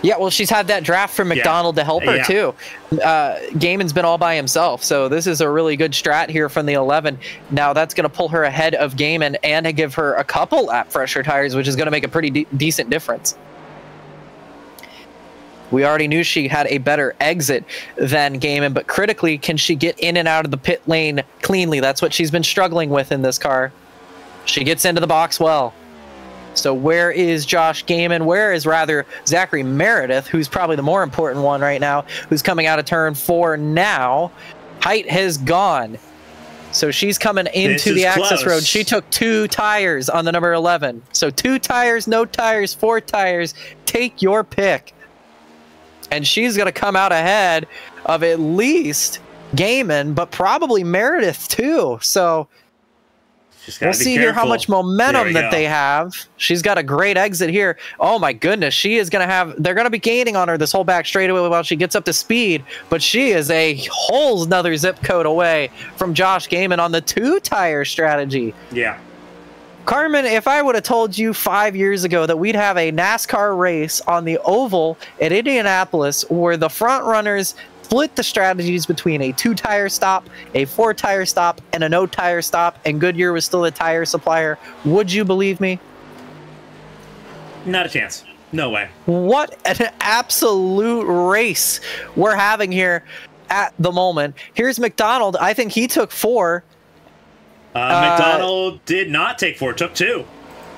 Yeah, well, she's had that draft from McDonald to help her, too. Gaiman's been all by himself, so this is a really good strat here from the 11. Now, that's going to pull her ahead of Gaiman and to give her a couple lap fresher tires, which is going to make a pretty decent difference. We already knew she had a better exit than Gaiman, but critically, can she get in and out of the pit lane cleanly? That's what she's been struggling with in this car. She gets into the box well. So where is Josh Gaiman? Where is rather Zachary Meredith, who's probably the more important one right now, who's coming out of turn 4 now? Height has gone. So she's coming into the access road. She took 2 tires on the number 11. So 2 tires, no tires, 4 tires. Take your pick. And she's going to come out ahead of at least Gaiman, but probably Meredith too. So we'll see here how much momentum that they have. She's got a great exit here. Oh my goodness, she is going to have, they're going to be gaining on her this whole back straightaway while she gets up to speed, but she is a whole nother zip code away from Josh Gaiman on the 2-tire strategy. Yeah. Carmen, if I would have told you 5 years ago that we'd have a NASCAR race on the oval at Indianapolis where the front runners split the strategies between a 2-tire stop, a 4-tire stop, and a no-tire stop, and Goodyear was still a tire supplier, would you believe me? Not a chance. No way. What an absolute race we're having here at the moment. Here's McDonald. I think he took 4. McDonald did not take 4, took 2.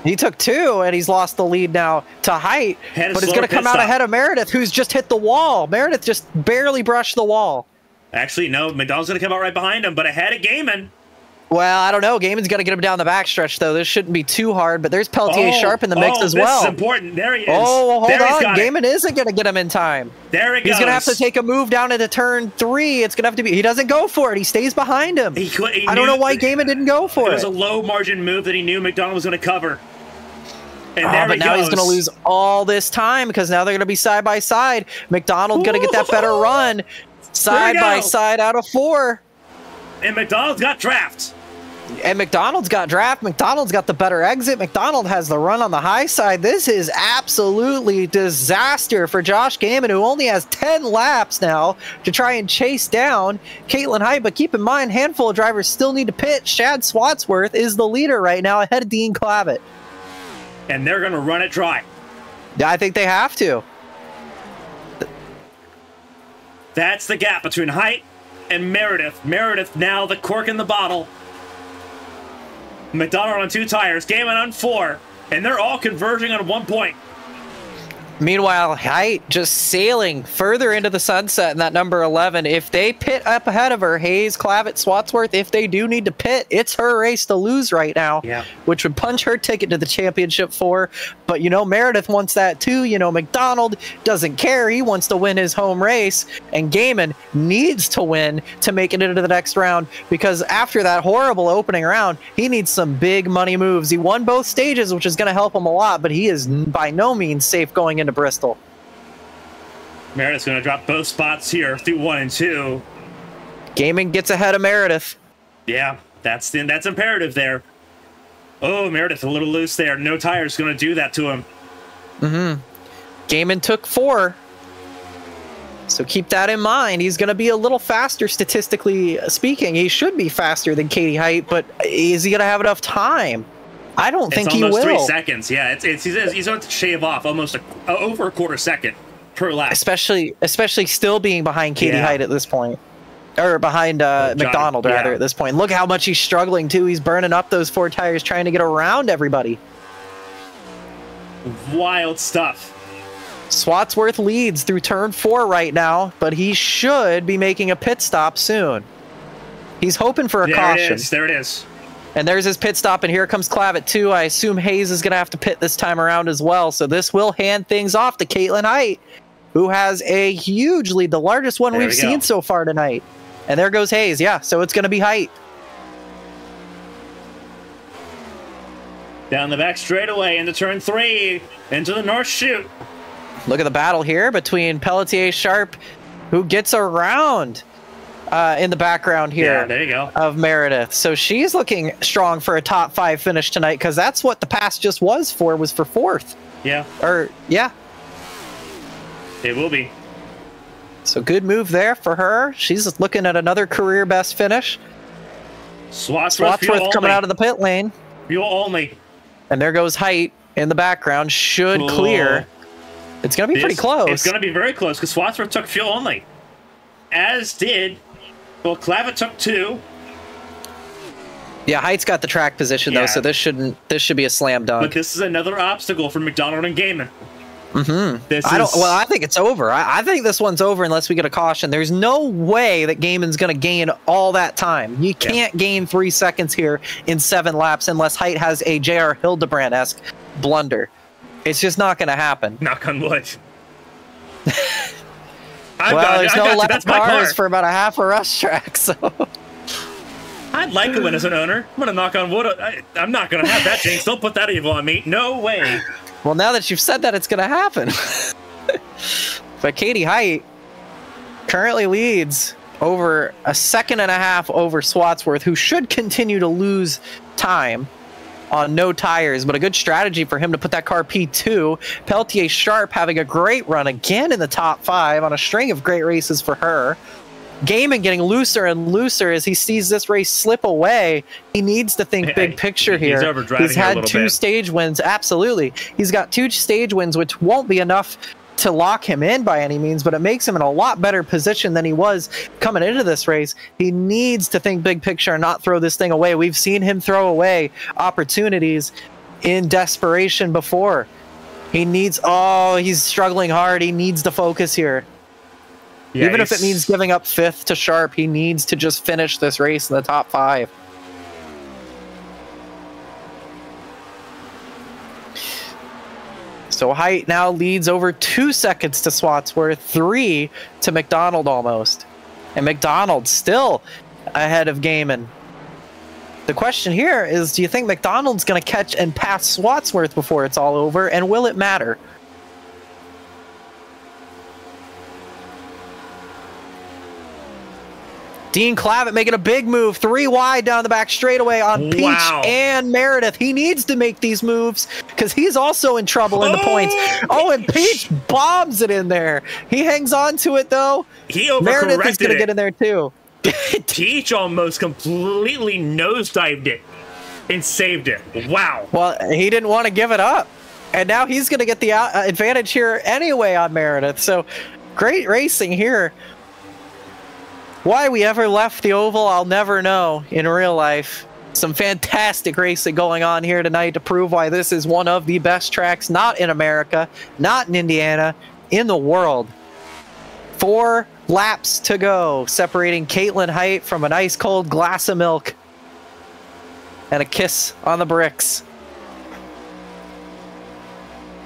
He took 2, and he's lost the lead now to Height. But he's going to come out ahead of Meredith, who's just hit the wall. Meredith just barely brushed the wall. Actually, no, McDonald's going to come out right behind him, but ahead of Gaiman. Well, I don't know. Gaiman's going to get him down the backstretch, though. This shouldn't be too hard, but there's Peltier Sharp in the mix as well. This is important. There he is. Oh, hold on. Gaiman isn't going to get him in time. There he goes. He's going to have to take a move down into turn 3. It's going to have to be... He doesn't go for it. He stays behind him. I don't know why Gaiman didn't go for it. It was a low-margin move that he knew McDonald was going to cover. And but now he's going to lose all this time because now they're going to be side by side. McDonald going to get that better run. Side by side out of 4. And McDonald's got draft. McDonald's got the better exit. McDonald has the run on the high side. This is absolutely disaster for Josh Gaiman, who only has 10 laps now to try and chase down Caitlin Height. But keep in mind, handful of drivers still need to pit. Shad Swatsworth is the leader right now ahead of Dean Clavitt. And they're going to run it dry. Yeah, I think they have to. That's the gap between Height and Meredith. Meredith now the cork in the bottle. McDonald on 2 tires, Gaiman on 4, and they're all converging on 1 point. Meanwhile, Height just sailing further into the sunset in that number 11. If they pit up ahead of her, Hayes, Clavitt, Swatsworth, if they do need to pit, it's her race to lose right now, which would punch her ticket to the championship 4. But, you know, Meredith wants that too. You know, McDonald doesn't care. He wants to win his home race, and Gaiman needs to win to make it into the next round because after that horrible opening round, he needs some big money moves. He won both stages, which is going to help him a lot, but he is by no means safe going into Bristol. Meredith's going to drop both spots here through 1 and 2. Gaiman gets ahead of Meredith. Yeah, that's imperative there. Oh, Meredith a little loose there. No tires going to do that to him. Gaiman took 4. So keep that in mind. He's going to be a little faster statistically speaking. He should be faster than Katie Height, but is he going to have enough time? I don't think he will. It's almost 3 seconds. Yeah, he's going to shave off almost over a quarter second per lap. Especially still being behind Katie Height at this point. Or behind McDonald, rather, at this point. Look how much he's struggling, too. He's burning up those 4 tires trying to get around everybody. Wild stuff. Swatsworth leads through turn 4 right now, but he should be making a pit stop soon. He's hoping for a caution. There it is. And there's his pit stop, and here comes Clavitt, too. I assume Hayes is going to have to pit this time around as well, so this will hand things off to Caitlin Height, who has a huge lead, the largest one we've seen so far tonight. And there goes Hayes, so it's going to be Height. Down the back straightaway into turn 3, into the north chute. Look at the battle here between Pelletier Sharp, who gets around in the background here there you go. Of Meredith. So she's looking strong for a top 5 finish tonight because that's what the pass just was for 4th. It will be. So good move there for her. She's looking at another career best finish. Swatsworth coming out of the pit lane. Fuel only. And there goes Height in the background. Should clear. It's going to be pretty close. It's going to be very close because Swatsworth took fuel only. As did... Well, Clavitt took 2. Yeah, Height's got the track position though, so this should be a slam dunk. But this is another obstacle for McDonald and Gaiman. I think it's over. I think this one's over unless we get a caution. There's no way that Gaiman's going to gain all that time. You can't gain 3 seconds here in 7 laps unless Height has a J.R. Hildebrand-esque blunder. It's just not going to happen. Knock on wood. There's no left cars for about a half a rush track, so... I'd like to win as an owner. I'm going to knock on wood. I'm not going to have that jinx. Don't put that evil on me. No way. Well, now that you've said that, it's going to happen. But Katie Height currently leads over a 1.5 seconds over Swatsworth, who should continue to lose time on no tires, but a good strategy for him to put that car P2. Pelletier Sharp having a great run again in the top 5 on a string of great races for her. Gaiman getting looser and looser as he sees this race slip away. He needs to think big picture here. He's had two stage wins. Absolutely. He's got 2 stage wins, which won't be enough to lock him in by any means, but it makes him in a lot better position than he was coming into this race. He needs to think big picture and not throw this thing away. We've seen him throw away opportunities in desperation before. He needs, he's struggling hard. He needs to focus here. Yeah, even if it means giving up 5th to Sharp, he needs to just finish this race in the top 5. So Height now leads over 2 seconds to Swatsworth, 3 to McDonald almost. And McDonald still ahead of Gaiman. The question here is, do you think McDonald's going to catch and pass Swatsworth before it's all over, and will it matter? Dean Clavitt making a big move, 3 wide down the back straightaway on Peach and Meredith. He needs to make these moves because he's also in trouble in the points. Oh, and Peach bombs it in there. He hangs on to it, though. He overcorrected. Meredith is going to get in there, too. Peach almost completely nosedived it and saved it. Wow. Well, he didn't want to give it up. And now he's going to get the advantage here anyway on Meredith. So great racing here. Why we ever left the oval, I'll never know in real life. Some fantastic racing going on here tonight to prove why this is one of the best tracks, not in America, not in Indiana, in the world. 4 laps to go, separating Caitlin Height from an ice cold glass of milk and a kiss on the bricks.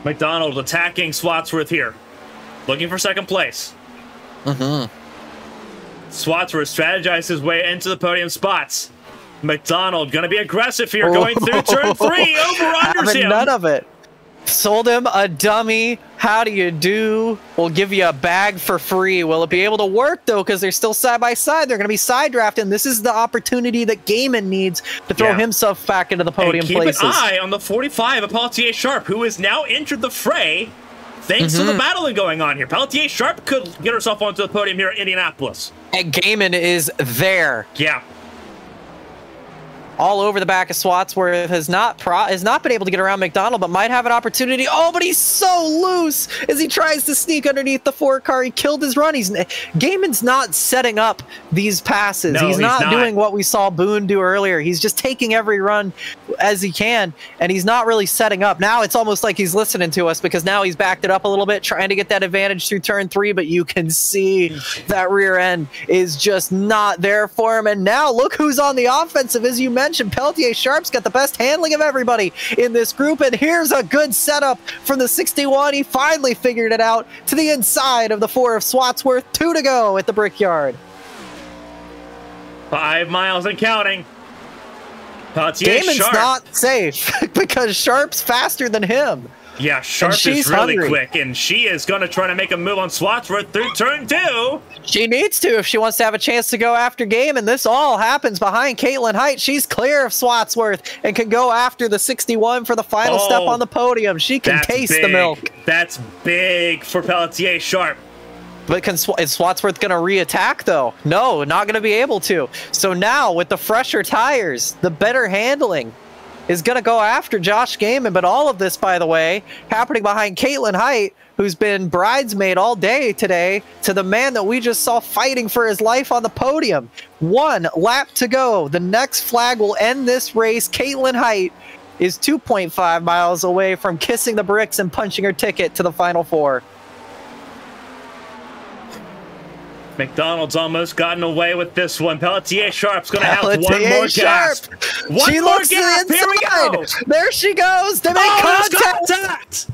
McDonald attacking Swatsworth here, looking for 2nd place. Swatsworth strategized his way into the podium spots. McDonald going to be aggressive here, going through turn 3, over-unders him. None of it. Sold him a dummy. How do you do? We'll give you a bag for free. Will it be able to work, though, because they're still side by side? They're going to be side drafting. This is the opportunity that Gaiman needs to throw himself back into the podium places. Keep an eye on the 45 of Pelletier Sharp, who has now entered the fray thanks to the battling going on here. Pelletier Sharp could get herself onto the podium here at Indianapolis. And Gaiman is there. Yeah. All over the back of Swatsworth, has not been able to get around McDonald, but might have an opportunity. Oh, but he's so loose as he tries to sneak underneath the 4 car. He killed his run. Gaiman's not setting up these passes. No, he's not doing what we saw Boone do earlier. He's just taking every run as he can, and he's not really setting up. Now it's almost like he's listening to us because now he's backed it up a little bit, trying to get that advantage through turn 3, but you can see that rear end is just not there for him. And now look who's on the offensive, as you mentioned. Pelletier Sharp's got the best handling of everybody in this group, and here's a good setup from the 61. He finally figured it out to the inside of the 4 of Swatsworth. 2 to go at the Brickyard. 5 miles and counting. Gaiman's not safe because Sharp's faster than him. Yeah, Sharp is really quick, and she is going to try to make a move on Swatsworth through turn 2. She needs to if she wants to have a chance to go after Gaiman. This all happens behind Caitlin Height. She's clear of Swatsworth and can go after the 61 for the final step on the podium. She can taste the milk. That's big for Pelletier Sharp. But is Swatsworth going to re-attack, though? No, not going to be able to. So now, with the fresher tires, the better handling, is going to go after Josh Gaiman. But all of this, by the way, happening behind Caitlin Height, who's been bridesmaid all day today, to the man that we just saw fighting for his life on the podium. 1 lap to go. The next flag will end this race. Caitlin Height is 2.5 miles away from kissing the bricks and punching her ticket to the Final 4. McDonald's almost gotten away with this one. Pelletier Sharp's going to have one more gasp. One more gasp. Here we go. There she goes. They make contact.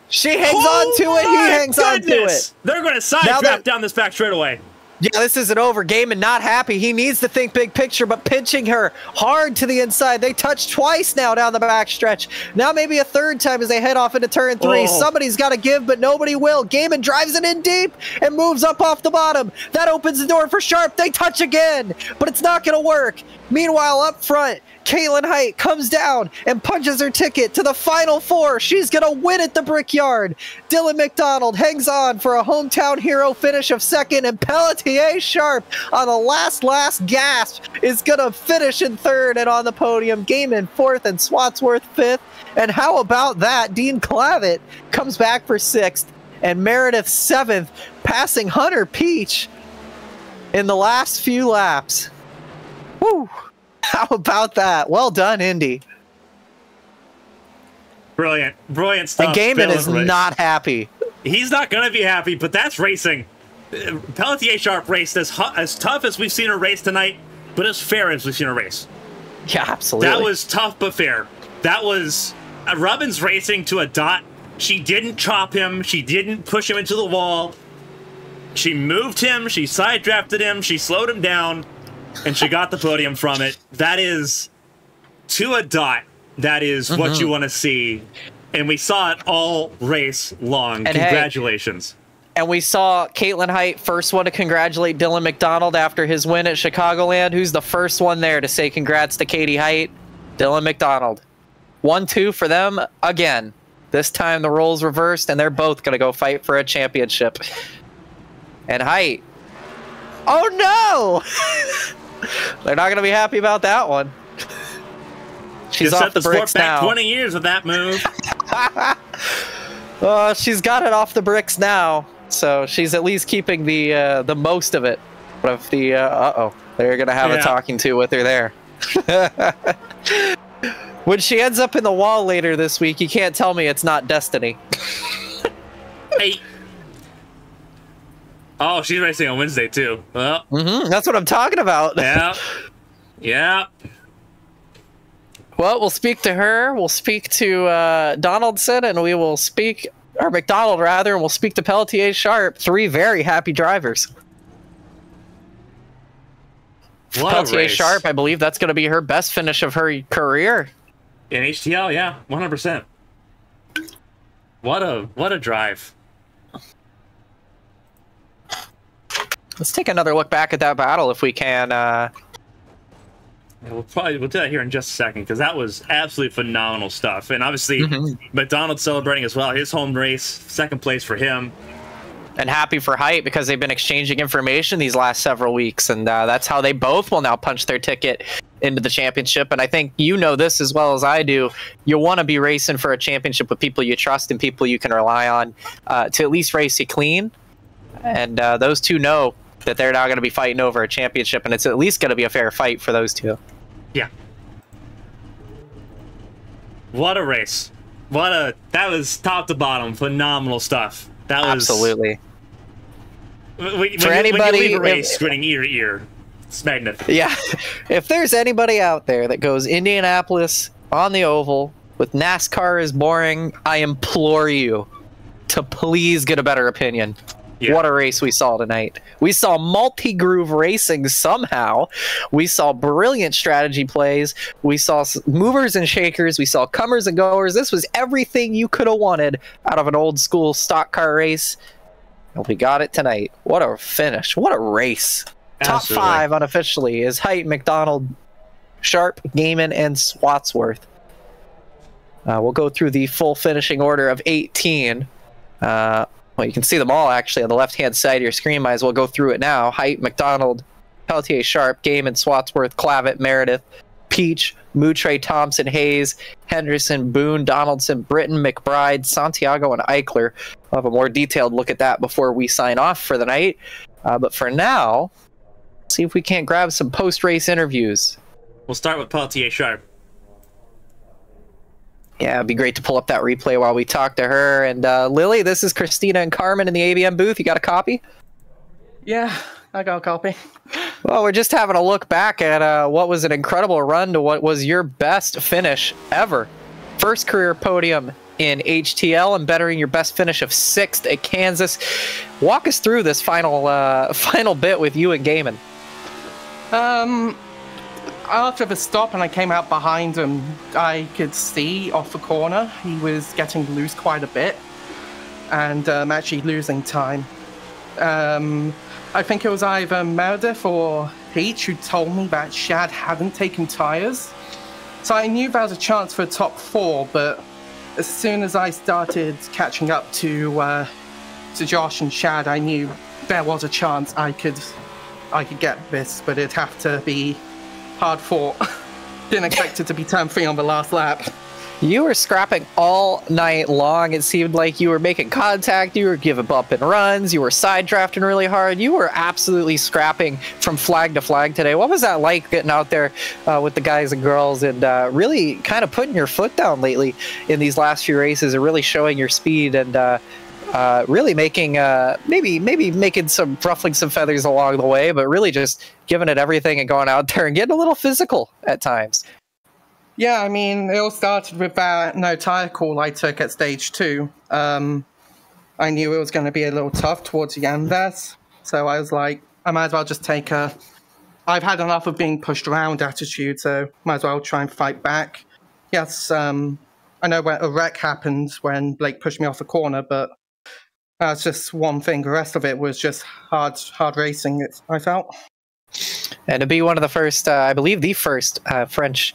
She hangs on to it. He hangs on to it. They're going to side draft down this back straightaway. Yeah, this isn't over. Gaiman not happy. He needs to think big picture, but pinching her hard to the inside. They touch twice now down the back stretch. Now maybe a 3rd time as they head off into turn 3. Somebody's got to give, but nobody will. Gaiman drives it in deep and moves up off the bottom. That opens the door for Sharp. They touch again, but it's not going to work. Meanwhile, up front, Caitlin Height comes down and punches her ticket to the Final Four. She's going to win at the Brickyard. Dylan McDonald hangs on for a hometown hero finish of second, and Pelletier Sharp on the last gasp is going to finish in third and on the podium. Gaiman fourth and Swatsworth fifth. And how about that? Dean Clavitt comes back for sixth, and Meredith seventh, passing Hunter Peach in the last few laps. Woo! How about that? Well done, Indy. Brilliant stuff. And Gaiman is not happy. He's not going to be happy, but that's racing. Pelletier Sharp raced as tough as we've seen her race tonight, but as fair as we've seen her race. Yeah, absolutely. That was tough but fair. That was Rubbins racing to a dot. She didn't chop him. She didn't push him into the wall. She moved him. She side drafted him. She slowed him down. And she got the podium from it. That is, to a dot, that is what you want to see. And we saw it all race long. And congratulations. Hey, and we saw Caitlin Height, first one to congratulate Dylan McDonald after his win at Chicagoland. Who's the first one there to say congrats to Katie Height? Dylan McDonald. 1-2 for them again. This time the roles reversed, and they're both going to go fight for a championship. And Height. Oh, no! They're not going to be happy about that one. She's off the bricks now. 20 years with that move. She's got it off the bricks now, so she's at least keeping the most of it. But if the they're going to have a talking to with her there. When she ends up in the wall later this week, you can't tell me it's not destiny. Hey. Oh, she's racing on Wednesday, too. Well, that's what I'm talking about. Yeah. Yeah. Well, we'll speak to her. We'll speak to Donaldson, and we will speak, or McDonald, rather, and we'll speak to Pelletier Sharp. 3 very happy drivers. Pelletier Sharp, I believe that's going to be her best finish of her career. In HTL, yeah, 100%. What a drive. Let's take another look back at that battle if we can. We'll do that here in just a second, because that was absolutely phenomenal stuff. And obviously, McDonald's celebrating as well. His home race, second place for him. And happy for Height, because they've been exchanging information these last several weeks, and that's how they both will now punch their ticket into the championship. And I think you know this as well as I do. You want to be racing for a championship with people you trust and people you can rely on to at least race you clean. And those two know that they're now going to be fighting over a championship, and it's at least going to be a fair fight for those two. Yeah. What a race. That was top to bottom, phenomenal stuff. That was absolutely. For anybody, when you leave a race winning ear to ear, it's magnificent. Yeah. If there's anybody out there that goes Indianapolis on the oval with NASCAR is boring, I implore you to please get a better opinion. Yeah. What a race we saw tonight. We saw multi-groove racing somehow. We saw brilliant strategy plays. We saw movers and shakers. We saw comers and goers. This was everything you could have wanted out of an old school stock car race. And we got it tonight. What a finish. What a race. Absolutely. Top 5 unofficially is Height, McDonald, Sharp, Gaiman, and Swatsworth. We'll go through the full finishing order of 18. Well, you can see them all actually on the left-hand side of your screen. Might as well go through it now. Height, McDonald, Pelletier Sharp, Gaiman, Swatsworth, Clavitt, Meredith, Peach, Moutre, Thompson, Hayes, Henderson, Boone, Donaldson, Britton, McBride, Santiago, and Eichler. We'll have a more detailed look at that before we sign off for the night. But for now, let's see if we can't grab some post-race interviews. We'll start with Pelletier Sharp. Yeah, it'd be great to pull up that replay while we talk to her. And Lily, this is Kristina and Carmen in the ABN booth. You got a copy? Yeah, I got a copy. Well, we're just having a look back at what was an incredible run to what was your best finish ever. First career podium in HTL and bettering your best finish of 6th at Kansas. Walk us through this final bit with you and Gaiman. After the stop and I came out behind him, I could see off the corner he was getting loose quite a bit and actually losing time. I think it was either Meredith or Peach, who told me that Shad hadn't taken tires. So I knew there was a chance for a top 4, but as soon as I started catching up to Josh and Shad, I knew there was a chance I could get this, but it'd have to be hard fought. Didn't expect it to be turn 3 on the last lap. You were scrapping all night long. It seemed like you were making contact, you were giving bump and runs, you were side drafting really hard. You were absolutely scrapping from flag to flag today. What was that like getting out there with the guys and girls and really kind of putting your foot down lately in these last few races and really showing your speed and really making maybe making some ruffling some feathers along the way, but really just giving it everything and going out there and getting a little physical at times? Yeah, I mean, it all started with that no tire call I took at stage 2. I knew it was going to be a little tough towards the end there, so I was like, I might as well just take a I've had enough of being pushed around attitude, so might as well try and fight back. Yes, I know when a wreck happened when Blake pushed me off the corner, but that's just one thing. The rest of it was just hard racing, I felt. And to be one of the first, I believe the first French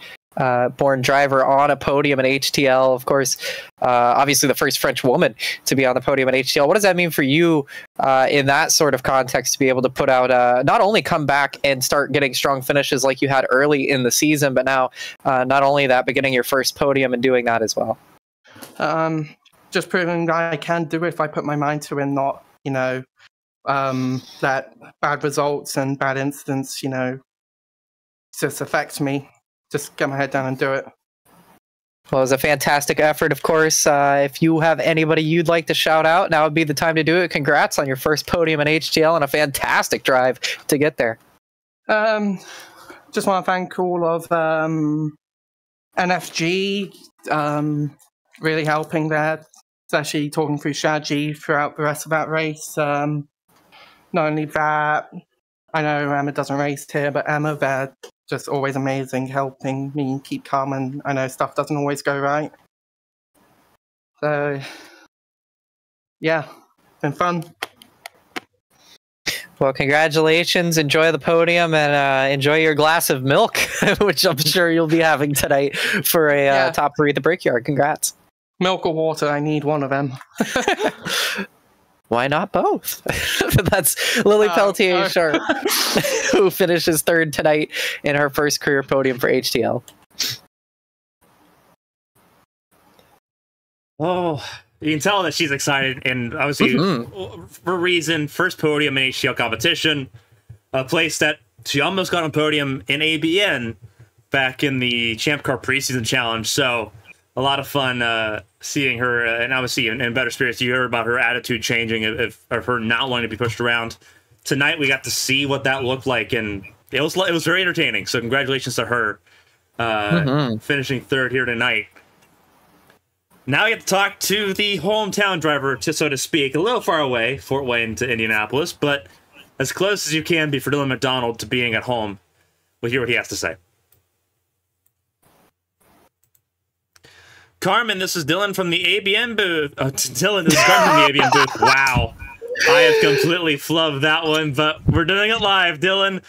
born driver on a podium in HTL, of course, obviously the first French woman to be on the podium in HTL. What does that mean for you in that sort of context to be able to put out, not only come back and start getting strong finishes like you had early in the season, but now not only that, but getting your first podium and doing that as well? Just proving that I can do it if I put my mind to it and not, that bad results and bad incidents, just affect me. Just get my head down and do it. Well, it was a fantastic effort, of course. If you have anybody you'd like to shout out, now would be the time to do it. Congrats on your first podium in HTL and a fantastic drive to get there. Just want to thank all of NFG, really helping there, especially talking through strategy throughout the rest of that race. Not only that, I know Emma doesn't race here, but Emma, they're just always amazing, helping me keep calm, and I know stuff doesn't always go right. So, yeah, been fun. Well, congratulations. Enjoy the podium and enjoy your glass of milk, which I'm sure you'll be having tonight for a top 3 at the Brickyard. Congrats. Milk or water, I need one of them. Why not both? That's Lily Pelletier Sharp, who finishes 3rd tonight in her first career podium for HTL. Oh, you can tell that she's excited, and obviously, for a reason, first podium in HTL competition, a place that she almost got on podium in ABN back in the Champ Car preseason challenge. So a lot of fun seeing her, and obviously in better spirits. You heard about her attitude changing of her not wanting to be pushed around. Tonight we got to see what that looked like, and it was very entertaining. So congratulations to her finishing 3rd here tonight. Now we get to talk to the hometown driver, so to speak, a little far away, Fort Wayne to Indianapolis, but as close as you can be for Dylan McDonald to being at home. We'll hear what he has to say. Carmen, this is Dylan from the ABN booth. Dylan, this is Carmen from the ABN booth. Wow. I have completely flubbed that one, but we're doing it live, Dylan.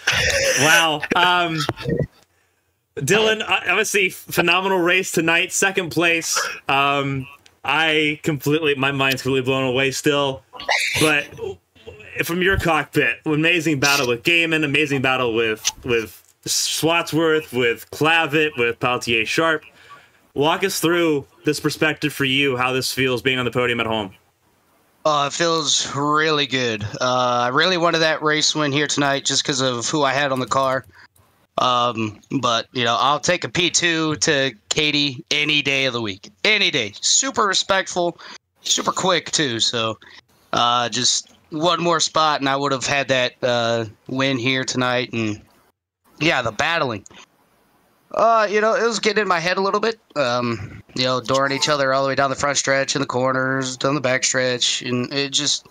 Wow. Dylan, obviously, phenomenal race tonight, 2nd place. My mind's completely blown away still. But from your cockpit, amazing battle with Gaiman, amazing battle with Swatsworth, with Clavitt, with Pelletier Sharp. Walk us through this perspective for you, how this feels being on the podium at home. It feels really good. I really wanted that race win here tonight just because of who I had on the car. But, I'll take a P2 to Katie any day of the week. Any day. Super respectful, super quick, too. So just one more spot, and I would have had that win here tonight. And, yeah, the battling. It was getting in my head a little bit. Dooring each other all the way down the front stretch, in the corners, down the back stretch. And it just,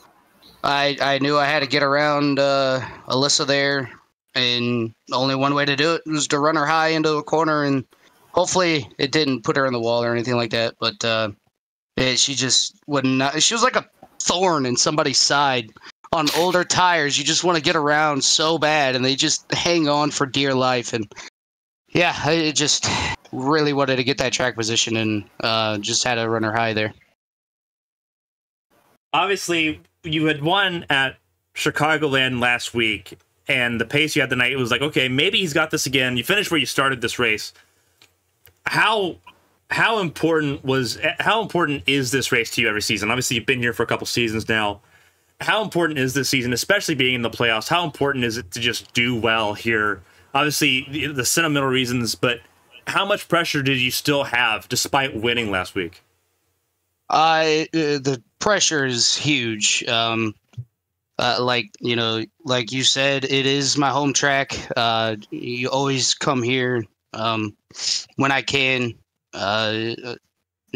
I knew I had to get around Alyssa there. And only one way to do it was to run her high into a corner. And hopefully it didn't put her in the wall or anything like that. But she just wouldn't. She was like a thorn in somebody's side on older tires. You just want to get around so bad, and they just hang on for dear life. And yeah, I just really wanted to get that track position, and just had a runner high there. Obviously, you had won at Chicagoland last week, and the pace you had tonight, it was like, okay, maybe he's got this again. You finished where you started this race. How important is this race to you every season? Obviously, you've been here for a couple seasons now. How important is this season, especially being in the playoffs? How important is it to just do well here? Obviously, the sentimental reasons, but how much pressure did you still have despite winning last week? The pressure is huge. Like you said, it is my home track. You always come here when I can.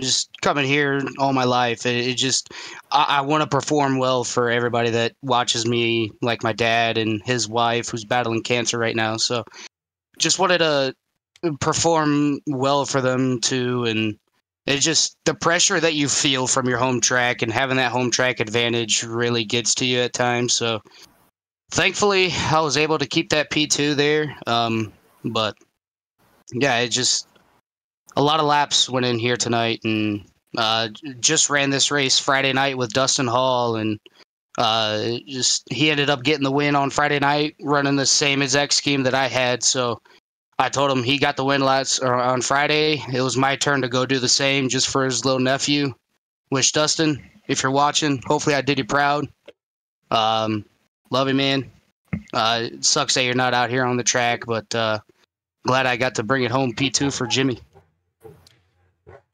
Just coming here all my life. I want to perform well for everybody that watches me, like my dad and his wife, who's battling cancer right now. So just wanted to perform well for them too. And it's just the pressure that you feel from your home track, and having that home track advantage really gets to you at times. So thankfully I was able to keep that P2 there. But yeah, it just, a lot of laps went in here tonight, and just ran this race Friday night with Dustin Hall, and he ended up getting the win on Friday night, running the same exact scheme that I had. So I told him he got the win on Friday. It was my turn to go do the same just for his little nephew. Which, Dustin, if you're watching, hopefully I did you proud. Love you, man. It sucks that you're not out here on the track, but glad I got to bring it home P2 for Jimmy.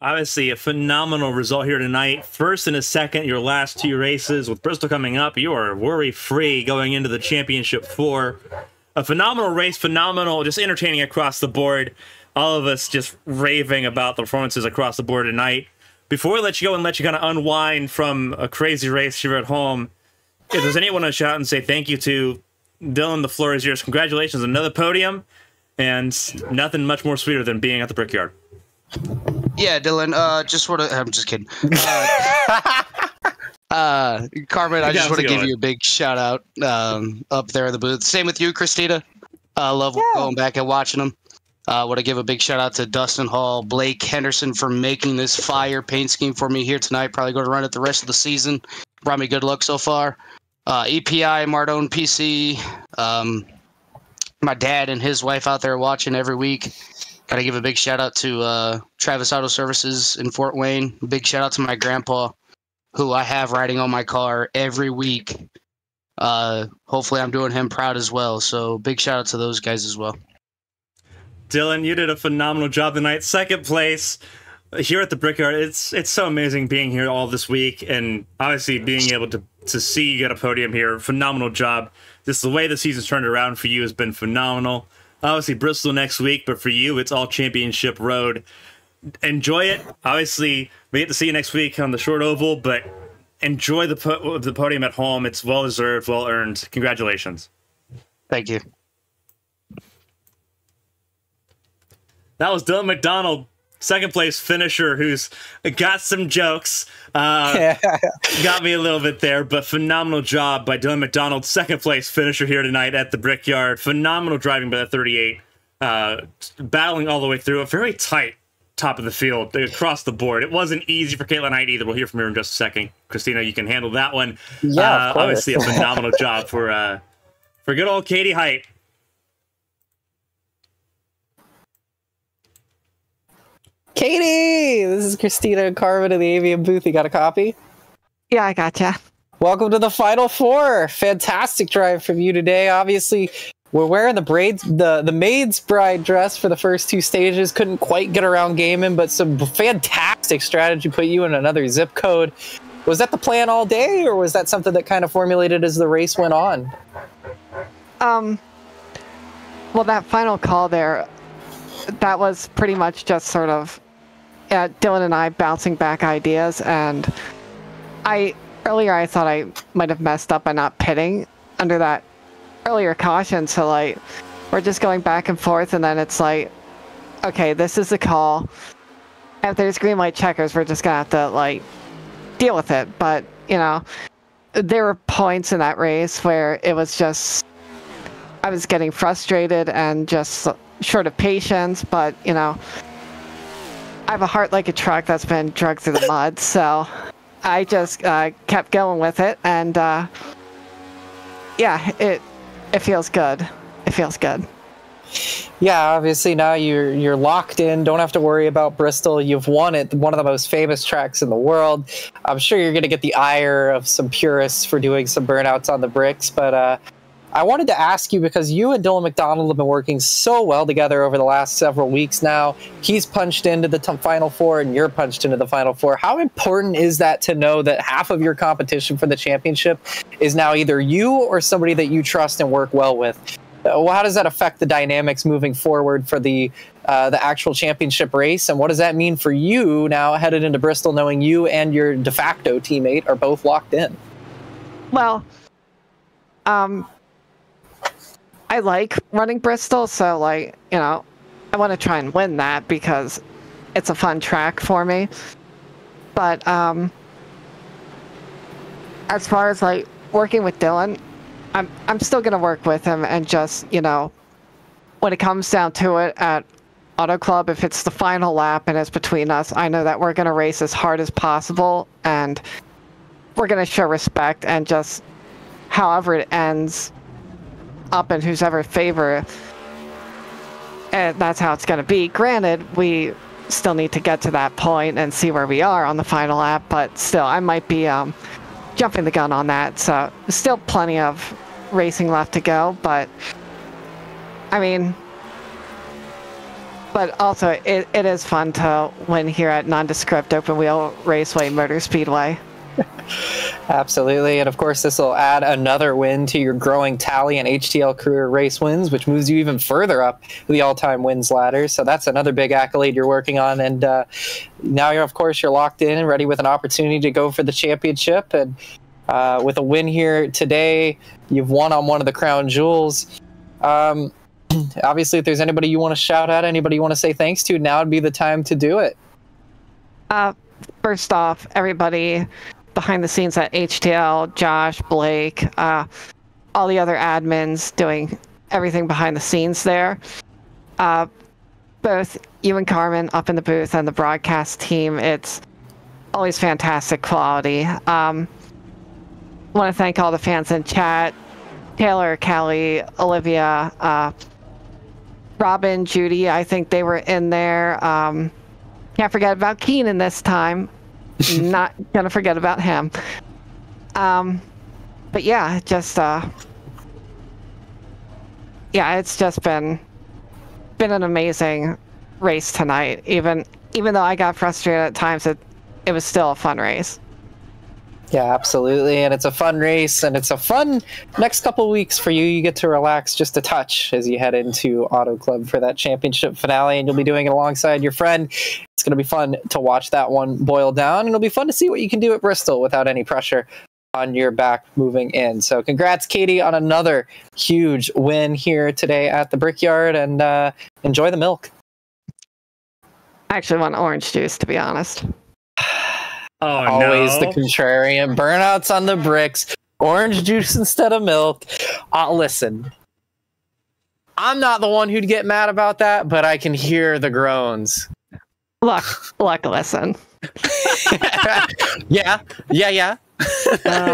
Obviously, a phenomenal result here tonight. First and a second, your last two races. With Bristol coming up, you are worry-free going into the Championship 4. A phenomenal race, phenomenal, just entertaining across the board. All of us just raving about the performances across the board tonight. Before we let you go and let you kind of unwind from a crazy race here at home, if there's anyone to shout and say thank you to, Dylan, the floor is yours. Congratulations, another podium, and nothing much more sweeter than being at the Brickyard. Yeah, Dylan, I'm just kidding. Carmen, I just want to give you a big shout out up there in the booth. Same with you, Kristina. I love going back and watching them. Want to give a big shout out to Dustin Hall, Blake Henderson for making this fire paint scheme for me here tonight. Probably going to run it the rest of the season. Brought me good luck so far. EPI, Mardone PC, my dad and his wife out there watching every week. Got to give a big shout out to Travis Auto Services in Fort Wayne. Big shout out to my grandpa, who I have riding on my car every week. Hopefully I'm doing him proud as well. So big shout out to those guys as well. Dylan, you did a phenomenal job tonight. Second place here at the Brickyard. It's so amazing being here all this week, and obviously being able to see you get a podium here. Phenomenal job. Just the way the season's turned around for you has been phenomenal. Obviously Bristol next week, but for you, it's all Championship Road. Enjoy it. Obviously, we get to see you next week on the short oval, but enjoy the podium at home. It's well-deserved, well-earned. Congratulations. Thank you. That was Dylan McDonald, second-place finisher, who's got some jokes. Got me a little bit there, but phenomenal job by Dylan McDonald, second-place finisher here tonight at the Brickyard. Phenomenal driving by the 38, battling all the way through. A very tight top of the field across the board. It wasn't easy for Caitlin Knight either. We'll hear from her in just a second. Kristina, you can handle that one. Yeah, of course. Obviously a phenomenal job for good old Katie Height. Katie! This is Kristina and Carmen in the ABN booth. You got a copy? Yeah, I gotcha. Welcome to the Final Four. Fantastic drive from you today. Obviously, we're wearing the maid's bride dress for the first two stages. Couldn't quite get around gaming, but some fantastic strategy put you in another zip code. Was that the plan all day, or was that something that kind of formulated as the race went on? Well, that final call there, that was pretty much just sort of Dylan and I bouncing back ideas, and earlier I thought I might have messed up by not pitting under that earlier caution, so like we're just going back and forth, and then it's like, okay, this is the call. If there's green light checkers, we're just gonna have to like deal with it. But you know, there were points in that race where it was just, I was getting frustrated and just short of patience, but, you know, I have a heart like a truck that's been dragged through the mud, so I just kept going with it, and yeah, it feels good. It feels good. Yeah, obviously now you're locked in. Don't have to worry about Bristol. You've won it, one of the most famous tracks in the world. I'm sure you're going to get the ire of some purists for doing some burnouts on the bricks, but I wanted to ask you, because you and Dylan McDonald have been working so well together over the last several weeks now. He's punched into the Final Four and you're punched into the Final Four. How important is that to know that half of your competition for the championship is now either you or somebody that you trust and work well with? How does that affect the dynamics moving forward for the actual championship race? And what does that mean for you now headed into Bristol, knowing you and your de facto teammate are both locked in? Well, I like running Bristol, so, like, you know, I want to try and win that because it's a fun track for me. But as far as, like, working with Dylan, I'm still going to work with him, and just, you know, when it comes down to it at Auto Club, if it's the final lap and it's between us, I know that we're going to race as hard as possible, and we're going to show respect, and just however it ends up in who's ever favor, and that's how it's going to be. Granted, we still need to get to that point and see where we are on the final lap, but still, I might be jumping the gun on that, so still plenty of racing left to go. But I mean, but also it is fun to win here at Nondescript Open Wheel Raceway Motor Speedway. Absolutely, and of course this will add another win to your growing tally in HTL career race wins, which moves you even further up the all-time wins ladder. So that's another big accolade you're working on, and now you're locked in and ready with an opportunity to go for the championship. And with a win here today, you've won on one of the crown jewels. Obviously, if there's anybody you want to shout out, anybody you want to say thanks to, now would be the time to do it. First off, everybody behind the scenes at HTL, Josh, Blake, all the other admins doing everything behind the scenes there. Both you and Carmen up in the booth and the broadcast team, it's always fantastic quality. Want to thank all the fans in chat, Taylor, Callie, Olivia, Robin, Judy, I think they were in there. Can't forget about Keenan this time. Not gonna forget about him. But yeah, just yeah, it's just been an amazing race tonight. Even though I got frustrated at times, it was still a fun race. Yeah, absolutely, and it's a fun race, and it's a fun next couple weeks for you. You get to relax just a touch as you head into Auto Club for that championship finale, and you'll be doing it alongside your friend. It's going to be fun to watch that one boil down, and it'll be fun to see what you can do at Bristol without any pressure on your back moving in. So congrats, Katie, on another huge win here today at the Brickyard, and enjoy the milk. I actually want orange juice, to be honest. Oh, always no. The contrarian. Burnouts on the bricks. Orange juice instead of milk. Listen, I'm not the one who'd get mad about that, but I can hear the groans. Look, listen. Yeah.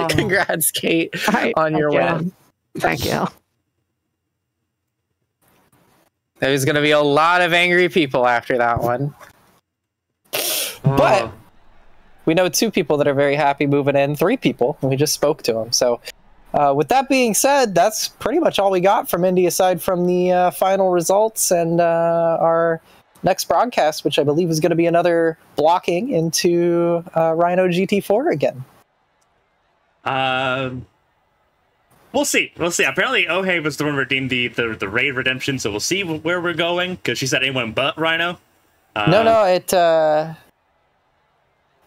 Congrats, Kate, on your win. Thank you. There's going to be a lot of angry people after that one. But we know 2 people that are very happy moving in, 3 people, and we just spoke to them. So with that being said, that's pretty much all we got from Indy, aside from the final results and our next broadcast, which I believe is going to be another blocking into Rhino GT4 again. We'll see. Apparently, Ohave was the one who redeemed the raid redemption, so we'll see where we're going, because she said anyone but Rhino. No, it...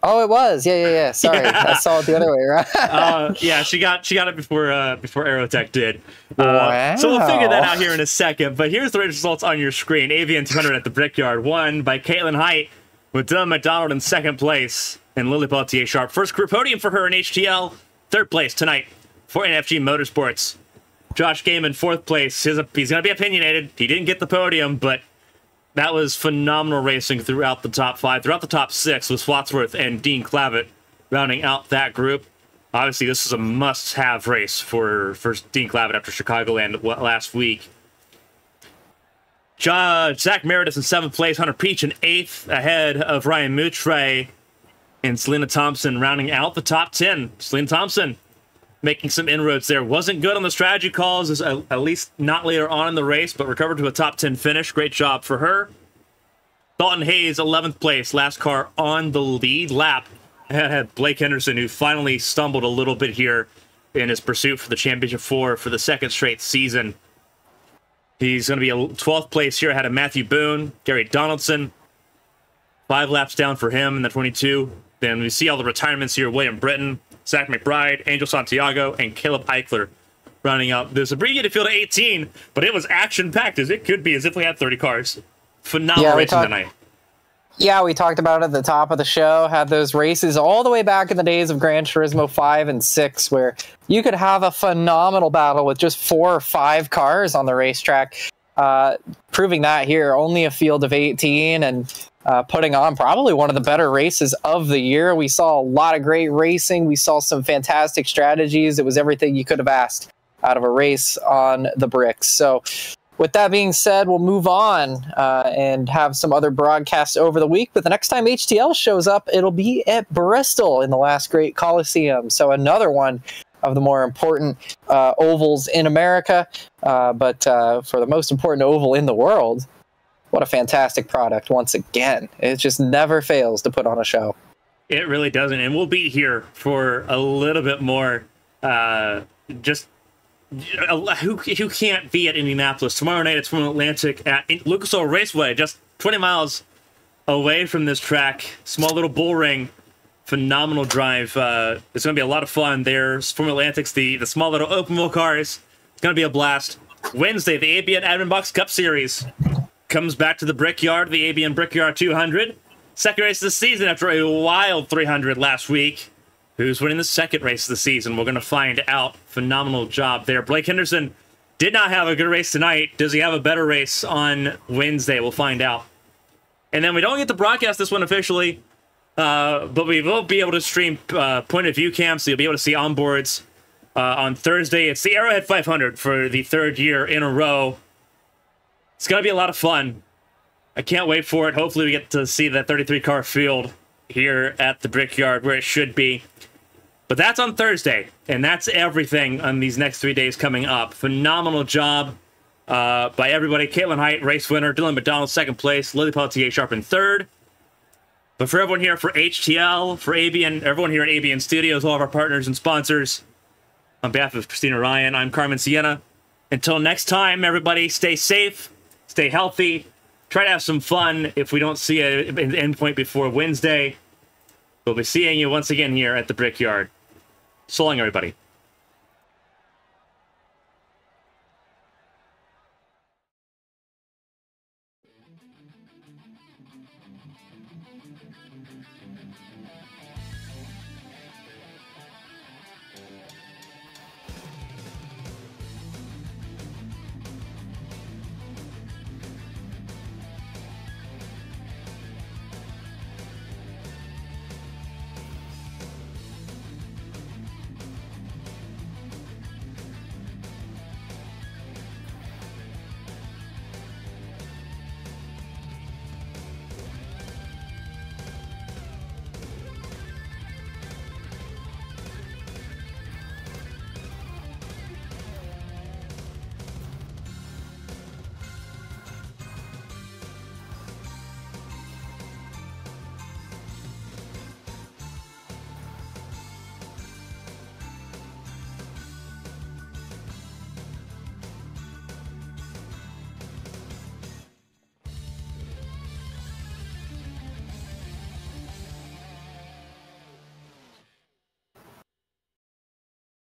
Oh, it was. Yeah. Sorry, yeah. I saw it the other way around. Yeah, she got it before Aerotech did. Wow. So we'll figure that out here in a second. But here's the race results on your screen. ABN 200 at the Brickyard, won by Caitlin Height, with Dylan McDonald in second place and Lily Peltier Sharp. First career podium for her in HTL. Third place tonight for NFG Motorsports. Josh Gaiman, fourth place. He's going to be opinionated. He didn't get the podium, but that was phenomenal racing throughout the top 5. Throughout the top 6 was Wadsworth and Dean Clavitt rounding out that group. Obviously, this is a must-have race for Dean Clavitt after Chicagoland last week. Zach Meredith in 7th place, Hunter Peach in 8th, ahead of Ryan Moutre and Selena Thompson rounding out the top 10. Selena Thompson making some inroads there. Wasn't good on the strategy calls, at least not later on in the race, but recovered to a top 10 finish. Great job for her. Dalton Hayes, 11th place, last car on the lead lap. Had Blake Henderson, who finally stumbled a little bit here in his pursuit for the Championship 4 for the second straight season. He's going to be a 12th place here ahead of Matthew Boone, Gary Donaldson. 5 laps down for him in the 22. Then we see all the retirements here. William Britton, Zach McBride, Angel Santiago, and Caleb Eichler rounding out this abbreviated field of 18, but it was action-packed, as it could be, as if we had 30 cars. Phenomenal racing tonight. Yeah, we talked about it at the top of the show, had those races all the way back in the days of Gran Turismo 5 and 6, where you could have a phenomenal battle with just 4 or 5 cars on the racetrack. Proving that here, only a field of 18, and putting on probably one of the better races of the year. We saw a lot of great racing. We saw some fantastic strategies. It was everything you could have asked out of a race on the bricks. So with that being said, we'll move on and have some other broadcasts over the week. But the next time HTL shows up, it'll be at Bristol in the last great Coliseum. So another one of the more important ovals in America, but for the most important oval in the world. What a fantastic product once again. It just never fails to put on a show. It really doesn't. And we'll be here for a little bit more. Who can't be at Indianapolis? Tomorrow night it's from Atlantic at Lucas Oil Raceway, just 20 miles away from this track. Small little bull ring. Phenomenal drive. It's going to be a lot of fun. There's Formula Atlantic's the small little open wheel cars. It's going to be a blast. Wednesday, the ABN Admin Box Cup Series comes back to the Brickyard, the ABN Brickyard 200. Second race of the season after a wild 300 last week. Who's winning the second race of the season? We're going to find out. Phenomenal job there. Blake Henderson did not have a good race tonight. Does he have a better race on Wednesday? We'll find out. And then we don't get to broadcast this one officially, but we will be able to stream point of view cams, so you'll be able to see onboards on Thursday. It's the Arrowhead 500 for the 3rd year in a row. It's going to be a lot of fun. I can't wait for it. Hopefully we get to see that 33-car field here at the Brickyard where it should be. But that's on Thursday, and that's everything on these next 3 days coming up. Phenomenal job by everybody. Caitlin Height, race winner. Dylan McDonald, 2nd place. Lily Pelletier Sharp in 3rd. But for everyone here, for HTL, for ABN, everyone here at ABN Studios, all of our partners and sponsors, on behalf of Kristina Ryan, I'm Carmen Sienna. Until next time, everybody, stay safe. Stay healthy. Try to have some fun. If we don't see an endpoint before Wednesday, we'll be seeing you once again here at the Brickyard. So long, everybody.